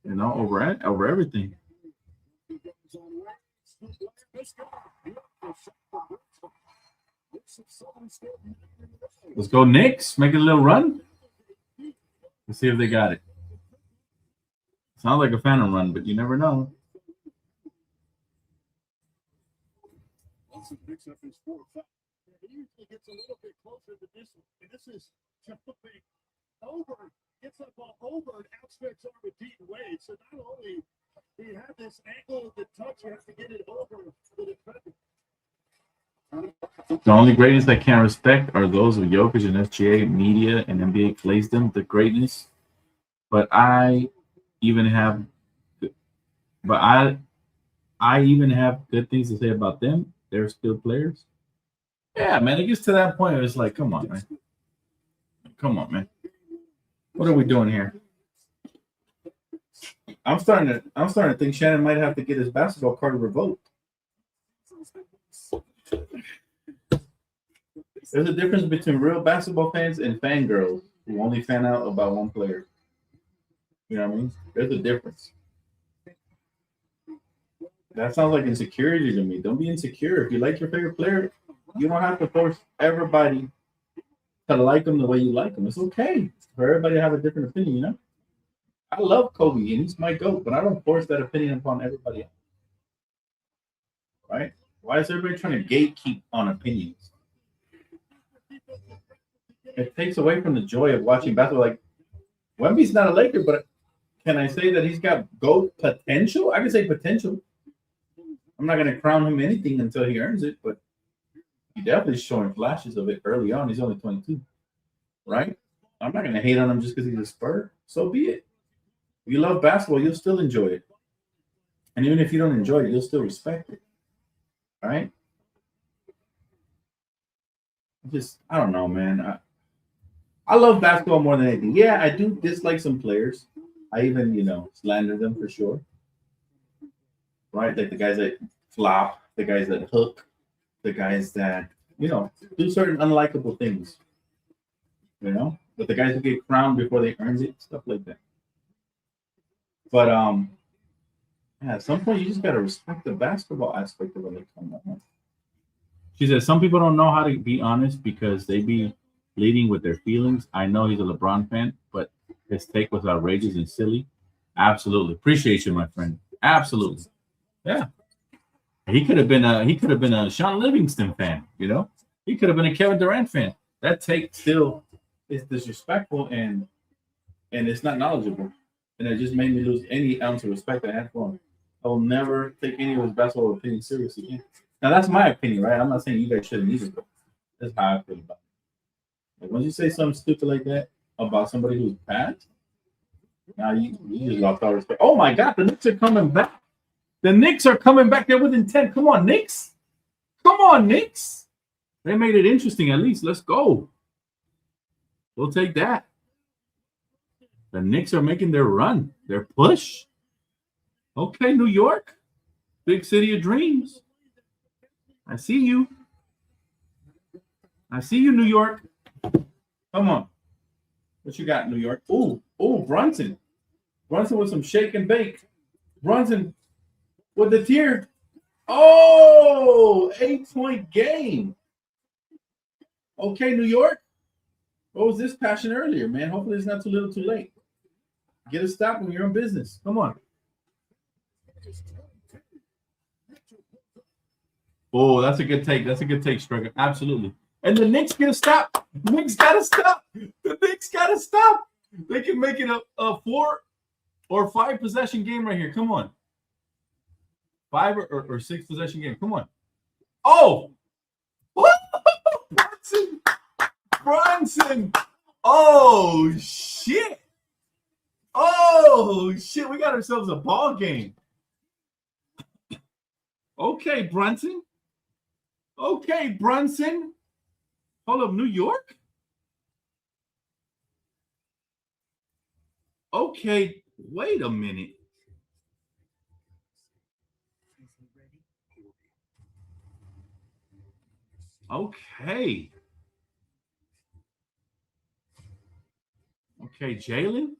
You know, over everything. Let's go Knicks. Make it a little run. Let's see if they got it. Sounds like a phantom run, but you never know. Picks up his 4 5. He usually gets a little bit closer to this one. And this is jumping over, gets up all over and outstretched arm with Deaton Wade. So not only do you have this angle of the touch, you have to get it over the defender. The only greatness I can't respect are those of Jokic and SGA, media, and NBA plays them the greatness. But I even have good things to say about them. They're still players. Yeah, man. It gets to that point where it's like, come on, man. Come on, man. What are we doing here? I'm starting to think Shannon might have to get his basketball card revoked. There's a difference between real basketball fans and fangirls who only fan out about one player. You know what I mean? There's a difference. That sounds like insecurity to me. Don't be insecure. If you like your favorite player, you don't have to force everybody to like them the way you like them. It's okay for everybody to have a different opinion, you know? I love Kobe and he's my GOAT, but I don't force that opinion upon everybody else. Right? Why is everybody trying to gatekeep on opinions? It takes away from the joy of watching basketball. Like, Wemby's not a Laker, but can I say that he's got GOAT potential? I can say potential. I'm not going to crown him anything until he earns it, but he definitely is showing flashes of it early on. He's only 22, right? I'm not going to hate on him just because he's a Spur. So be it. If you love basketball, you'll still enjoy it. And even if you don't enjoy it, you'll still respect it, right? I don't know, man. I love basketball more than anything. Yeah, I do dislike some players. I even, slander them for sure. Right? Like the guys that flop, the guys that hook, the guys that, do certain unlikable things. But the guys who get crowned before they earned it, stuff like that. But at some point you just gotta respect the basketball aspect of it. She said some people don't know how to be honest because they be leading with their feelings. I know he's a LeBron fan, but his take was outrageous and silly. Absolutely. Appreciate you, my friend. Absolutely. Yeah. He could have been a Sean Livingston fan, He could have been a Kevin Durant fan. That take still is disrespectful and it's not knowledgeable. And it just made me lose any ounce of respect I had for him. I will never take any of his basketball opinions seriously again. Now that's my opinion, right? I'm not saying you guys shouldn't either, but that's how I feel about it. Like, once you say something stupid like that about somebody who's passed, now you just lost all respect. Oh my God, the Knicks are coming back. The Knicks are coming back. They're within 10. Come on, Knicks. Come on, Knicks. They made it interesting at least. Let's go. We'll take that. The Knicks are making their run, their push. Okay, New York, big city of dreams. I see you. I see you, New York. Come on. What you got, New York? Oh, Brunson. Brunson with some shake and bake. Brunson with the tier. Oh, 8-point game. Okay, New York. What was this passion earlier, man? Hopefully it's not too little too late. Get a stop when you're in business. Come on. Oh, that's a good take. That's a good take, Striker. Absolutely. And the Knicks get a stop. The Knicks got to stop. The Knicks got to stop. They can make it a 4 or 5 possession game right here. Come on. 5 or 6 possession game. Come on. Oh! Brunson. Oh, shit. Oh, shit. We got ourselves a ball game. Okay, Brunson. Okay, Brunson. Hold up, New York? Okay, wait a minute. Okay. Okay, Jalen.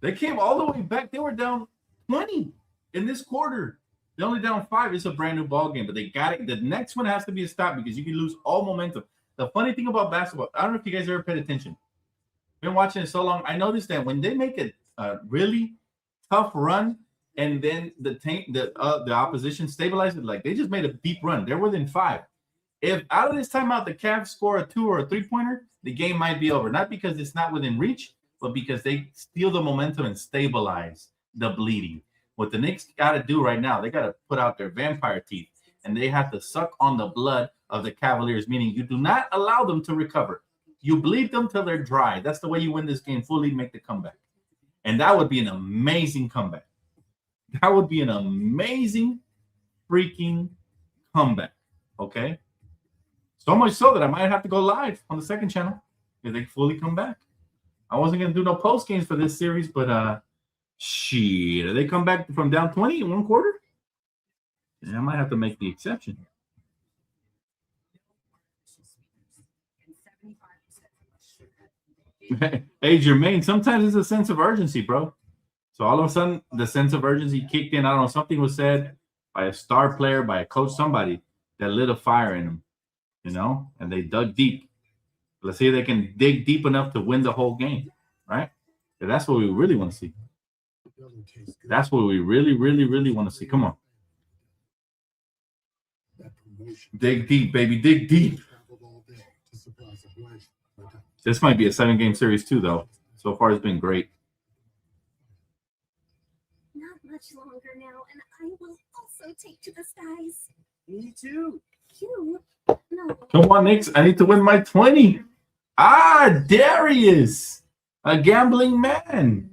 They came all the way back. They were down 20 in this quarter. They're only down 5. It's a brand new ball game, but they got it. The next one has to be a stop because you can lose all momentum. The funny thing about basketball, I don't know if you guys ever paid attention. Been watching it so long. I noticed that when they make a really tough run and then the opposition stabilizes, like they just made a deep run. They're within 5. If out of this timeout the Cavs score a 2 or a 3-pointer, the game might be over. Not because it's not within reach, but because they steal the momentum and stabilize the bleeding. What the Knicks got to do right now, they got to put out their vampire teeth, and they have to suck on the blood of the Cavaliers, meaning you do not allow them to recover. You bleed them till they're dry. That's the way you win this game, fully make the comeback. And that would be an amazing comeback. That would be an amazing freaking comeback, okay? So much so that I might have to go live on the second channel if they fully come back. I wasn't going to do no post games for this series, but shit, they come back from down 20 in one quarter? Yeah, I might have to make the exception. Hey, Jermaine, sometimes it's a sense of urgency, bro. So all of a sudden, the sense of urgency kicked in. I don't know, something was said by a star player, by a coach, somebody that lit a fire in them, you know, and they dug deep. Let's see if they can dig deep enough to win the whole game, right? And that's what we really want to see. That's what we really, really, really want to see. Come on. Dig deep, baby. Dig deep. This might be a 7-game series too, though. So far, it's been great. Not much longer now, and I will also take to the skies. Me too. You? No. Come on, Knicks. I need to win my 20. Ah, Darius. A gambling man.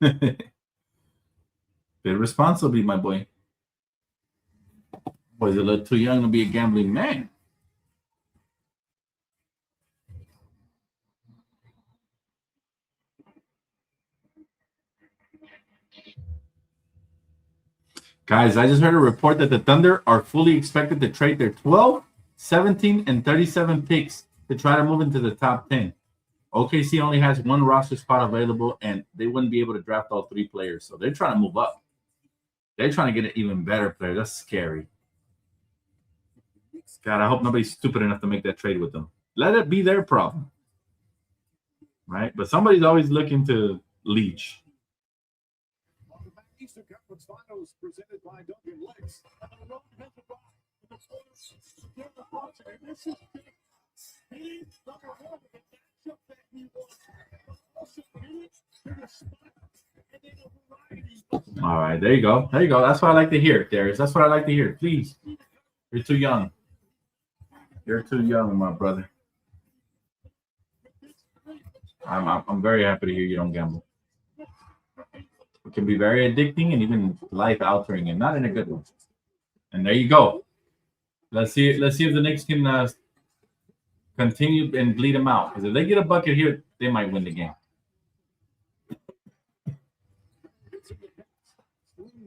Bit responsible, my boy. Was a little too young to be a gambling man. Guys, I just heard a report that the Thunder are fully expected to trade their 12, 17, and 37 picks to try to move into the top 10. OKC only has one roster spot available, and they wouldn't be able to draft all 3 players. So they're trying to move up. They're trying to get an even better player. That's scary. God, I hope nobody's stupid enough to make that trade with them. Let it be their problem. Right? But somebody's always looking to leech. Eastern Conference Finals presented by Duncan Lakes. This is big. Number one, the matchup that he wants. Also, all right, there you go. There you go. That's what I like to hear, Darius. That's what I like to hear. Please. You're too young. You're too young, my brother. I'm very happy to hear you don't gamble. It can be very addicting and even life altering, and not in a good way. And there you go. Let's see if the Knicks can continue and bleed them out. Because if they get a bucket here, they might win the game.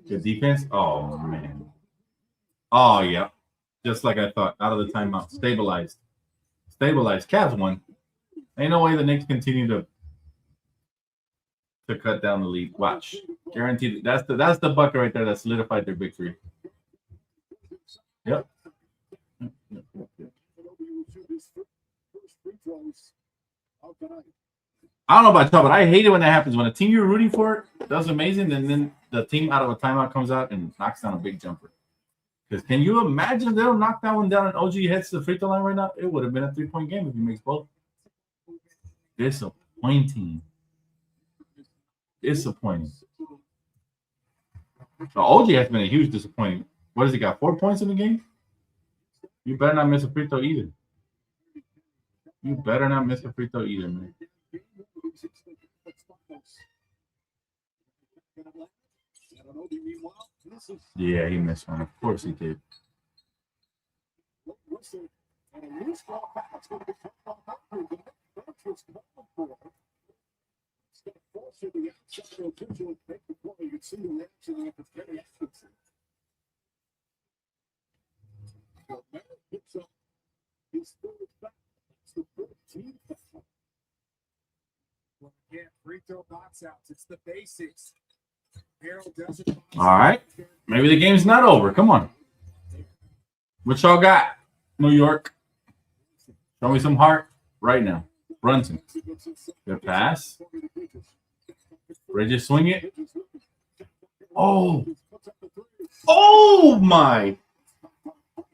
The defense, oh man. Oh yeah. Just like I thought. Out of the timeout. Stabilized. Cavs won. Ain't no way the Knicks continue to cut down the lead. Watch. Guaranteed. That's the bucket right there that solidified their victory. Yep. I don't know about y'all, but I hate it when that happens. When a team you're rooting for does amazing, and then the team out of a timeout comes out and knocks down a big jumper. Because can you imagine if they don't knock that one down and OG heads to the free throw line right now? It would have been a 3-point game if he makes both. Disappointing. So OG has been a huge disappointment. What has he got? 4 points in the game? You better not miss a free throw either. Man. Yeah, he missed one. Of course he did. Free throw box outs. It's the basics. All right. Maybe the game's not over. Come on. What y'all got? New York. Show me some heart right now. Brunson. Good pass. Bridges swing it. Oh my.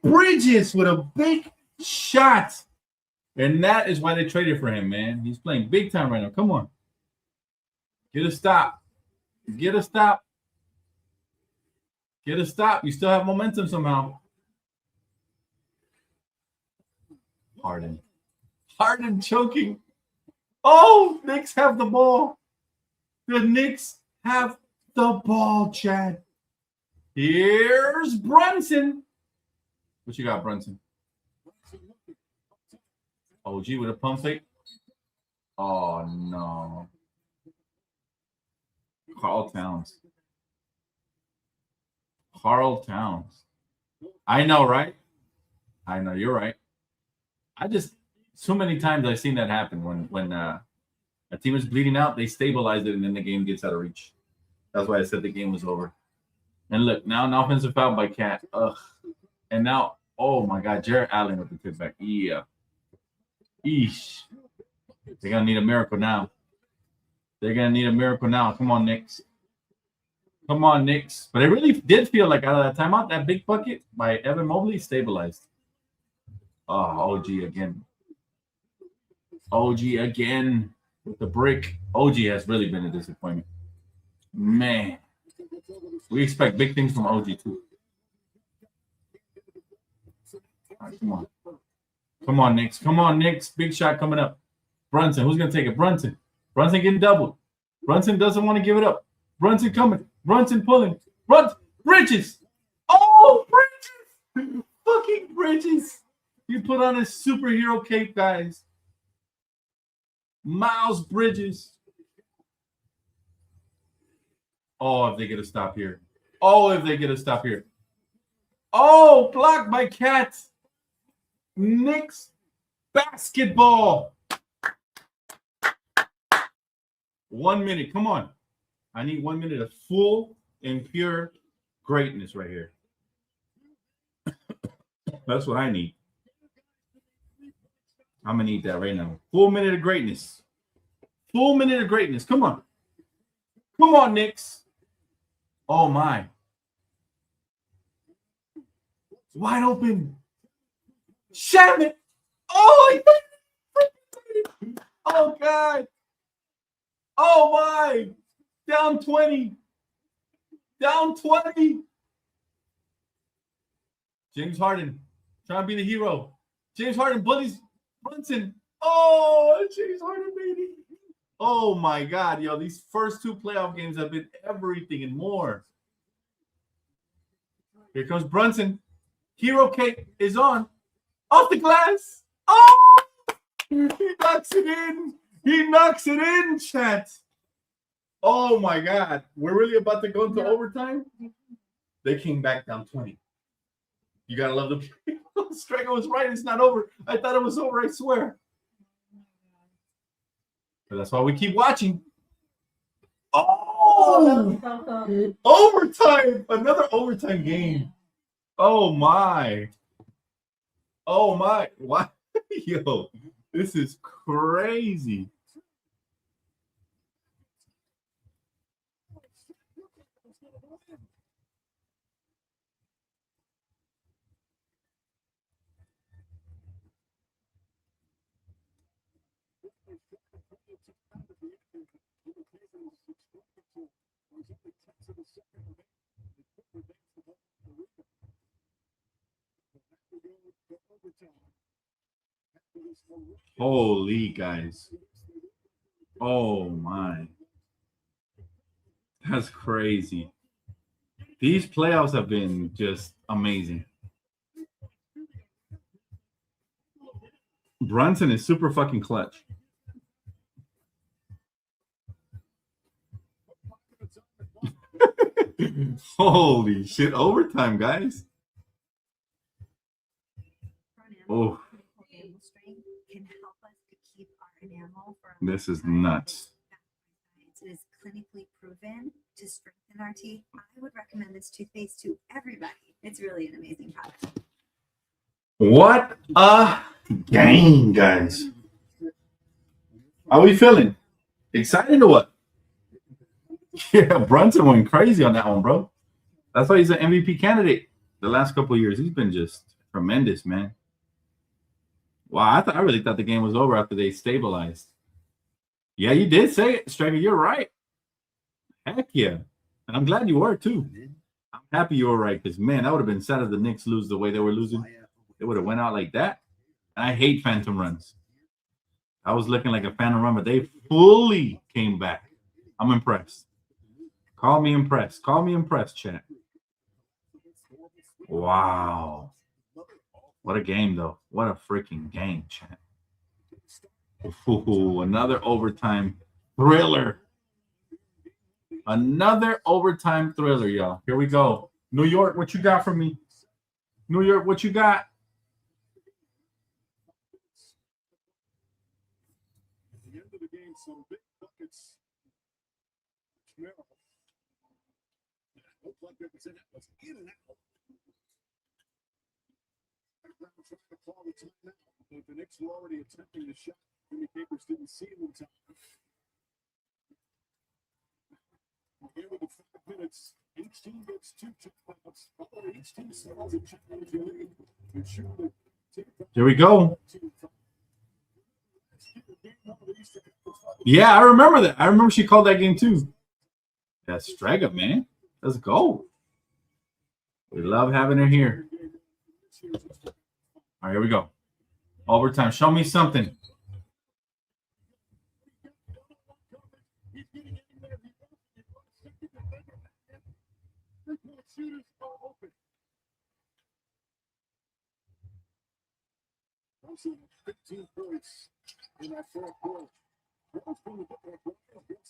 Bridges with a big shot. And that is why they traded for him, man. He's playing big time right now. Come on. Get a stop. You still have momentum somehow. Harden choking. Oh, Knicks have the ball. The Knicks have the ball, Chad. Here's Brunson. What you got, Brunson? OG with a pump fake. Oh, no. Carl Towns. I know, right? I know, you're right. So many times I've seen that happen when a team is bleeding out, they stabilize it, and then the game gets out of reach. That's why I said the game was over. And look, now an offensive foul by Cat. Ugh. And now, oh my God, Jared Allen with the kickback. Yeah. Eesh. They're gonna need a miracle now. They're gonna need a miracle now. Come on, Knicks. Come on, Knicks. But it really did feel like out of that timeout, that big bucket by Evan Mobley stabilized. Oh, OG again. OG again with the brick. OG has really been a disappointment. Man. We expect big things from OG too. All right, come on. Come on, Knicks. Come on, Knicks. Big shot coming up. Brunson. Who's going to take it? Brunson. Brunson getting doubled. Brunson doesn't want to give it up. Brunson coming. Brunson pulling. Bridges. Oh, Bridges. Fucking Bridges. You put on his superhero cape, guys. Miles Bridges. Oh, if they get a stop here. Oh, if they get a stop here. Oh, blocked by Cat. Knicks basketball. 1 minute. Come on. I need 1 minute of full and pure greatness right here. That's what I need. I'm going to need that right now. Full minute of greatness. Full minute of greatness. Come on. Come on, Knicks. Oh, my. Wide open. Shaman. Oh, oh, God. Oh, my. Down 20. Down 20. James Harden trying to be the hero. James Harden bullies Brunson. Oh, James Harden, baby. Oh, my God, yo. These first two playoff games have been everything and more. Here comes Brunson. Hero cake is on. Off the glass. Oh! He knocks it in. He knocks it in, chat. Oh, my God. We're really about to go into overtime? They came back down 20. You got to love the Striker was right. It's not over. I thought it was over, I swear. But that's why we keep watching. Oh! Overtime! Another overtime game. Oh, my. Oh, my. What? Yo, this is crazy. Holy guys. Oh my. That's crazy. These playoffs have been just amazing. Brunson is super fucking clutch. Holy shit. Overtime, guys. Oh. This is nuts. It is clinically proven to strengthen our teeth. I would recommend this toothpaste to everybody. It's really an amazing product. What a game, guys. How are we feeling? Excited or what? Yeah, Brunson went crazy on that one, bro. That's why he's an MVP candidate the last couple of years. He's been just tremendous, man. Wow, I really thought the game was over after they stabilized. Yeah, you did say it, Striker. You're right. Heck yeah. And I'm glad you were, too. I'm happy you were right, because, man, that would have been sad if the Knicks lose the way they were losing. They would have went out like that. And I hate phantom runs. I was looking like a phantom run, but they fully came back. I'm impressed. Call me impressed. Call me impressed, chat. Wow. What a game, though. What a freaking game, chat. Ooh, another overtime thriller. Another overtime thriller, y'all. Here we go. New York, what you got for me? New York, what you got? At the end of the game, some big buckets. goodness, and that was in and out. Trying to call the timeout, but the Knicks were already attempting the shot. Jimmy Capers didn't see him in time. Here with the 5 minutes, each team gets 2 timeouts. Each team sells a challenge lead. And shoot the Here we go. Yeah, I remember that. I remember she called that game too. That's Strega, man. Let's go. We love having her here. All right, here we go. Overtime. Show me something. Also, 15 points in that fourth quarter. That's been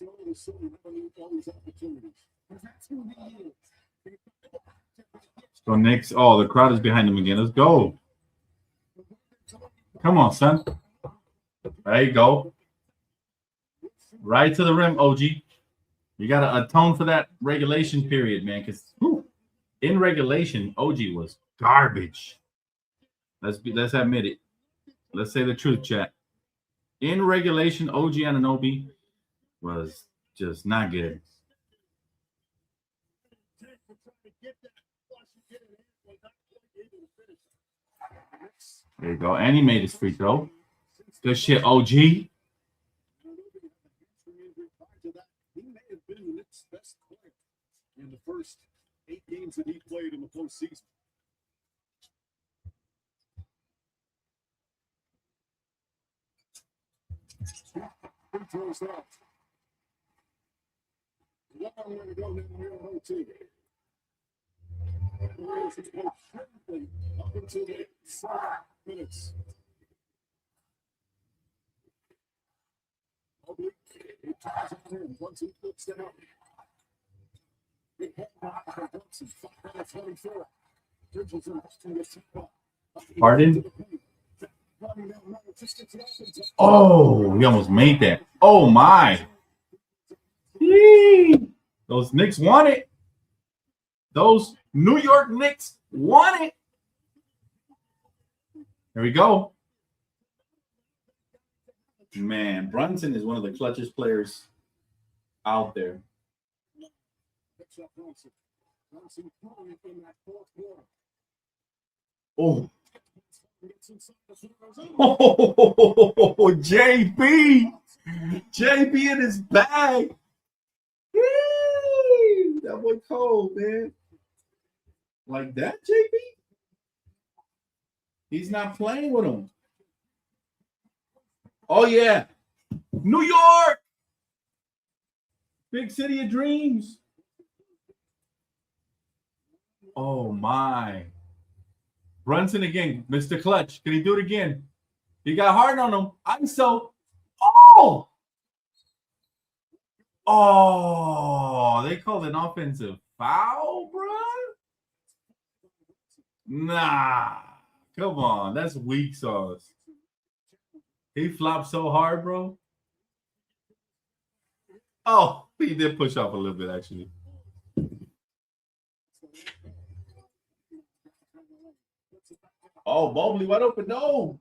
all of a sudden having all these opportunities. That's who he is. So Knicks. Oh, the crowd is behind him again. Let's go. Come on, son. There you go. Right to the rim, OG. You got to atone for that regulation period, man, because in regulation, OG was garbage. Let's admit it. Let's say the truth, chat. In regulation, OG Anunoby was just not good. There you go. And he made his free throw. Good shit, OG. He may have been the Knicks' best player in the first 8 games that he played in the postseason. He throws out. Long way to go now here on OT. Up until the 7 minutes. Once he puts it up. Harden. Oh, he almost made that. Oh, my. Yee. Those Knicks won it. Those New York Knicks won it. Here we go. Man, Brunson is one of the clutchest players out there. Oh. Oh, JB. JB in his bag. Yee. That boy cold, man. Like that, JB? He's not playing with him. Oh, yeah. New York. Big city of dreams. Oh, my. Brunson again. Mr. Clutch. Can he do it again? He got hard on him. ISO. Oh! Oh, they called an offensive foul, bro? Nah. Come on. That's weak sauce. He flopped so hard, bro. Oh, he did push off a little bit, actually. Oh, Mobley wide open. No.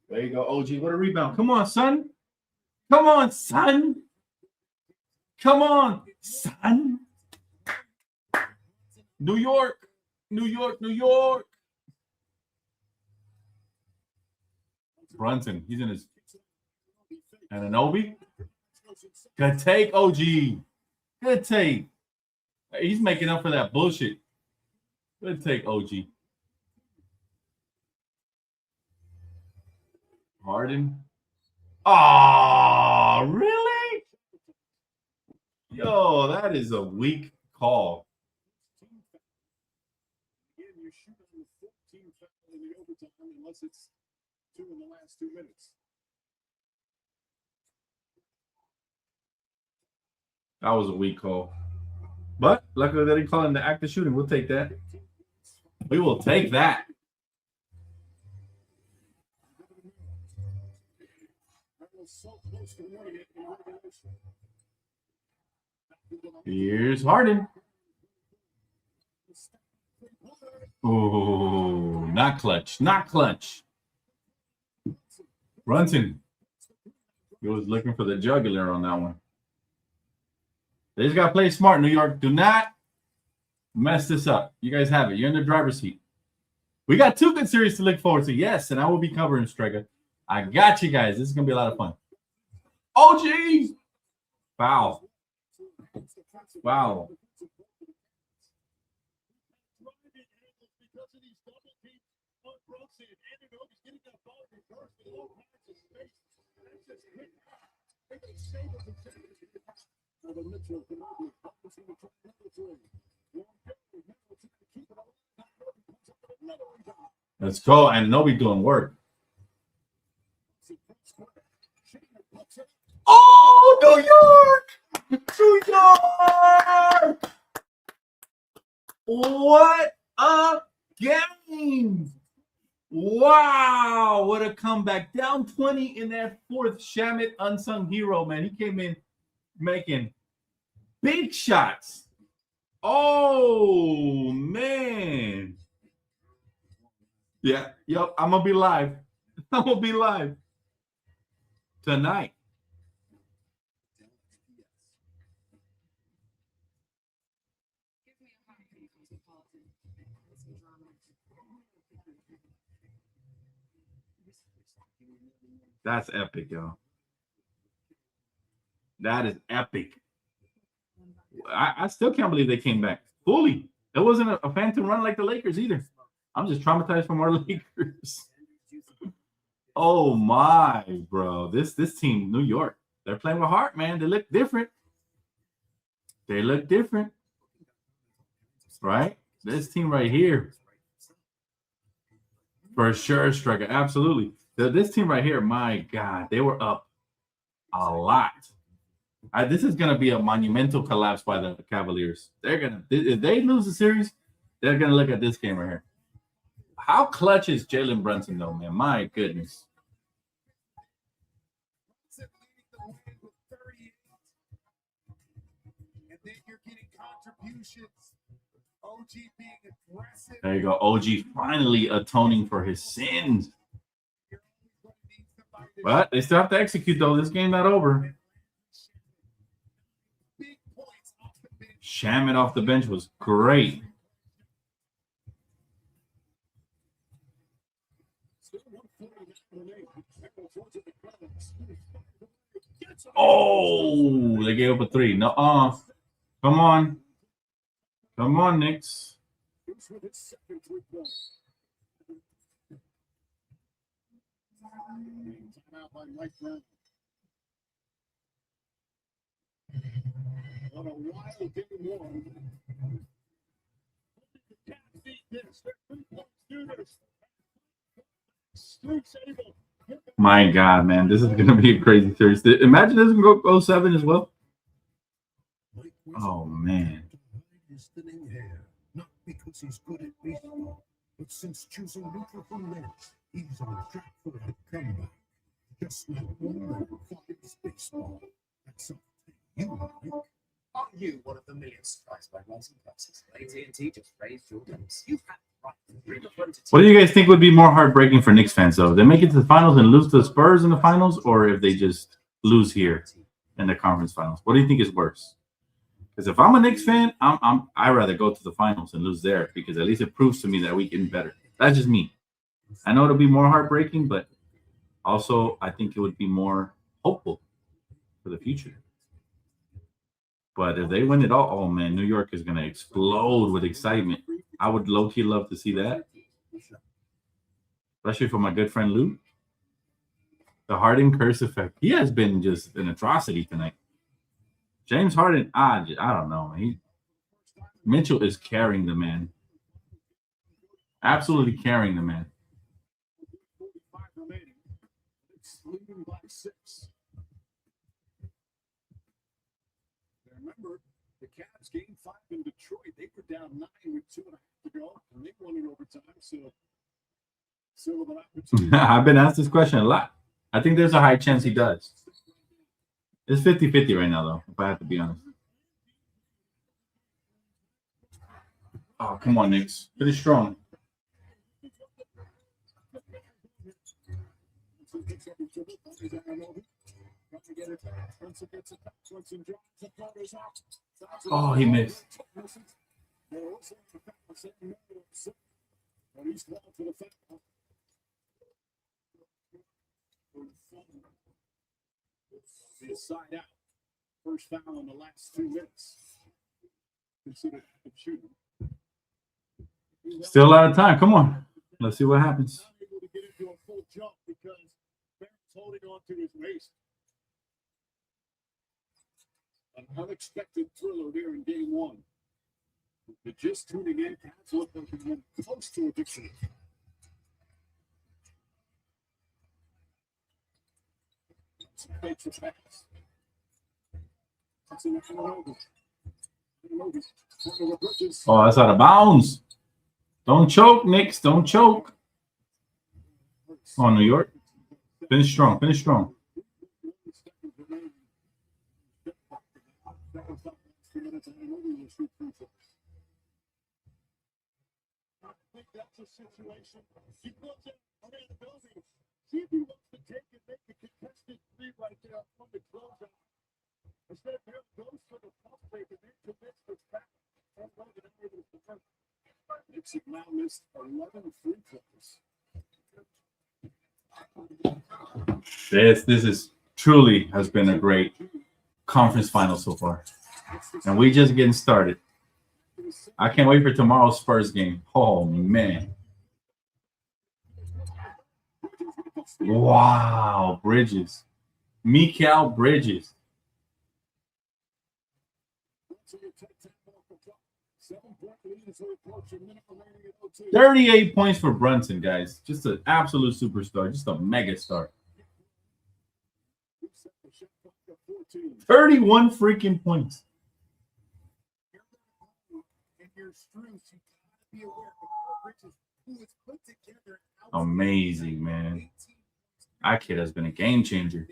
There you go, OG. What a rebound. Come on, son. Come on, son. Come on, son. New York. New York, New York. Brunson. He's in his. Anunoby. Good take, OG. Good take. He's making up for that bullshit. Good take, OG. Harden. Oh, really? Yo, that is a weak call. Again, you shoot on the 14 foul in the overtime unless it's 2 in the last 2 minutes. That was a weak call. But luckily they didn't call him the act of shooting. We'll take that. We will take that. Here's Harden. Oh, not clutch. Not clutch. Brunson. He was looking for the jugular on that one. They just got to play smart, New York. Do not mess this up. You guys have it. You're in the driver's seat. We got 2 good series to look forward to. Yes, and I will be covering Striker. I got you guys. This is going to be a lot of fun. Oh, geez. Foul. Wow. Let's go. And Nobi doing work. Oh, New York! New York! What a game! Wow, what a comeback. Down 20 in that 4th. Shamit, unsung hero, man. He came in making big shots. Oh, man. Yeah, yep, I'm going to be live. I'm going to be live tonight. That's epic, yo. That is epic. I still can't believe they came back fully. It wasn't a phantom run like the Lakers either. I'm just traumatized from our Lakers. Oh my, bro. This team, New York, they're playing with heart, man. They look different. They look different. Right? This team right here. For sure, Striker. Absolutely. This team right here, my God, they were up a lot. This is going to be a monumental collapse by the Cavaliers. If they lose the series, they're going to look at this game right here. How clutch is Jalen Brunson, though, man? My goodness. And then you're getting contributions. OG being aggressive. There you go. OG finally atoning for his sins. But they still have to execute, though. This game not over. Shamit off the bench was great. Oh, they gave up a 3. No, come on. Come on, Knicks. On a wild game one. My God, man, this is going to be a crazy series. Imagine this can go 07 as well. Oh, man. Not because he's good at baseball, but since choosing neutral from Nets, he's on track for a comeback. Just like one Fox baseball. That's something you like. Aren't you one of the millions surprised by rising prices? AT&T just raised your rates. You've had right. What do you guys think would be more heartbreaking for Knicks fans, though? If they make it to the finals and lose to the Spurs in the finals, or if they just lose here in the conference finals? What do you think is worse? Because if I'm a Knicks fan, I'd rather go to the finals and lose there, because at least it proves to me that we get better. That's just me. I know it'll be more heartbreaking, but also I think it would be more hopeful for the future. But if they win it all, oh man, New York is going to explode with excitement. I would low-key love to see that. Especially for my good friend Lou. The Harden curse effect. He has been just an atrocity tonight. James Harden, I don't know. Mitchell is carrying the man. Absolutely carrying the man. Leading by 6. Remember, the Cavs game 5 in Detroit. They were down 9 with 2.5 to go, and they won in overtime. So still an opportunity. I've been asked this question a lot. I think there's a high chance he does. It's 50-50 right now, though, if I have to be honest. Oh, come on, Knicks. Pretty strong. Oh, he missed. Side out. First foul in the last 2 minutes. Considered a shooting. Still a lot of time. Come on. Let's see what happens. Not able to get into a full jump because Barrett's holding on to his waist. An unexpected thriller there in game 1. But just tuning in, Cats look like they're getting close to a victory. Fakes the pass. Oh, that's out of bounds. Don't choke, Knicks. Don't choke. Oh, New York. Finish strong. Finish strong. I think that's a situation. He puts it around the building. See if he wants to take and make a contested 3 right there on the closeout. Instead, Barrett goes for the pump fake and then commits the back. Knicks have now missed 11 free throws. This is truly has been a great conference final so far. And we just getting started. I can't wait for tomorrow's Spurs game. Oh, man. Wow, Bridges. Mikal Bridges. 38 points for Brunson, guys. Just an absolute superstar. Just a mega star. 31 freaking points. Amazing, man. That kid has been a game changer.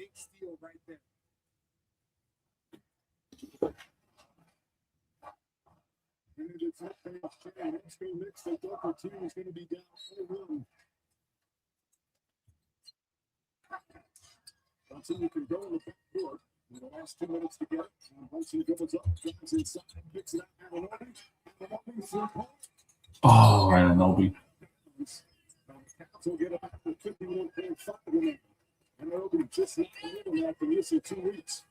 You can go in the back door in the last 2 minutes to get it. Once he goes up, drives inside, picks it up. Oh, Ananobi. Cats will get it back to 51.5 minutes. Ananobi just not a little after this in 2 weeks.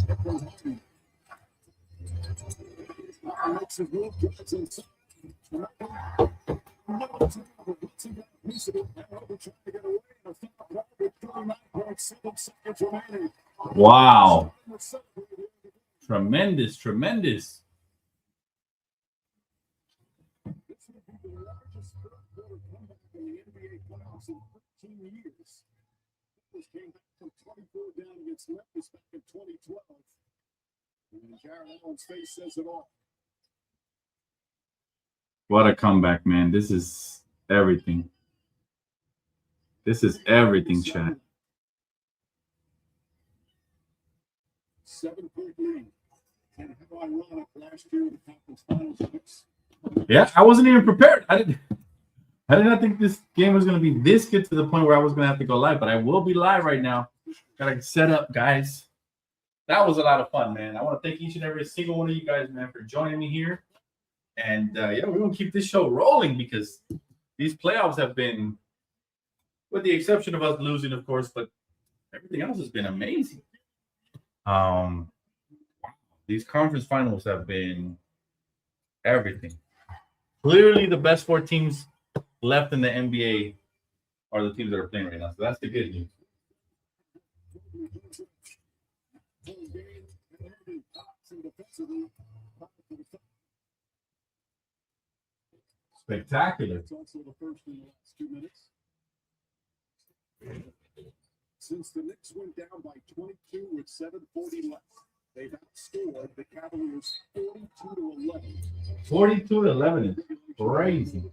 That goes Harden. Makes his move, drives inside. Wow. Tremendous, tremendous. This would be the largest third-quarter comeback in the NBA playoffs in 13 years. This came back from 24 down against Memphis back in 2012. And Jared Allen's face says it all. What a comeback, man. This is everything. This is everything, chat. 7-point lead. And how ironic last year in the conference finals. Yeah, I wasn't even prepared. I did not think this game was going to be this good to the point where I was going to have to go live, but I will be live right now. Got to set up, guys. That was a lot of fun, man. I want to thank each and every single one of you guys, man, for joining me here. And, yeah, we're going to keep this show rolling because these playoffs have been, with the exception of us losing, of course, but everything else has been amazing. These conference finals have been everything. Clearly, the best 4 teams left in the NBA are the teams that are playing right now. So that's the good news. Spectacular. It's also the first in the last 2 minutes. Since the Knicks went down by 22 with 7:40 left, they've outscored the Cavaliers 42-11. 42-11 is crazy.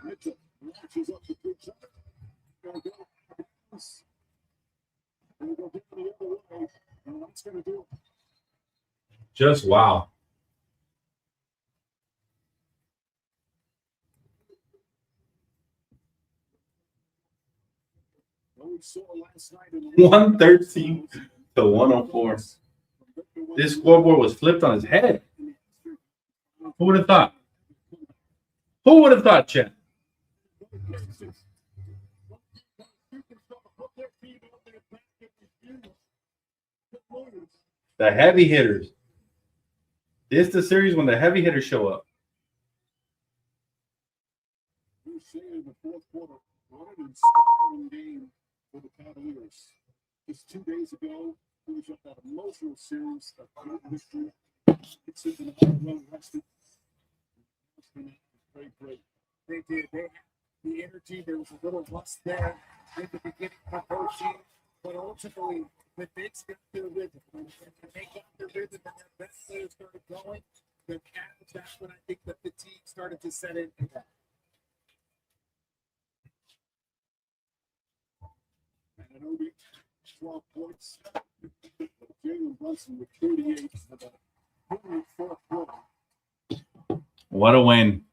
Mitchell launches up the 3 shot. Gonna go the other way, and that's gonna do it. Just wow. we saw last night in the 113 to 104. This scoreboard was flipped on his head. Who would have thought? Who would have thought, Chet? The heavy hitters. This is the series when the heavy hitters show up. We're seeing in the fourth quarter, what an inspiring game for the Cavaliers. Just 2 days ago, finished up that emotional series of great history. It's been well rested. It's been great. They did. They had the energy. There was a little rust there in the beginning of Hershey, but ultimately the Knicks got their rhythm. And they got their rhythm, and their best players started going. The Cavs, that's when I think the fatigue started to set in. And I know we 12 points. Jalen Brunson with 38 in the fourth quarter. What a win.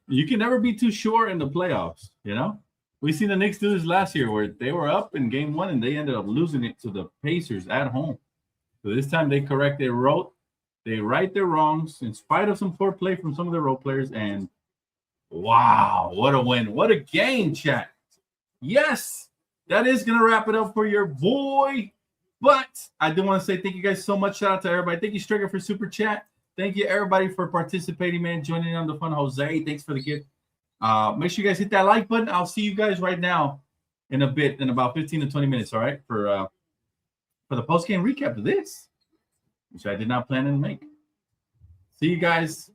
You can never be too sure in the playoffs, you know? We seen the Knicks do this last year where they were up in game one and they ended up losing it to the Pacers at home. So this time they correct their road. They right their wrongs in spite of some poor play from some of the role players. And wow, what a win. What a game, chat. Yes, that is going to wrap it up for your boy. But I do want to say thank you guys so much. Shout out to everybody. Thank you, Stricker, for Super Chat. Thank you, everybody, for participating, man. Joining in on the fun. Jose, thanks for the gift. Make sure you guys hit that like button. I'll see you guys right now in a bit, in about 15 to 20 minutes, all right, for the post-game recap of this, which I did not plan to make. See you guys